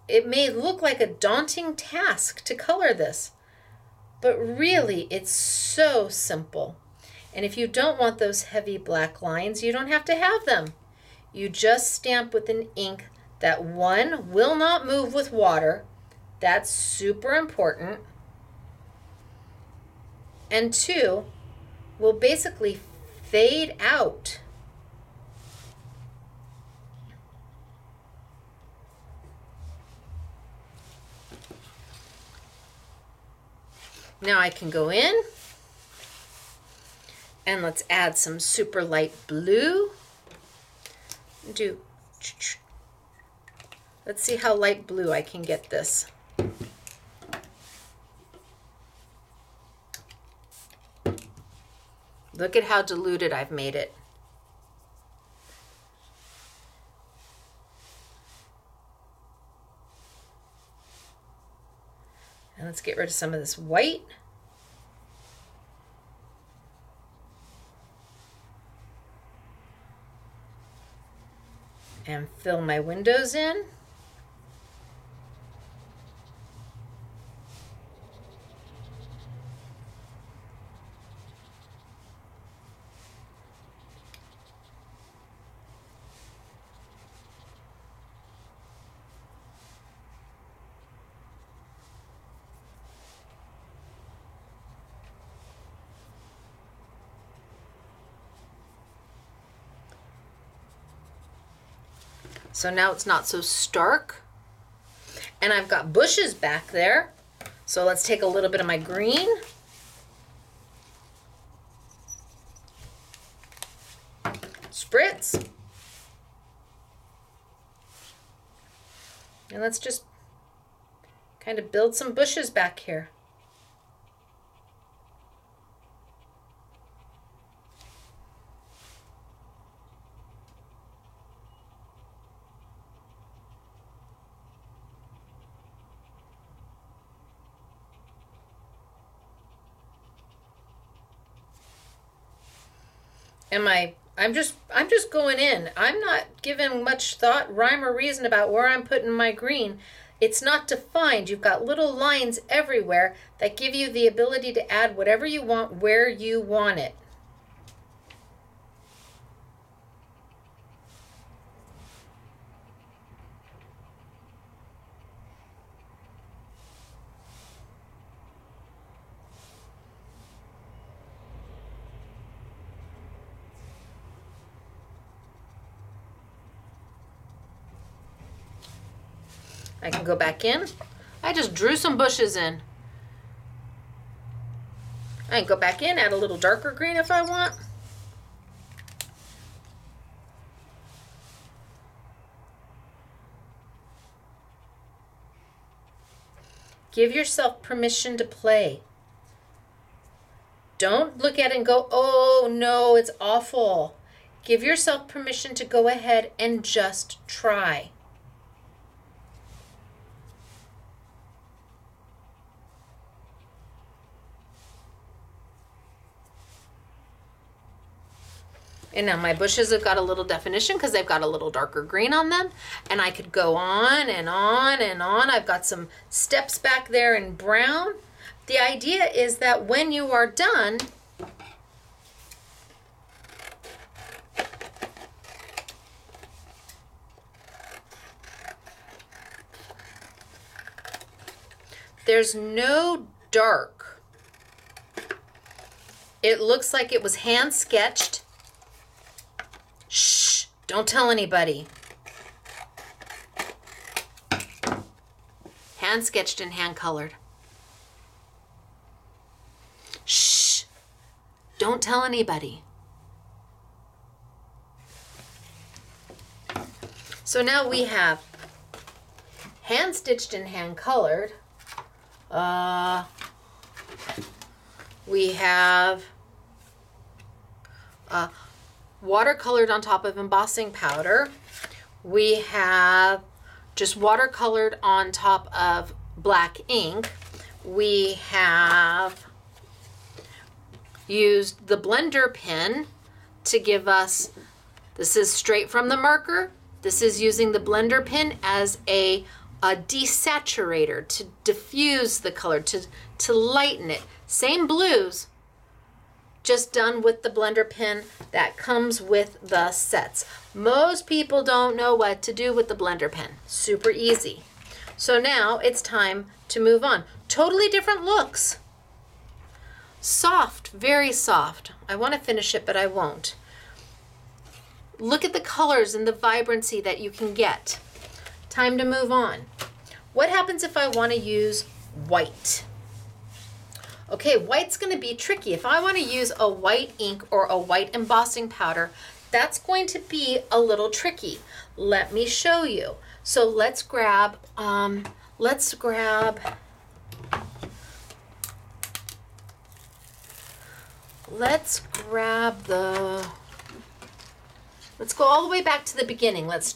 It may look like a daunting task to color this, but really it's so simple. And if you don't want those heavy black lines, you don't have to have them. You just stamp with an ink that, one, will not move with water. That's super important. And two, will basically fade out. Now I can go in and let's add some super light blue. Let's see how light blue I can get this. Look at how diluted I've made it. And let's get rid of some of this white. And fill my windows in. So now it's not so stark. And I've got bushes back there. So let's take a little bit of my green. Spritz. And let's just kind of build some bushes back here. I'm just going in. I'm not giving much thought, rhyme, or reason about where I'm putting my green. It's not defined. You've got little lines everywhere that give you the ability to add whatever you want where you want it. I can go back in. I just drew some bushes in. I can go back in, add a little darker green if I want. Give yourself permission to play. Don't look at it and go, oh no, it's awful. Give yourself permission to go ahead and just try. And now my bushes have got a little definition because they've got a little darker green on them. And I could go on and on and on. I've got some steps back there in brown. The idea is that when you are done, there's no dark. It looks like it was hand sketched. Shh, don't tell anybody. Hand sketched and hand colored. Shh, don't tell anybody. So now we have hand stitched and hand colored. We have watercolored on top of embossing powder. We have just watercolored on top of black ink. We have used the blender pen to give us, this is straight from the marker. This is using the blender pen as a desaturator to diffuse the color, to lighten it. Same blues, just done with the blender pen that comes with the sets. Most people don't know what to do with the blender pen. Super easy. So now it's time to move on. Totally different looks. Soft, very soft. I want to finish it, but I won't. Look at the colors and the vibrancy that you can get. Time to move on. What happens if I want to use white? Okay, white's going to be tricky. If I want to use a white ink or a white embossing powder, that's going to be a little tricky. Let me show you. So let's grab let's grab let's go all the way back to the beginning. Let's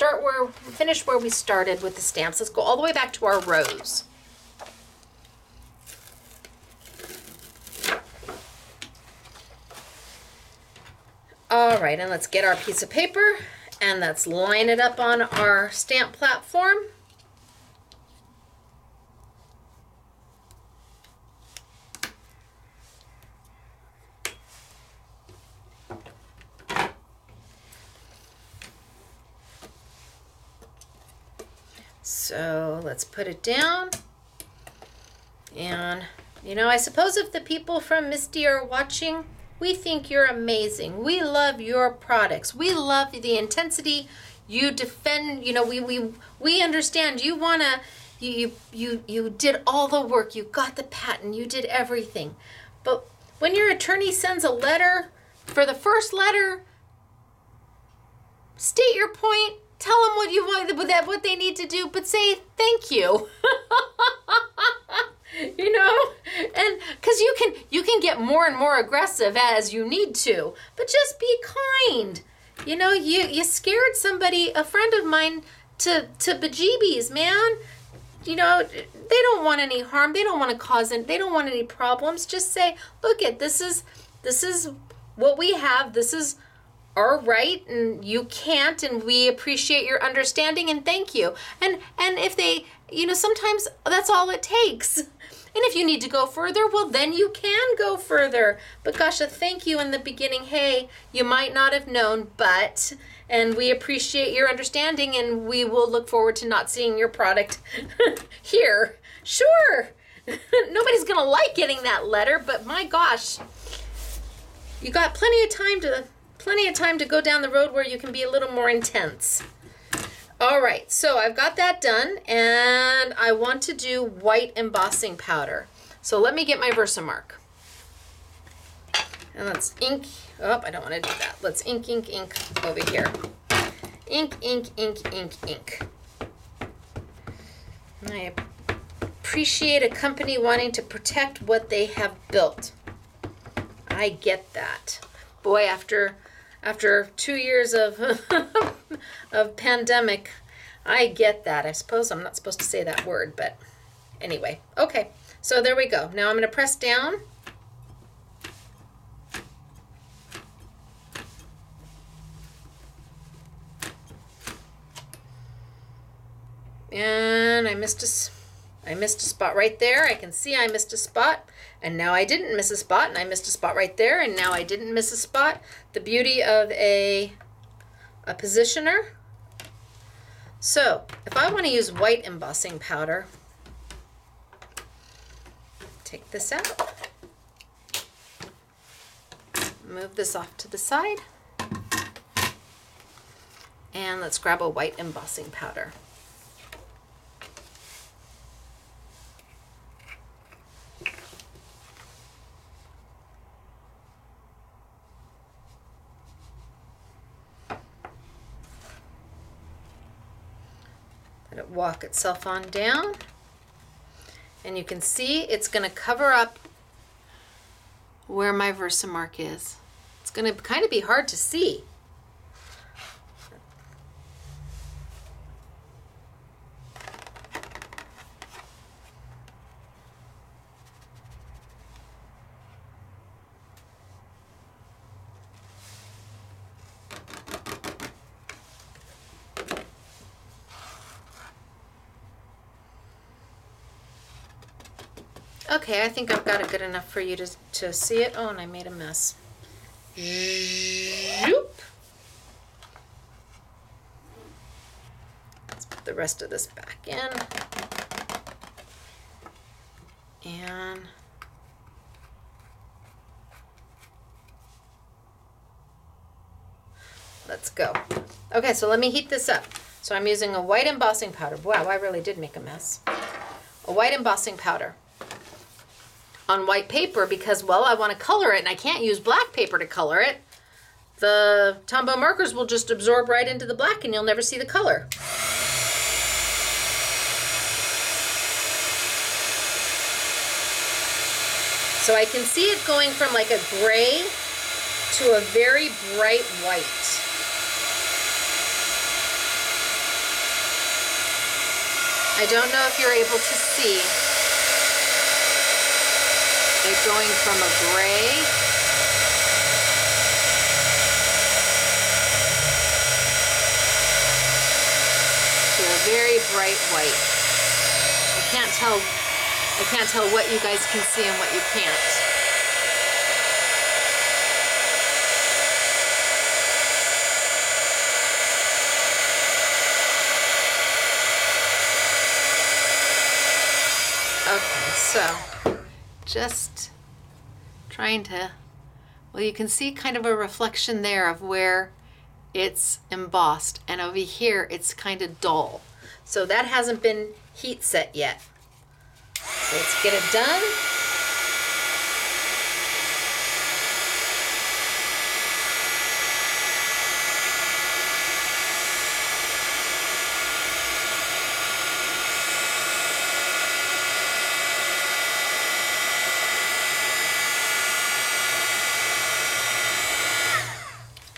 finish where we started with the stamps. Let's go all the way back to our rows. All right, and let's get our piece of paper and let's line it up on our stamp platform. So let's put it down. And, you know, I suppose if the people from Misty are watching, we think you're amazing. We love your products. We love the intensity you defend. You know, we understand you wanna, you did all the work. You got the patent. You did everything. But when your attorney sends a letter, for the first letter, state your point. Tell them what you want, what they need to do, but say thank you. You know, and because you can get more and more aggressive as you need to, but just be kind. You know, you scared somebody, a friend of mine, to bejeebies, man. You know, they don't want any harm. They don't want to cause they don't want any problems. Just say, look, this is what we have. This is our right, and you can't, and we appreciate your understanding and thank you. And if they, you know, sometimes that's all it takes. And if you need to go further, well, then you can go further. But gosh, a thank you in the beginning. Hey, you might not have known, but, and we appreciate your understanding, and we will look forward to not seeing your product here. Sure. Nobody's going to like getting that letter, but my gosh, you got plenty of time to go down the road where you can be a little more intense. All right, so I've got that done, and I want to do white embossing powder. So let me get my Versamark. And let's ink. Oh, I don't want to do that. Let's ink over here. Ink. I appreciate a company wanting to protect what they have built. I get that. Boy, after 2 years of of pandemic, I get that. I suppose I'm not supposed to say that word, but anyway. Okay, so there we go. Now I'm going to press down. And I missed a spot right there. I can see I missed a spot. And now I didn't miss a spot, and I missed a spot right there, and now I didn't miss a spot. The beauty of a positioner. So, if I want to use white embossing powder, take this out. Move this off to the side. And let's grab a white embossing powder. Let it walk itself on down, and you can see it's going to cover up where my Versamark is. It's going to kind of be hard to see. Okay, I think I've got it good enough for you to see it. Oh, and I made a mess. Zoop. Let's put the rest of this back in. And let's go. Okay, so let me heat this up. So I'm using a white embossing powder. Wow, I really did make a mess. A white embossing powder on white paper because, well, I want to color it and I can't use black paper to color it. The Tombow markers will just absorb right into the black and you'll never see the color. So I can see it going from like a gray to a very bright white. I don't know if you're able to see it going from a gray to a very bright white. I can't tell what you guys can see and what you can't. Okay, so just trying to, well, you can see kind of a reflection there of where it's embossed, and over here it's kind of dull. So that hasn't been heat set yet. So let's get it done.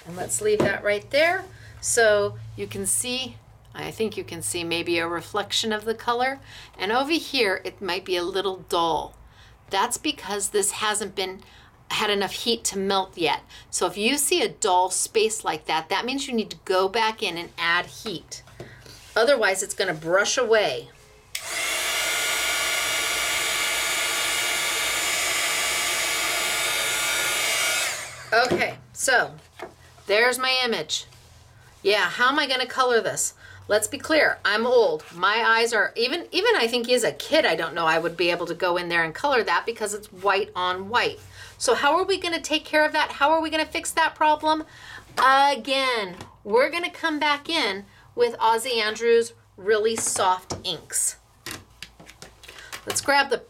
And let's leave that right there. So you can see, I think you can see maybe a reflection of the color. And over here, it might be a little dull. That's because this hasn't had enough heat to melt yet. So if you see a dull space like that, that means you need to go back in and add heat. Otherwise, it's going to brush away. Okay, so there's my image. Yeah, how am I going to color this? Let's be clear, I'm old. My eyes are, even I think as a kid, I don't know I would be able to go in there and color that because it's white on white. So how are we going to take care of that? How are we going to fix that problem? Again, we're going to come back in with Ozzie Andrews really soft inks. Let's grab the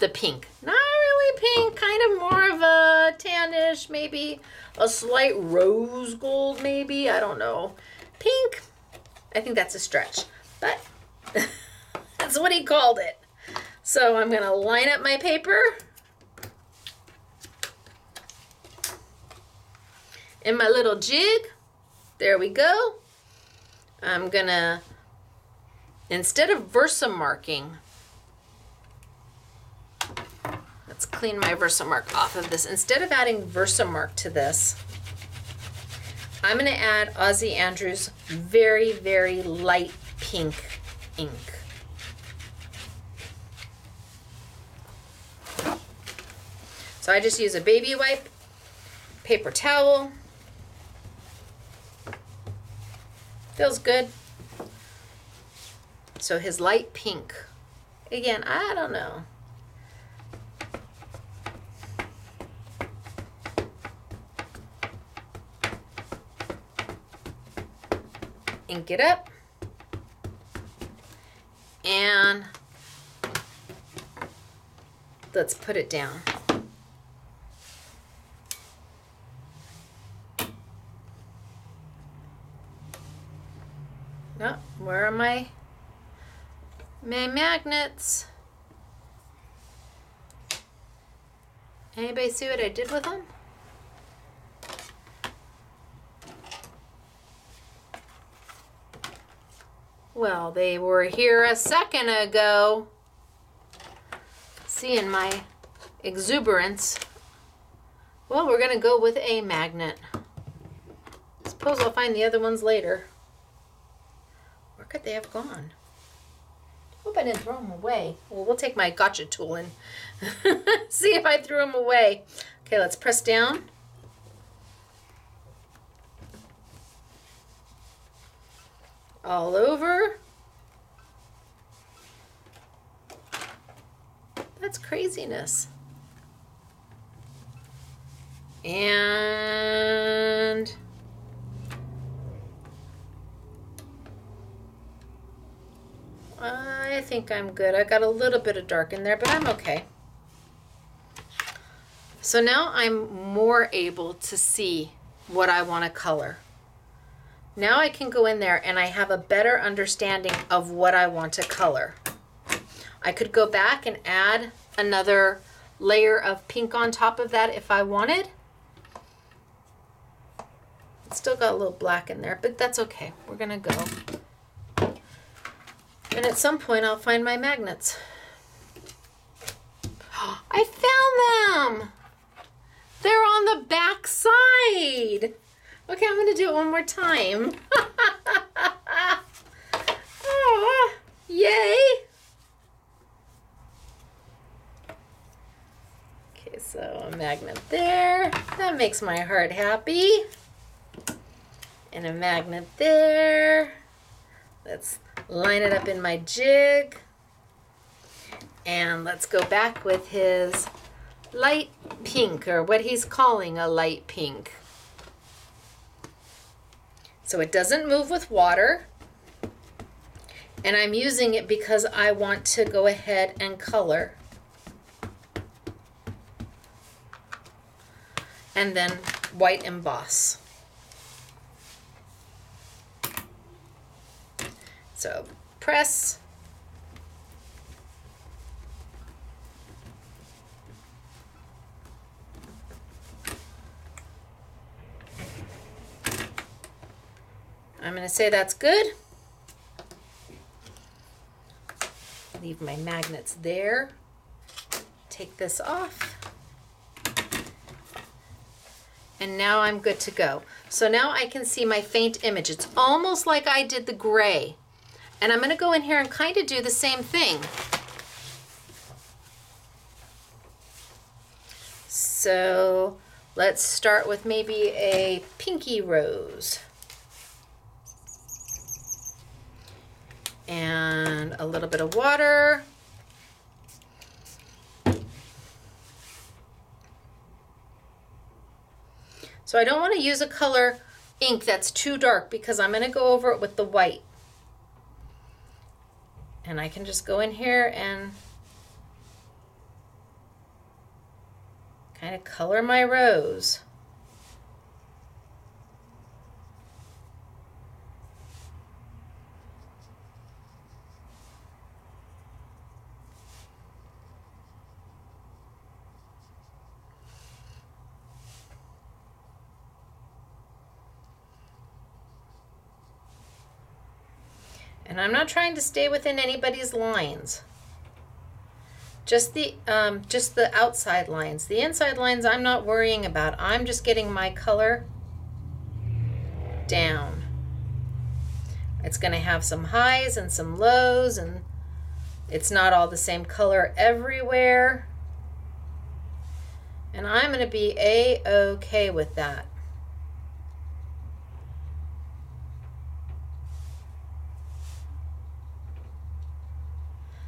pink. Not really pink, kind of more of a tannish, maybe a slight rose gold, maybe, I don't know. Pink, I think that's a stretch, but that's what he called it. So I'm gonna line up my paper. In my little jig, there we go. I'm gonna, instead of Versamarking, let's clean my Versamark off of this. Instead of adding Versamark to this, I'm going to add Ozzie Andrews very, very light pink ink. So I just use a baby wipe, paper towel. Feels good. So his light pink. Again, I don't know. Ink it up, and let's put it down. Oh, where are my magnets? Anybody see what I did with them? Well, they were here a second ago. Seeing my exuberance. Well, we're going to go with a magnet. Suppose I'll find the other ones later. Where could they have gone? Hope I didn't throw them away. Well, we'll take my gotcha tool and see if I threw them away. Okay, let's press down. All over. That's craziness. And I think I'm good. I got a little bit of dark in there, but I'm okay. So now I'm more able to see what I want to color. Now I can go in there and I have a better understanding of what I want to color. I could go back and add another layer of pink on top of that if I wanted. It's still got a little black in there, but that's okay. We're gonna go. And at some point I'll find my magnets. I found them! They're on the back side. Okay, I'm gonna do it one more time. Oh, yay! Okay, so a magnet there. That makes my heart happy. And a magnet there. Let's line it up in my jig. And let's go back with his light pink, or what he's calling a light pink. So it doesn't move with water. And I'm using it because I want to go ahead and color. And then white emboss. So press. I'm going to say that's good. Leave my magnets there. Take this off. And now I'm good to go. So now I can see my faint image. It's almost like I did the gray. And I'm going to go in here and kind of do the same thing. So let's start with maybe a pinky rose. And a little bit of water. So I don't want to use a color ink that's too dark because I'm going to go over it with the white. And I can just go in here and kind of color my rose. And I'm not trying to stay within anybody's lines. Just the outside lines. The inside lines I'm not worrying about. I'm just getting my color down. It's going to have some highs and some lows, and it's not all the same color everywhere. And I'm going to be A-okay with that.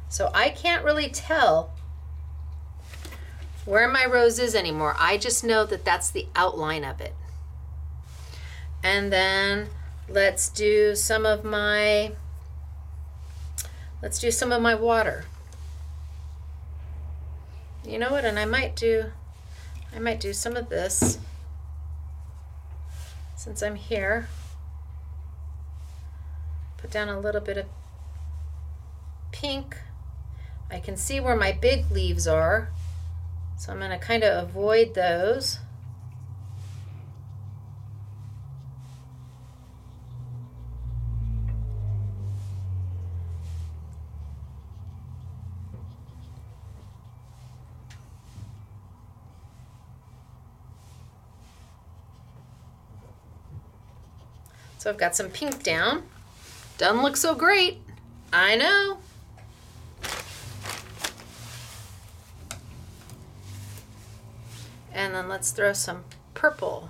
So I can't really tell where my rose is anymore. I just know that that's the outline of it. And then let's do some of my water. You know what? And I might do some of this since I'm here. Put down a little bit of pink. I can see where my big leaves are, so I'm going to kind of avoid those. So I've got some pink down. Doesn't look so great, I know. And then let's throw some purple.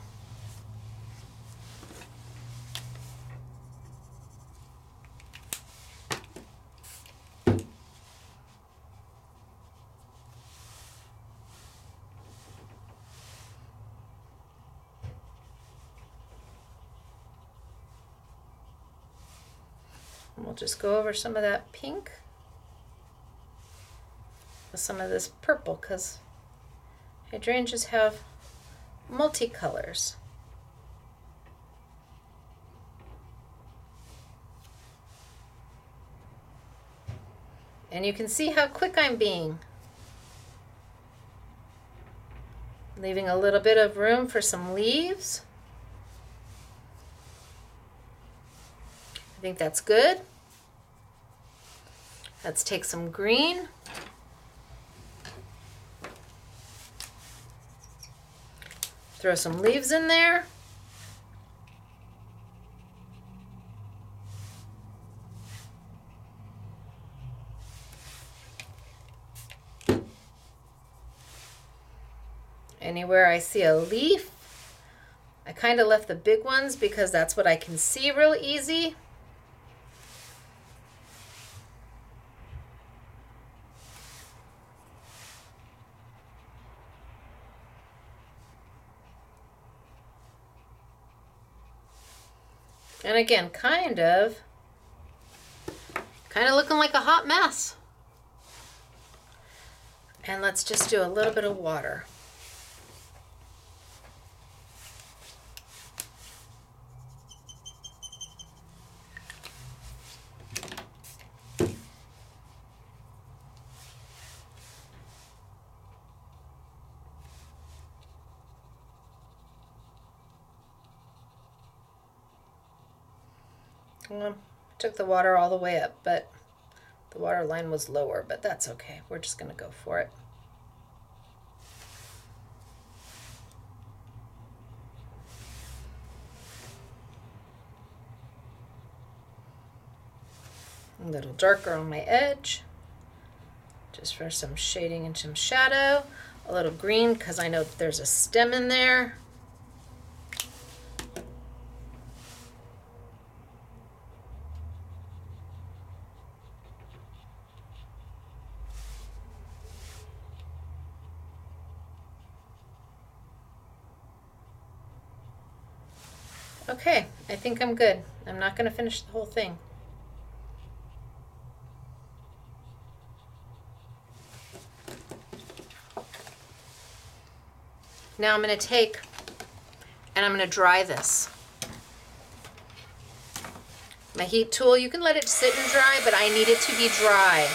And we'll just go over some of that pink with some of this purple, because hydrangeas have multicolors. And you can see how quick I'm being. leaving a little bit of room for some leaves. I think that's good. Let's take some green. Throw some leaves in there. Anywhere I see a leaf, I kind of left the big ones because that's what I can see real easy. And again, kind of looking like a hot mess. And let's just do a little bit of water. Took the water all the way up, but the water line was lower, but that's okay. We're just going to go for it. A little darker on my edge, just for some shading and some shadow. A little green because I know there's a stem in there. Okay, I think I'm good. I'm not going to finish the whole thing. Now I'm going to take and I'm going to dry this. My heat tool, you can let it sit and dry, but I need it to be dry.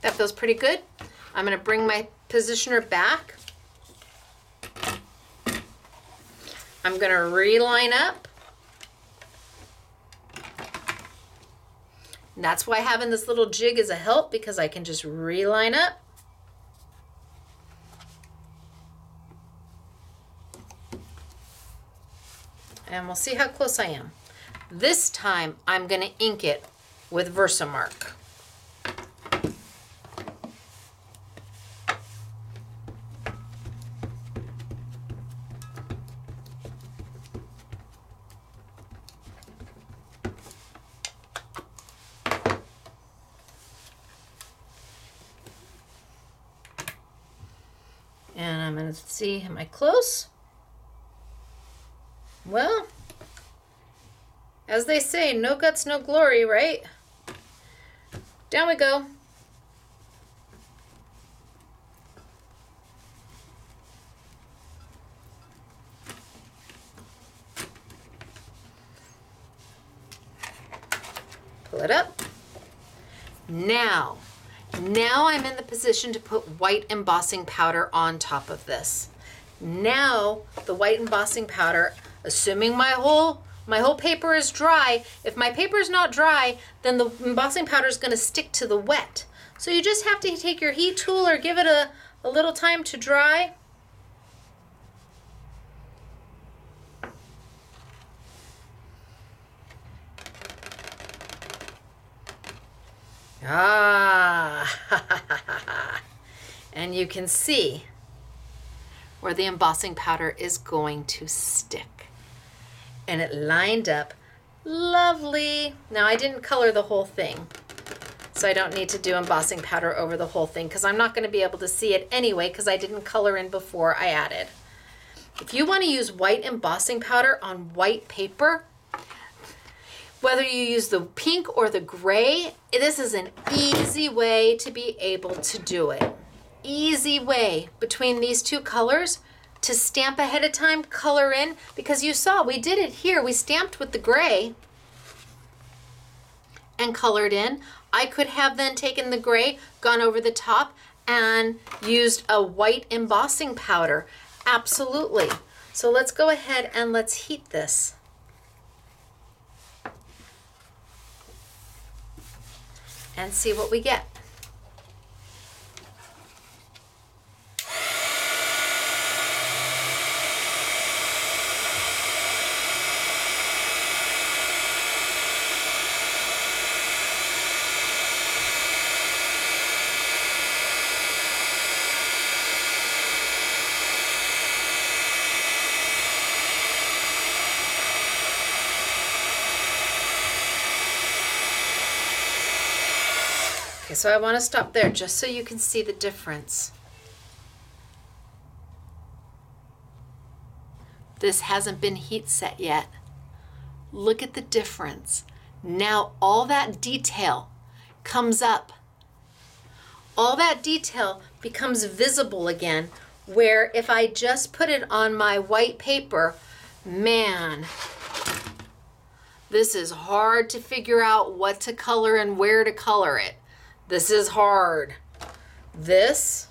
That feels pretty good. I'm going to bring my positioner back. I'm going to reline up. And that's why having this little jig is a help, because I can just reline up. And we'll see how close I am. This time I'm going to ink it with Versamark. And I'm going to see, am I close? Well, as they say, no guts, no glory, right? Down we go. Pull it up. Now I'm in the position to put white embossing powder on top of this. Now the white embossing powder, assuming my whole paper is dry. If my paper is not dry, then the embossing powder is going to stick to the wet. So you just have to take your heat tool or give it a little time to dry. And you can see where the embossing powder is going to stick. And it lined up lovely. Now I didn't color the whole thing, so I don't need to do embossing powder over the whole thing because I'm not going to be able to see it anyway because I didn't color in before I added. If you want to use white embossing powder on white paper, whether you use the pink or the gray, this is an easy way to be able to do it. easy way between these two colors to stamp ahead of time, color in, because you saw we did it here. We stamped with the gray and colored in. I could have then taken the gray, gone over the top, and used a white embossing powder. Absolutely. So let's go ahead and let's heat this. And see what we get. Okay, so I want to stop there just so you can see the difference. This hasn't been heat set yet. Look at the difference. Now all that detail comes up. All that detail becomes visible again, where if I just put it on my white paper, man, this is hard to figure out what to color and where to color it. This is hard. This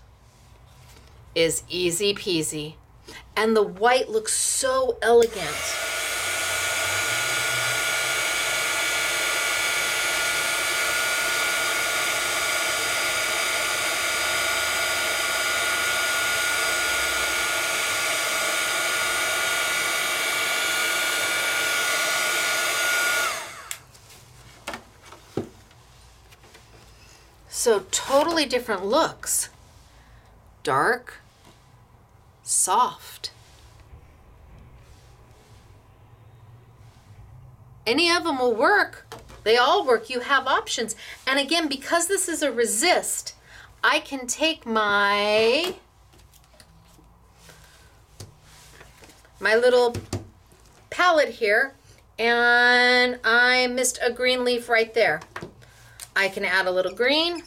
is easy peasy. And the white looks so elegant. So totally different looks. Dark, soft. Any of them will work. They all work. You have options. And again, because this is a resist, I can take my little palette here, and I missed a green leaf right there. I can add a little green.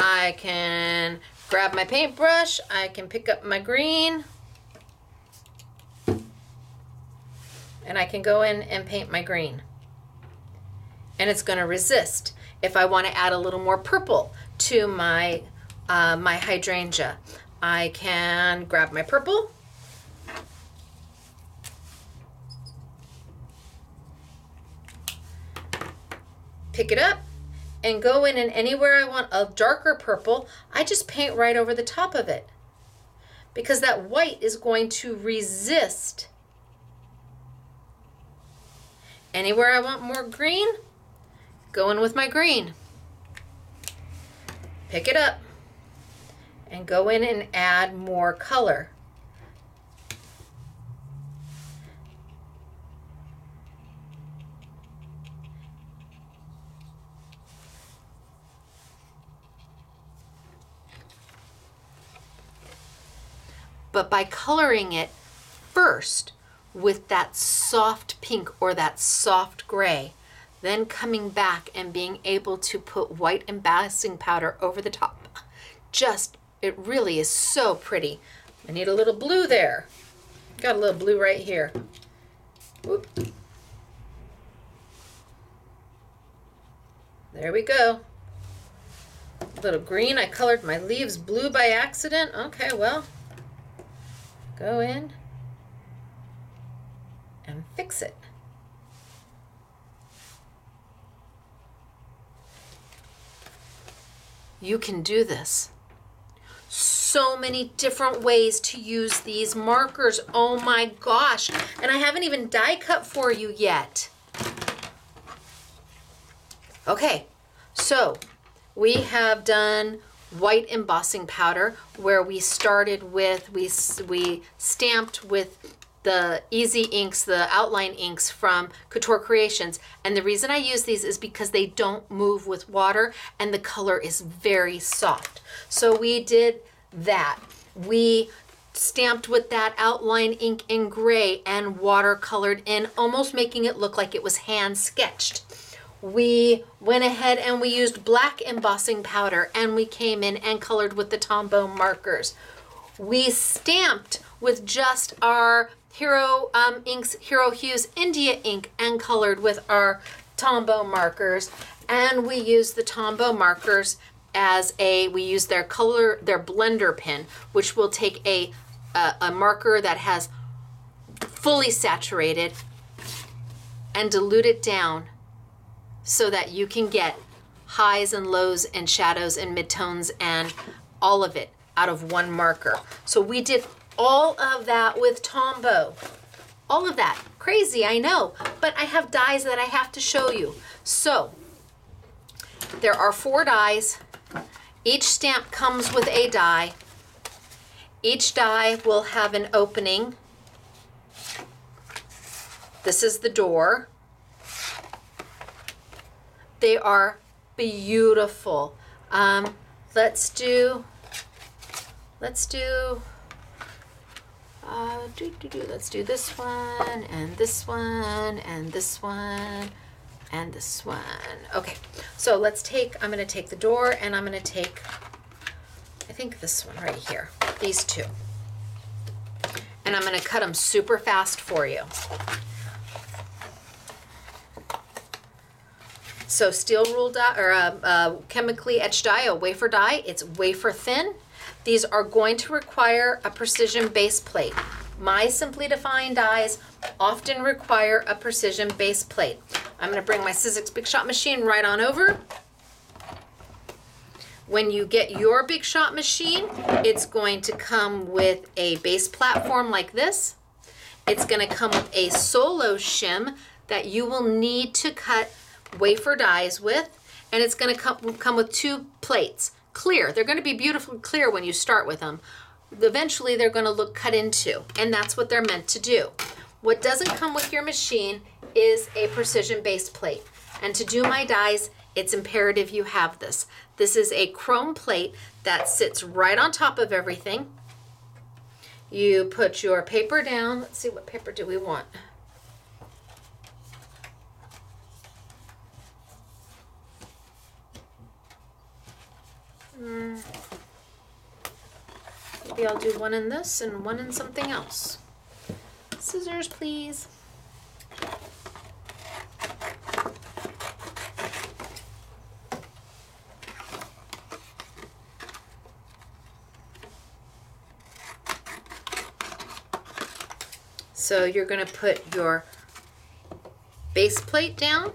I can grab my paintbrush. I can pick up my green. And I can go in and paint my green. And it's going to resist. If I want to add a little more purple to my my hydrangea, I can grab my purple. Pick it up and go in, and anywhere I want a darker purple, I just paint right over the top of it, because that white is going to resist. Anywhere I want more green, go in with my green. Pick it up and go in and add more color. But by coloring it first with that soft pink or that soft gray, then coming back and being able to put white embossing powder over the top, it really is so pretty. I need a little blue there. Got a little blue right here. Whoop. There we go. A little green. I colored my leaves blue by accident. Okay, well, go in and fix it. You can do this. So many different ways to use these markers. Oh my gosh. And I haven't even die cut for you yet. Okay, so we have done white embossing powder, where we started with, we stamped with the Easy Inks, the outline inks from Couture Creations. And the reason I use these is because they don't move with water and the color is very soft. So we did that. We stamped with that outline ink in gray and watercolored in, almost making it look like it was hand sketched. We went ahead and we used black embossing powder, and we came in and colored with the Tombow markers. We stamped with just our Hero Inks Hero Hues India ink and colored with our Tombow markers. And we used the Tombow markers as we use their blender pen, which will take a marker that has fully saturated and dilute it down so that you can get highs and lows and shadows and midtones and all of it out of one marker. So we did all of that with Tombow. All of that. Crazy, I know, but I have dies that I have to show you. So there are 4 dies. Each stamp comes with a die. Each die will have an opening. This is the door. They are beautiful. Let's do this one and this one and this one and this one. Okay, so I'm gonna take the door, and I'm gonna take, I think this one right here, these 2. And I'm gonna cut them super fast for you. So steel rule die, or chemically etched die, a wafer die. It's wafer thin. These are going to require a precision base plate. My Simply Defined dies often require a precision base plate. I'm going to bring my Sizzix Big Shot machine right on over. When you get your Big Shot machine, it's going to come with a base platform like this. It's going to come with a solo shim that you will need to cut wafer dies with, and it's going to come with 2 plates. Clear. They're going to be beautifully clear when you start with them. Eventually they're going to look cut into, and that's what they're meant to do. What doesn't come with your machine is a precision base plate. And to do my dies, it's imperative you have this. This is a chrome plate that sits right on top of everything. You put your paper down. Let's see, what paper do we want? Maybe I'll do one in this and one in something else. Scissors, please. So you're going to put your base plate down,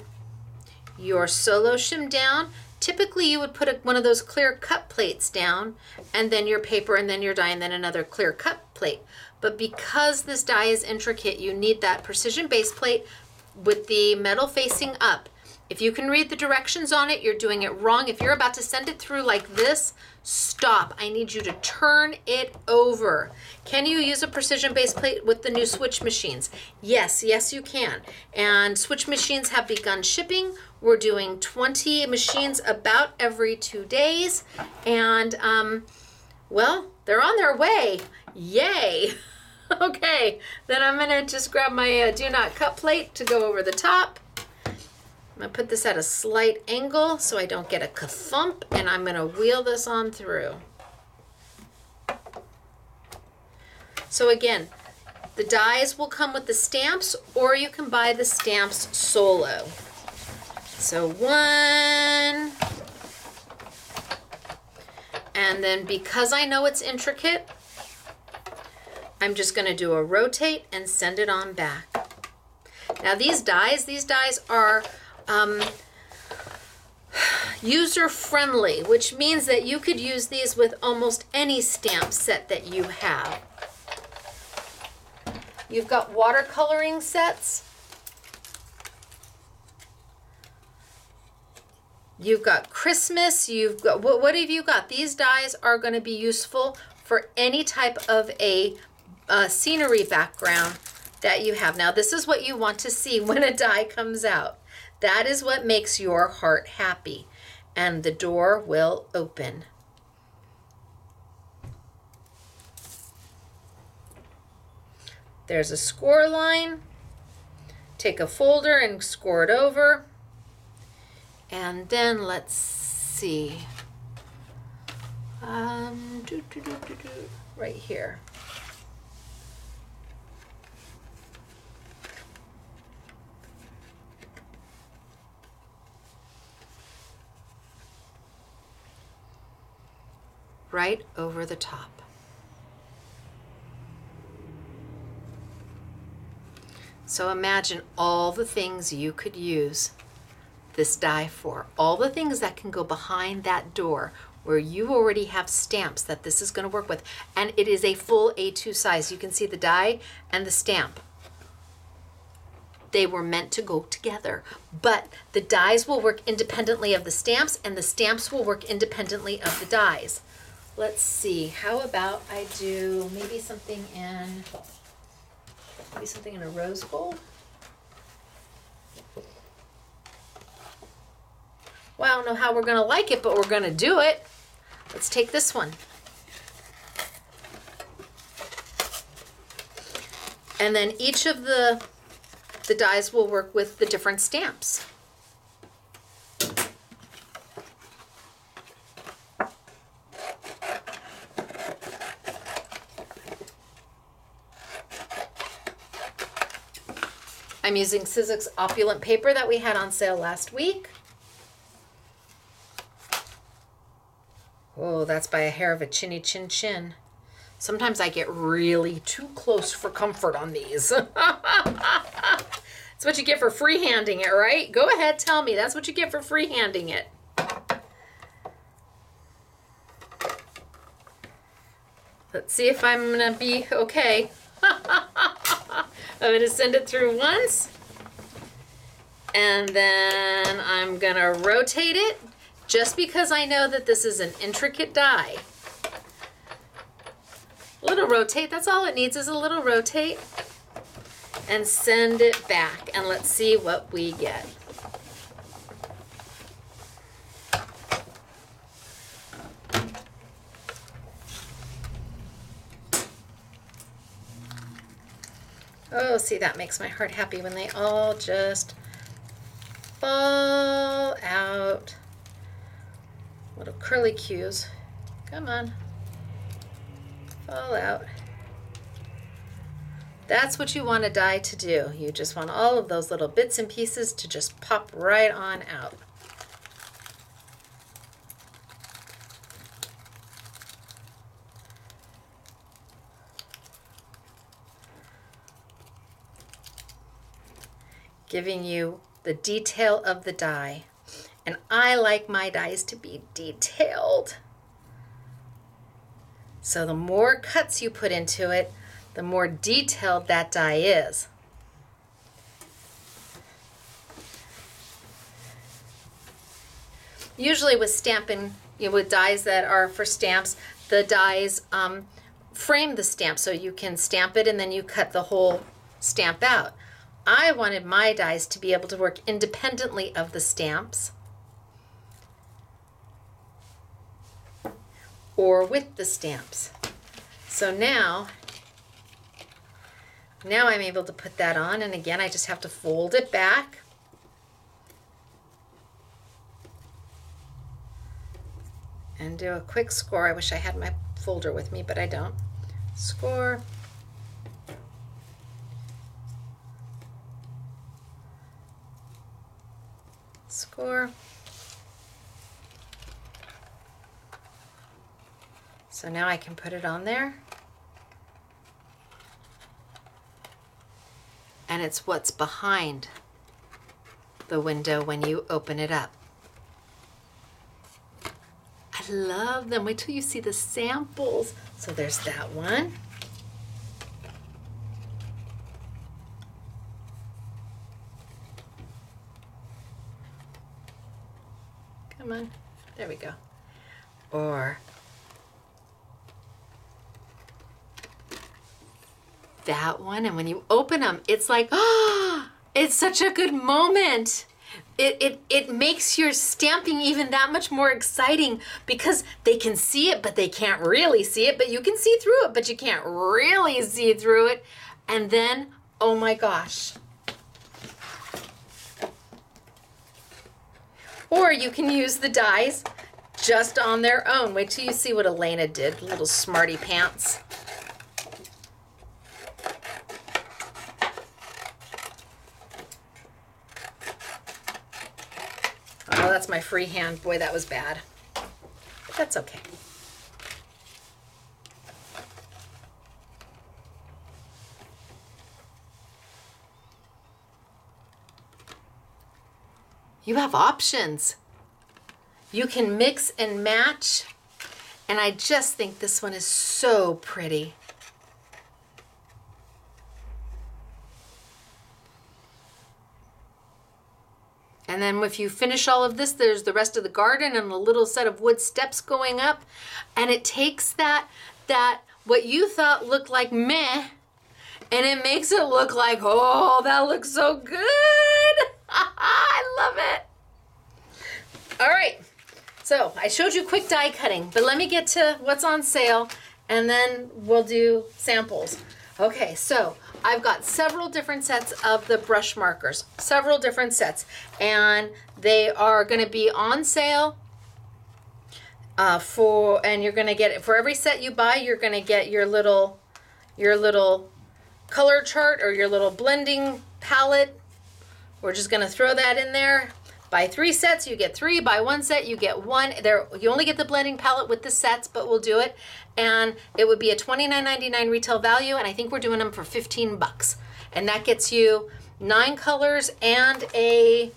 your solo shim down. Typically you would put one of those clear cut plates down, and then your paper, and then your die, and then another clear cut plate. But because this die is intricate, you need that precision base plate with the metal facing up. If you can read the directions on it, you're doing it wrong. If you're about to send it through like this, stop. I need you to turn it over. Can you use a precision base plate with the new Switch machines? Yes, yes you can. And Switch machines have begun shipping. We're doing 20 machines about every 2 days. And, well, they're on their way. Yay. Okay, then I'm gonna just grab my do not cut plate to go over the top. I'm going to put this at a slight angle so I don't get a ka-thump, and I'm going to wheel this on through. So again, the dies will come with the stamps, or you can buy the stamps solo. So 1, and then because I know it's intricate, I'm just going to do a rotate and send it on back. Now these dies are user-friendly, which means that you could use these with almost any stamp set that you have. You've got watercoloring sets. You've got Christmas. You've got, what have you got? These dies are going to be useful for any type of a scenery background that you have. Now, this is what you want to see when a die comes out. That is what makes your heart happy, and the door will open. There's a score line. Take a folder and score it over. And then let's see. Right here. Right over the top. So imagine all the things you could use this die for, all the things that can go behind that door where you already have stamps that this is going to work with. And it is a full A2 size. You can see the die and the stamp. They were meant to go together, but the dies will work independently of the stamps and the stamps will work independently of the dies. Let's see, how about I do maybe something in a rose gold? Well, I don't know how we're going to like it, but we're going to do it. Let's take this one. And then each of the dies will work with the different stamps. I'm using Sizzix Opulent paper that we had on sale last week. Oh, that's by a hair of a chinny chin chin. Sometimes I get really too close for comfort on these. That's what you get for freehanding it, right? Go ahead, tell me. That's what you get for freehanding it. Let's see if I'm gonna be okay. I'm going to send it through once, and then I'm going to rotate it just because I know that this is an intricate die. A little rotate, that's all it needs is a little rotate, and send it back, and let's see what we get. Oh, see, that makes my heart happy when they all just fall out. Little curly cues. Come on. Fall out. That's what you want a die to do. You just want all of those little bits and pieces to just pop right on out. Giving you the detail of the die. And I like my dies to be detailed. So the more cuts you put into it, the more detailed that die is. Usually with stamping, with dies that are for stamps, the dies frame the stamp so you can stamp it and then you cut the whole stamp out. I wanted my dies to be able to work independently of the stamps or with the stamps. So now I'm able to put that on, and again I just have to fold it back and do a quick score. I wish I had my folder with me, but I don't. Score. Score. So now I can put it on there. And it's what's behind the window when you open it up. I love them. Wait till you see the samples. So there's that one. Come on. There we go. Or that one, and when you open them, it's like, oh, it's such a good moment. It makes your stamping even that much more exciting because they can see it, but they can't really see it, but you can see through it, but you can't really see through it. And then, oh my gosh. Or you can use the dies just on their own. Wait till you see what Elena did, little smarty pants. Oh, that's my free hand. Boy, that was bad. But that's okay. You have options. You can mix and match. And I just think this one is so pretty. And then if you finish all of this, there's the rest of the garden and a little set of wood steps going up. And it takes that what you thought looked like meh, and it makes it look like, oh, that looks so good. I love it. All right, so I showed you quick die cutting, but let me get to what's on sale, and then we'll do samples. Okay, so I've got several different sets of the brush markers, several different sets, and they are going to be on sale and you're going to get it for every set you buy. You're going to get your little color chart or your little blending palette. We're just going to throw that in there. Buy 3 sets, you get 3. Buy 1 set, you get 1. There, you only get the blending palette with the sets, but we'll do it. And it would be a $29.99 retail value, and I think we're doing them for 15 bucks. And that gets you 9 colors and a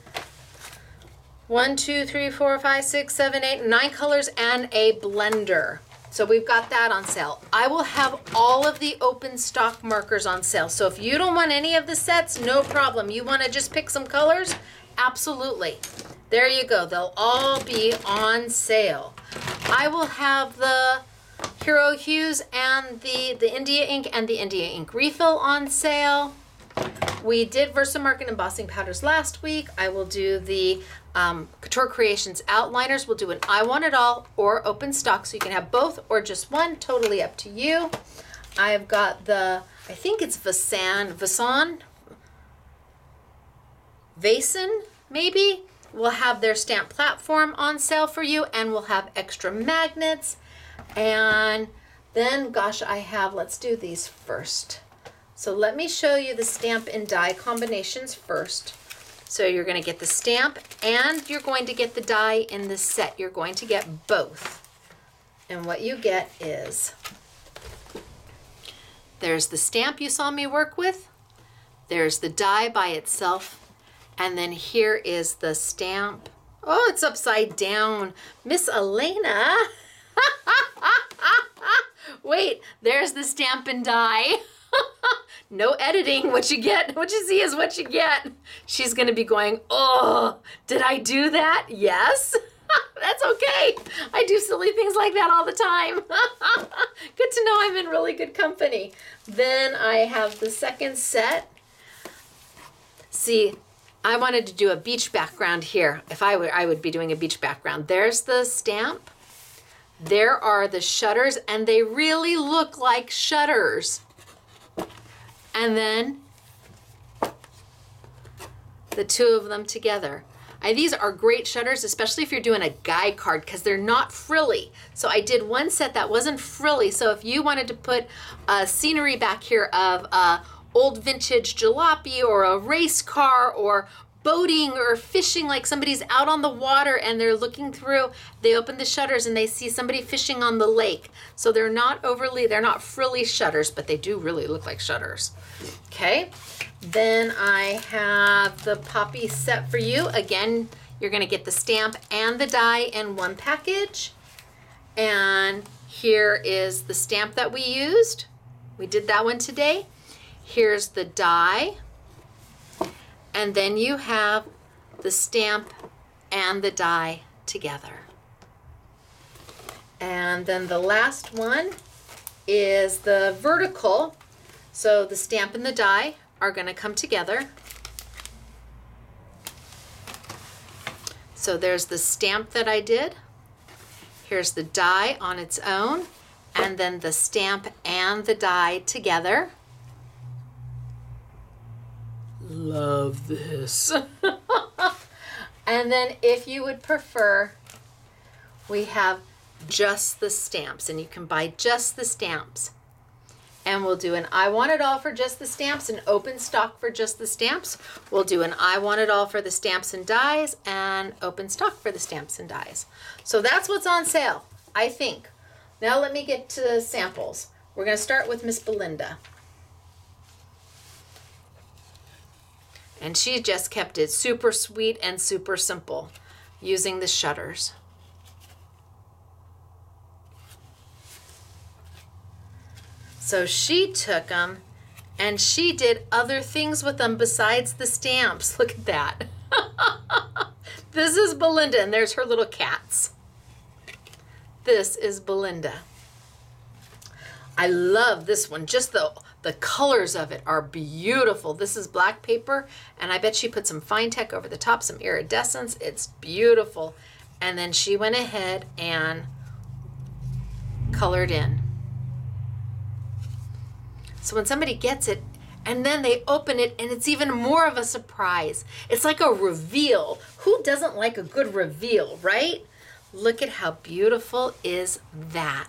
1, 2, 3, 4, 5, 6, 7, 8, 9 colors and a blender. So we've got that on sale. I will have all of the open stock markers on sale. So if you don't want any of the sets, no problem. You want to just pick some colors? Absolutely. There you go. They'll all be on sale. I will have the Hero Hues and the India ink and the India ink refill on sale. We did Versamark and embossing powders last week. I will do the Couture Creations outliners. We'll do an I Want It All or open stock, so you can have both or just one, totally up to you. I've got the, I think it's Vason, maybe. We'll have their stamp platform on sale for you, and we'll have extra magnets. And then, gosh, let's do these first. So let me show you the stamp and die combinations first. So you're going to get the stamp and you're going to get the die in this set. You're going to get both. And what you get is, there's the stamp you saw me work with, there's the die by itself, and then here is the stamp. Oh, it's upside down. Miss Elena. Wait, there's the stamp and die. No editing. What you get, what you see is what you get. She's going to be going, oh, did I do that? Yes. That's okay. I do silly things like that all the time. Good to know I'm in really good company. Then I have the second set. See, I wanted to do a beach background here. If I were, I would be doing a beach background. There's the stamp. There are the shutters, and they really look like shutters. And then the two of them together. These are great shutters, especially if you're doing a guide card, because they're not frilly. So I did one set that wasn't frilly. So if you wanted to put a scenery back here of old vintage jalopy or a race car or boating or fishing, like somebody's out on the water and they're looking through, they open the shutters and they see somebody fishing on the lake. So they're not frilly shutters, but they do really look like shutters. Okay, then I have the Poppy set for you. Again, you're gonna get the stamp and the die in one package. And here is the stamp that we used. We did that one today. Here's the die. And then you have the stamp and the die together. And then the last one is the vertical. So the stamp and the die are going to come together. So there's the stamp that I did. Here's the die on its own, and then the stamp and the die together. Love this. And then if you would prefer, we have just the stamps, and you can buy just the stamps. And we'll do an I Want It All for just the stamps, and open stock for just the stamps. We'll do an I Want It All for the stamps and dies, and open stock for the stamps and dies. So that's what's on sale, I think. Now let me get to the samples. We're going to start with Miss Belinda. And she just kept it super sweet and super simple using the shutters. So she took them and she did other things with them besides the stamps. Look at that. This is Belinda, and there's her little cats. This is Belinda. I love this one. Just the colors of it are beautiful. This is black paper, and I bet she put some fine tech over the top, some iridescence. It's beautiful. And then she went ahead and colored in. So when somebody gets it, and then they open it, and it's even more of a surprise. It's like a reveal. Who doesn't like a good reveal, right? Look at how beautiful is that.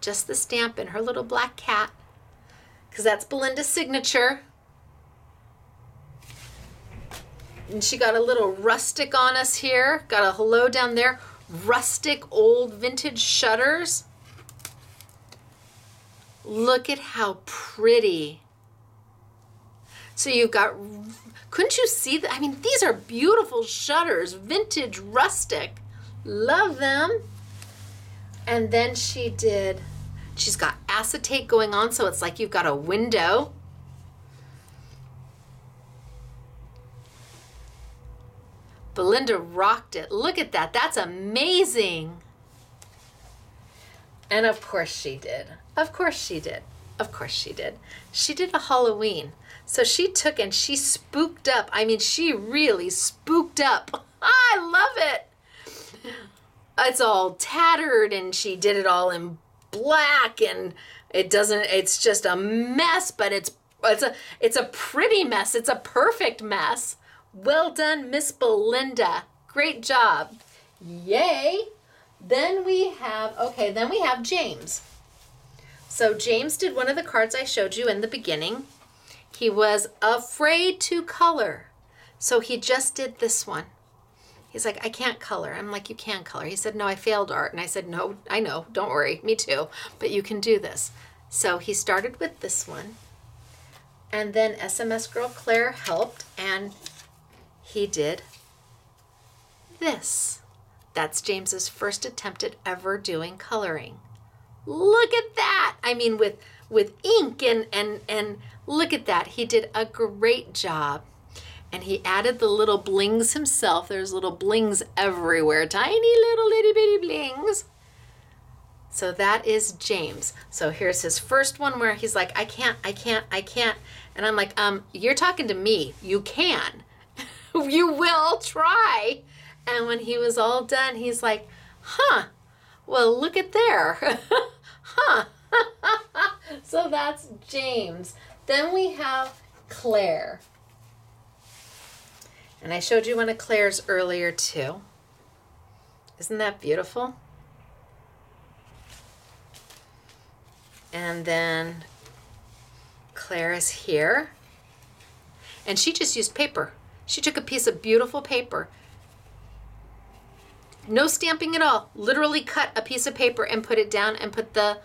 Just the stamp and her little black cat, because that's Belinda's signature. And she got a little rustic on us here. Got a hello down there. Rustic old vintage shutters. Look at how pretty. So you've got, couldn't you see that? I mean, these are beautiful shutters, vintage, rustic. Love them. And then she's got acetate going on, so it's like you've got a window. Belinda rocked it. Look at that. That's amazing. And of course she did. Of course she did. Of course she did. She did a Halloween. So she took and she spooked up. I mean, she really spooked up. I love it. It's all tattered, and she did it all in black, and it's just a mess, but it's a pretty mess. It's a perfect mess. Well done, Miss Belinda. Great job. Yay. Then we have James. So James did one of the cards I showed you in the beginning. He was afraid to color. So he just did this one. He's like, I can't color. I'm like, you can color. He said, no, I failed art. And I said, no, I know, don't worry, me too, but you can do this. So he started with this one. And then SMS Girl Claire helped, and he did this. That's James's first attempt at ever doing coloring. Look at that. I mean, with ink and look at that. He did a great job. And he added the little blings himself. There's little blings everywhere. Tiny little itty bitty blings. So that is James. So here's his first one where he's like, I can't. And I'm like, you're talking to me. You can. You will try. And when he was all done, he's like, huh, well, look at there. Huh. So that's James. Then we have Claire. And I showed you one of Claire's earlier too. Isn't that beautiful? And then Claire is here. And she just used paper. She took a piece of beautiful paper. No stamping at all. Literally cut a piece of paper and put it down and put the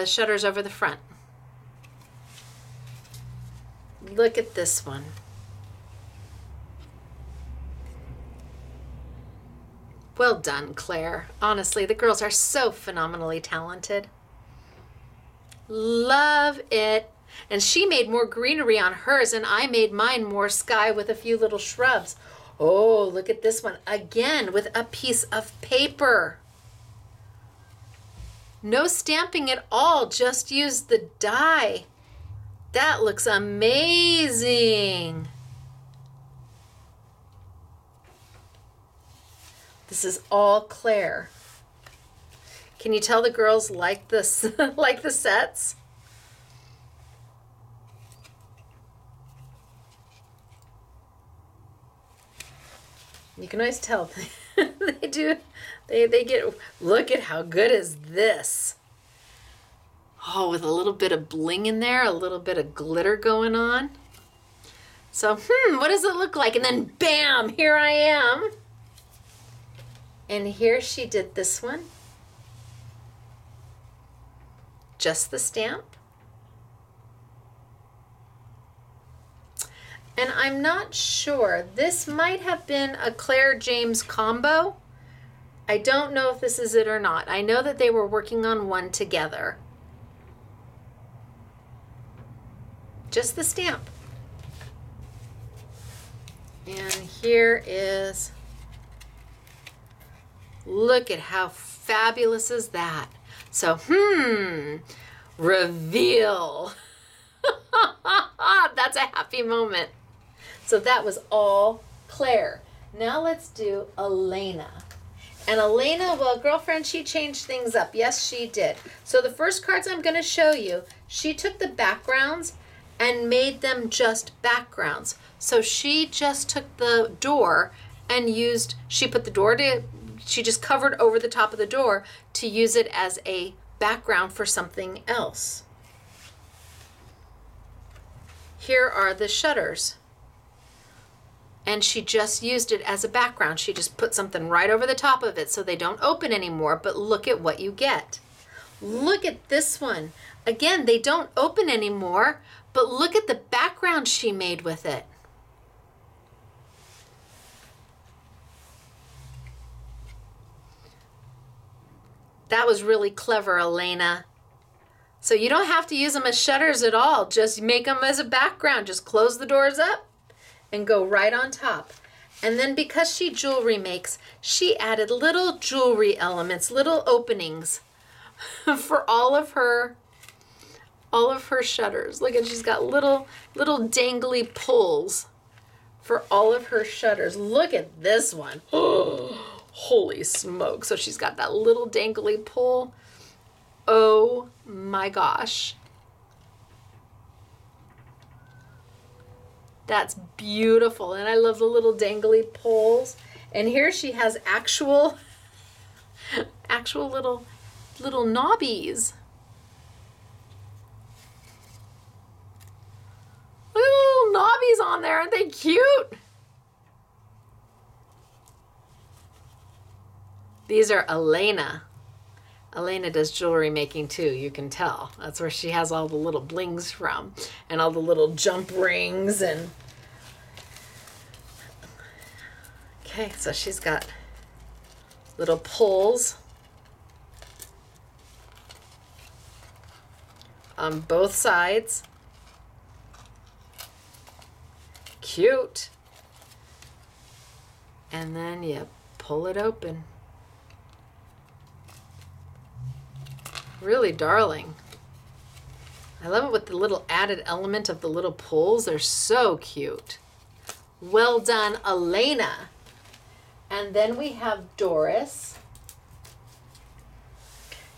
shutters over the front. Look at this one. Well done, Claire. Honestly, the girls are so phenomenally talented. Love it. And she made more greenery on hers, and I made mine more sky with a few little shrubs. Oh, look at this one. Again, with a piece of paper. No stamping at all. Just use the die. That looks amazing. This is all Claire. Can you tell the girls like this, like the sets? You can always tell they do. They get, look at how good is this. Oh, with a little bit of bling in there, a little bit of glitter going on. So, what does it look like? And then bam, here I am. And here she did this one. Just the stamp. And I'm not sure. This might have been a Claire James combo. I don't know if this is it or not. I know that they were working on one together. Just the stamp. And here is, look at how fabulous is that. So, reveal. That's a happy moment. So that was all Claire. Now let's do Elena. And Elena, well, girlfriend, she changed things up. Yes, she did. So the first cards I'm going to show you, she took the backgrounds and made them just backgrounds. So she just took the door and used, she just covered over the top of the door to use it as a background for something else. Here are the shutters. And she just used it as a background. She just put something right over the top of it so they don't open anymore, but look at what you get. Look at this one. Again, they don't open anymore, but look at the background she made with it. That was really clever, Elena. So you don't have to use them as shutters at all. Just make them as a background. Just close the doors up and go right on top. And then because she jewelry makes, she added little jewelry elements, little openings for all of her shutters. Look at, she's got little dangly pulls for all of her shutters. Look at this one. Oh, holy smoke. So she's got that little dangly pull. Oh my gosh. That's beautiful. And I love the little dangly poles. And here she has actual little knobbies. Look at the little knobbies on there. Aren't they cute? These are Elena. Elena does jewelry making too, you can tell. That's where she has all the little blings from and all the little jump rings and... Okay, so she's got little pulls on both sides. Cute. And then you pull it open. Really darling. I love it with the little added element of the little pulls. They're so cute. Well done, Elena. And then we have Doris.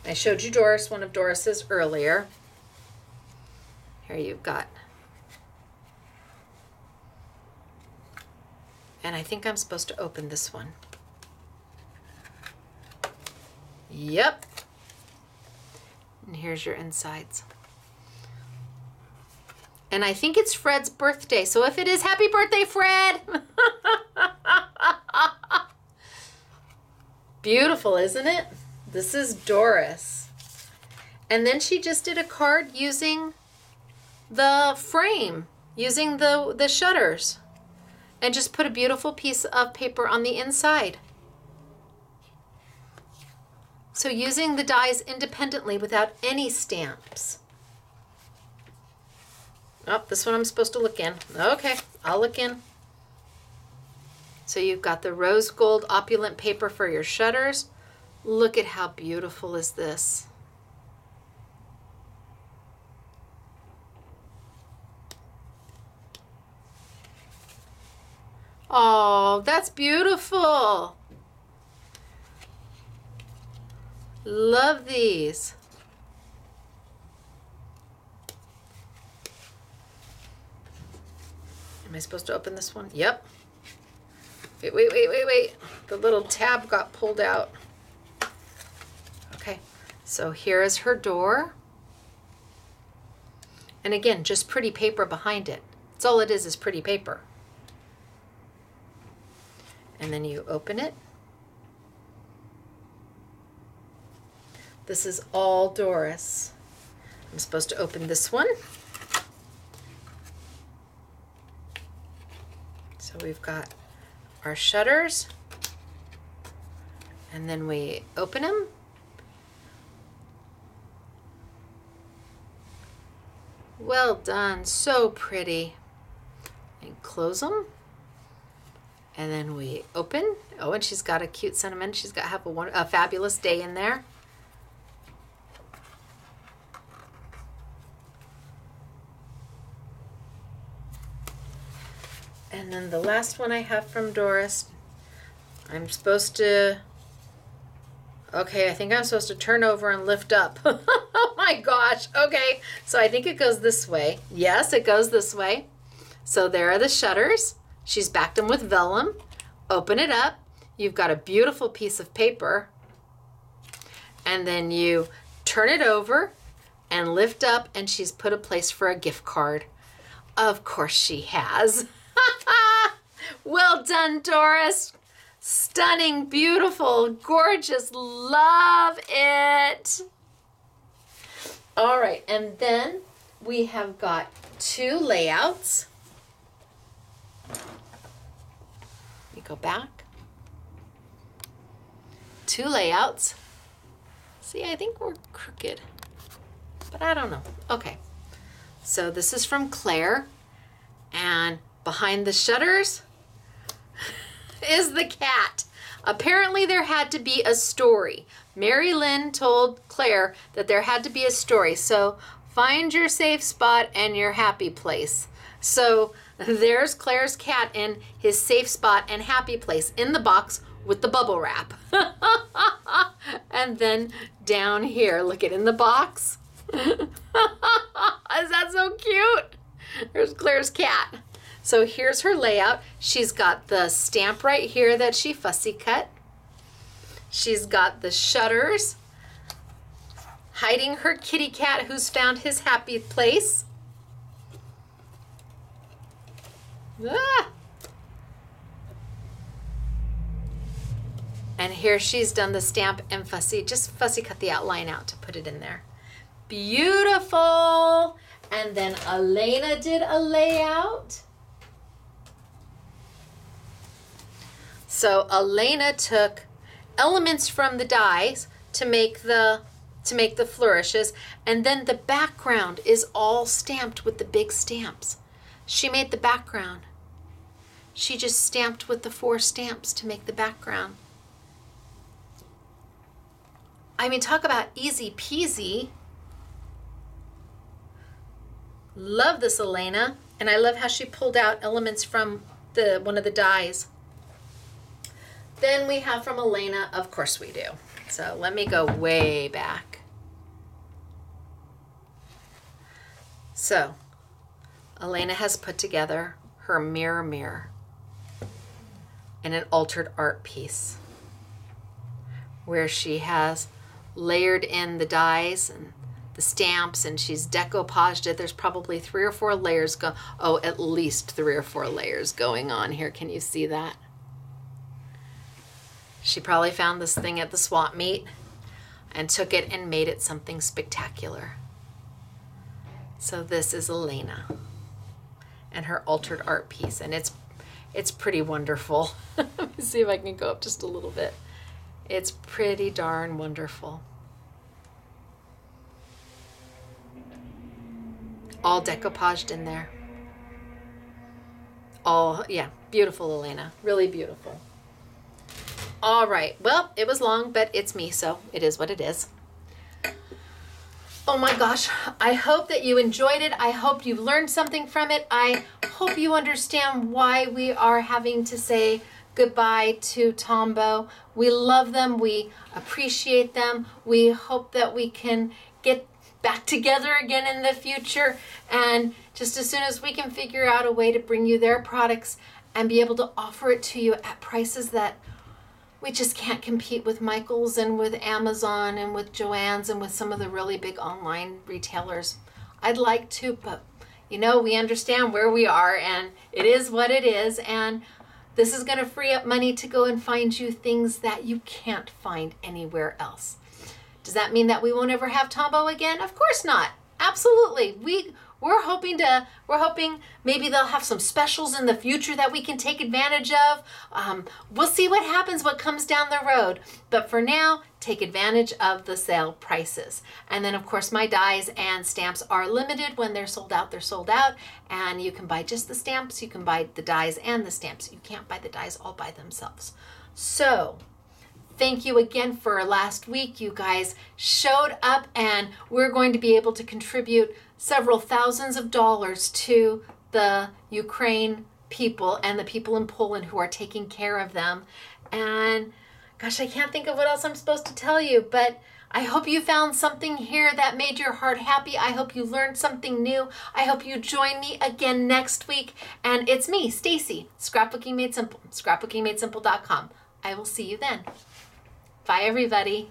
I showed you Doris, one of Doris's earlier. Here you've got. And I think I'm supposed to open this one. Yep. And here's your insides. And I think it's Fred's birthday. So if it is, happy birthday, Fred! Beautiful, isn't it? This is Doris. And then she just did a card using the frame, using the shutters. And just put a beautiful piece of paper on the inside. So using the dies independently without any stamps. Oh, this one I'm supposed to look in. Okay, I'll look in. So you've got the rose gold opulent paper for your shutters. Look at how beautiful is this. Oh, that's beautiful. Love these. Am I supposed to open this one? Yep. Wait. The little tab got pulled out. Okay, so here is her door. And again, just pretty paper behind it. That's all it is pretty paper. And then you open it. This is all Doris. I'm supposed to open this one. So we've got our shutters, and then we open them. Well done, so pretty. And close them. And then we open. Oh, and she's got a cute sentiment. She's got to have a fabulous day in there. And then the last one I have from Doris, I'm supposed to, okay, I think I'm supposed to turn over and lift up. Oh my gosh, okay. So I think it goes this way. Yes, it goes this way. So there are the shutters. She's backed them with vellum. Open it up. You've got a beautiful piece of paper. And then you turn it over and lift up, and she's put a place for a gift card. Of course she has. Well done, Doris. Stunning, beautiful, gorgeous. Love it. All right, and then we have got 2 layouts. We go back. 2 layouts. See, I think we're crooked, but I don't know. Okay, so this is from Claire, and behind the shutters is the cat. Apparently there had to be a story. Mary Lynn told Claire that there had to be a story. So find your safe spot and your happy place. So there's Claire's cat in his safe spot and happy place in the box with the bubble wrap. And then down here, look it in the box. Is that so cute? There's Claire's cat. So here's her layout. She's got the stamp right here that she fussy cut. She's got the shutters hiding her kitty cat who's found his happy place. Ah! And here she's done the stamp and just fussy cut the outline out to put it in there. Beautiful. And then Elena did a layout. So Elena took elements from the dies to make the flourishes, and then the background is all stamped with the big stamps. She made the background. She just stamped with the 4 stamps to make the background. I mean, talk about easy peasy. Love this Elena, and I love how she pulled out elements from one of the dies. Then we have from Elena, of course we do. So let me go way back. So Elena has put together her mirror in an altered art piece where she has layered in the dies and the stamps, and she's decoupaged it. There's probably 3 or 4 layers at least 3 or 4 layers going on here. Can you see that? She probably found this thing at the swap meet and took it and made it something spectacular. So this is Elena and her altered art piece, and it's pretty wonderful. Let me see if I can go up just a little bit. It's pretty darn wonderful. All decoupaged in there. All, yeah, beautiful, Elena. Really beautiful. All right, well, it was long, but it's me, so it is what it is. Oh my gosh, I hope that you enjoyed it. I hope you've learned something from it. I hope you understand why we are having to say goodbye to Tombow. We love them, we appreciate them. We hope that we can get back together again in the future, and just as soon as we can figure out a way to bring you their products and be able to offer it to you at prices that we just can't compete with Michael's and with Amazon and with Joann's and with some of the really big online retailers. I'd like to, but you know, we understand where we are and it is what it is. And this is going to free up money to go and find you things that you can't find anywhere else. Does that mean that we won't ever have Tombow again? Of course not. Absolutely. We're hoping maybe they'll have some specials in the future that we can take advantage of. We'll see what happens, what comes down the road. But for now, take advantage of the sale prices. And then of course my dies and stamps are limited. When they're sold out, they're sold out. And you can buy just the stamps. You can buy the dies and the stamps. You can't buy the dies all by themselves. So thank you again for last week. You guys showed up and we're going to be able to contribute several thousands of dollars to the Ukraine people and the people in Poland who are taking care of them. And gosh, I can't think of what else I'm supposed to tell you, but I hope you found something here that made your heart happy. I hope you learned something new. I hope you join me again next week. And it's me, Stacy, Scrapbooking Made Simple, scrapbookingmadesimple.com. I will see you then. Bye, everybody.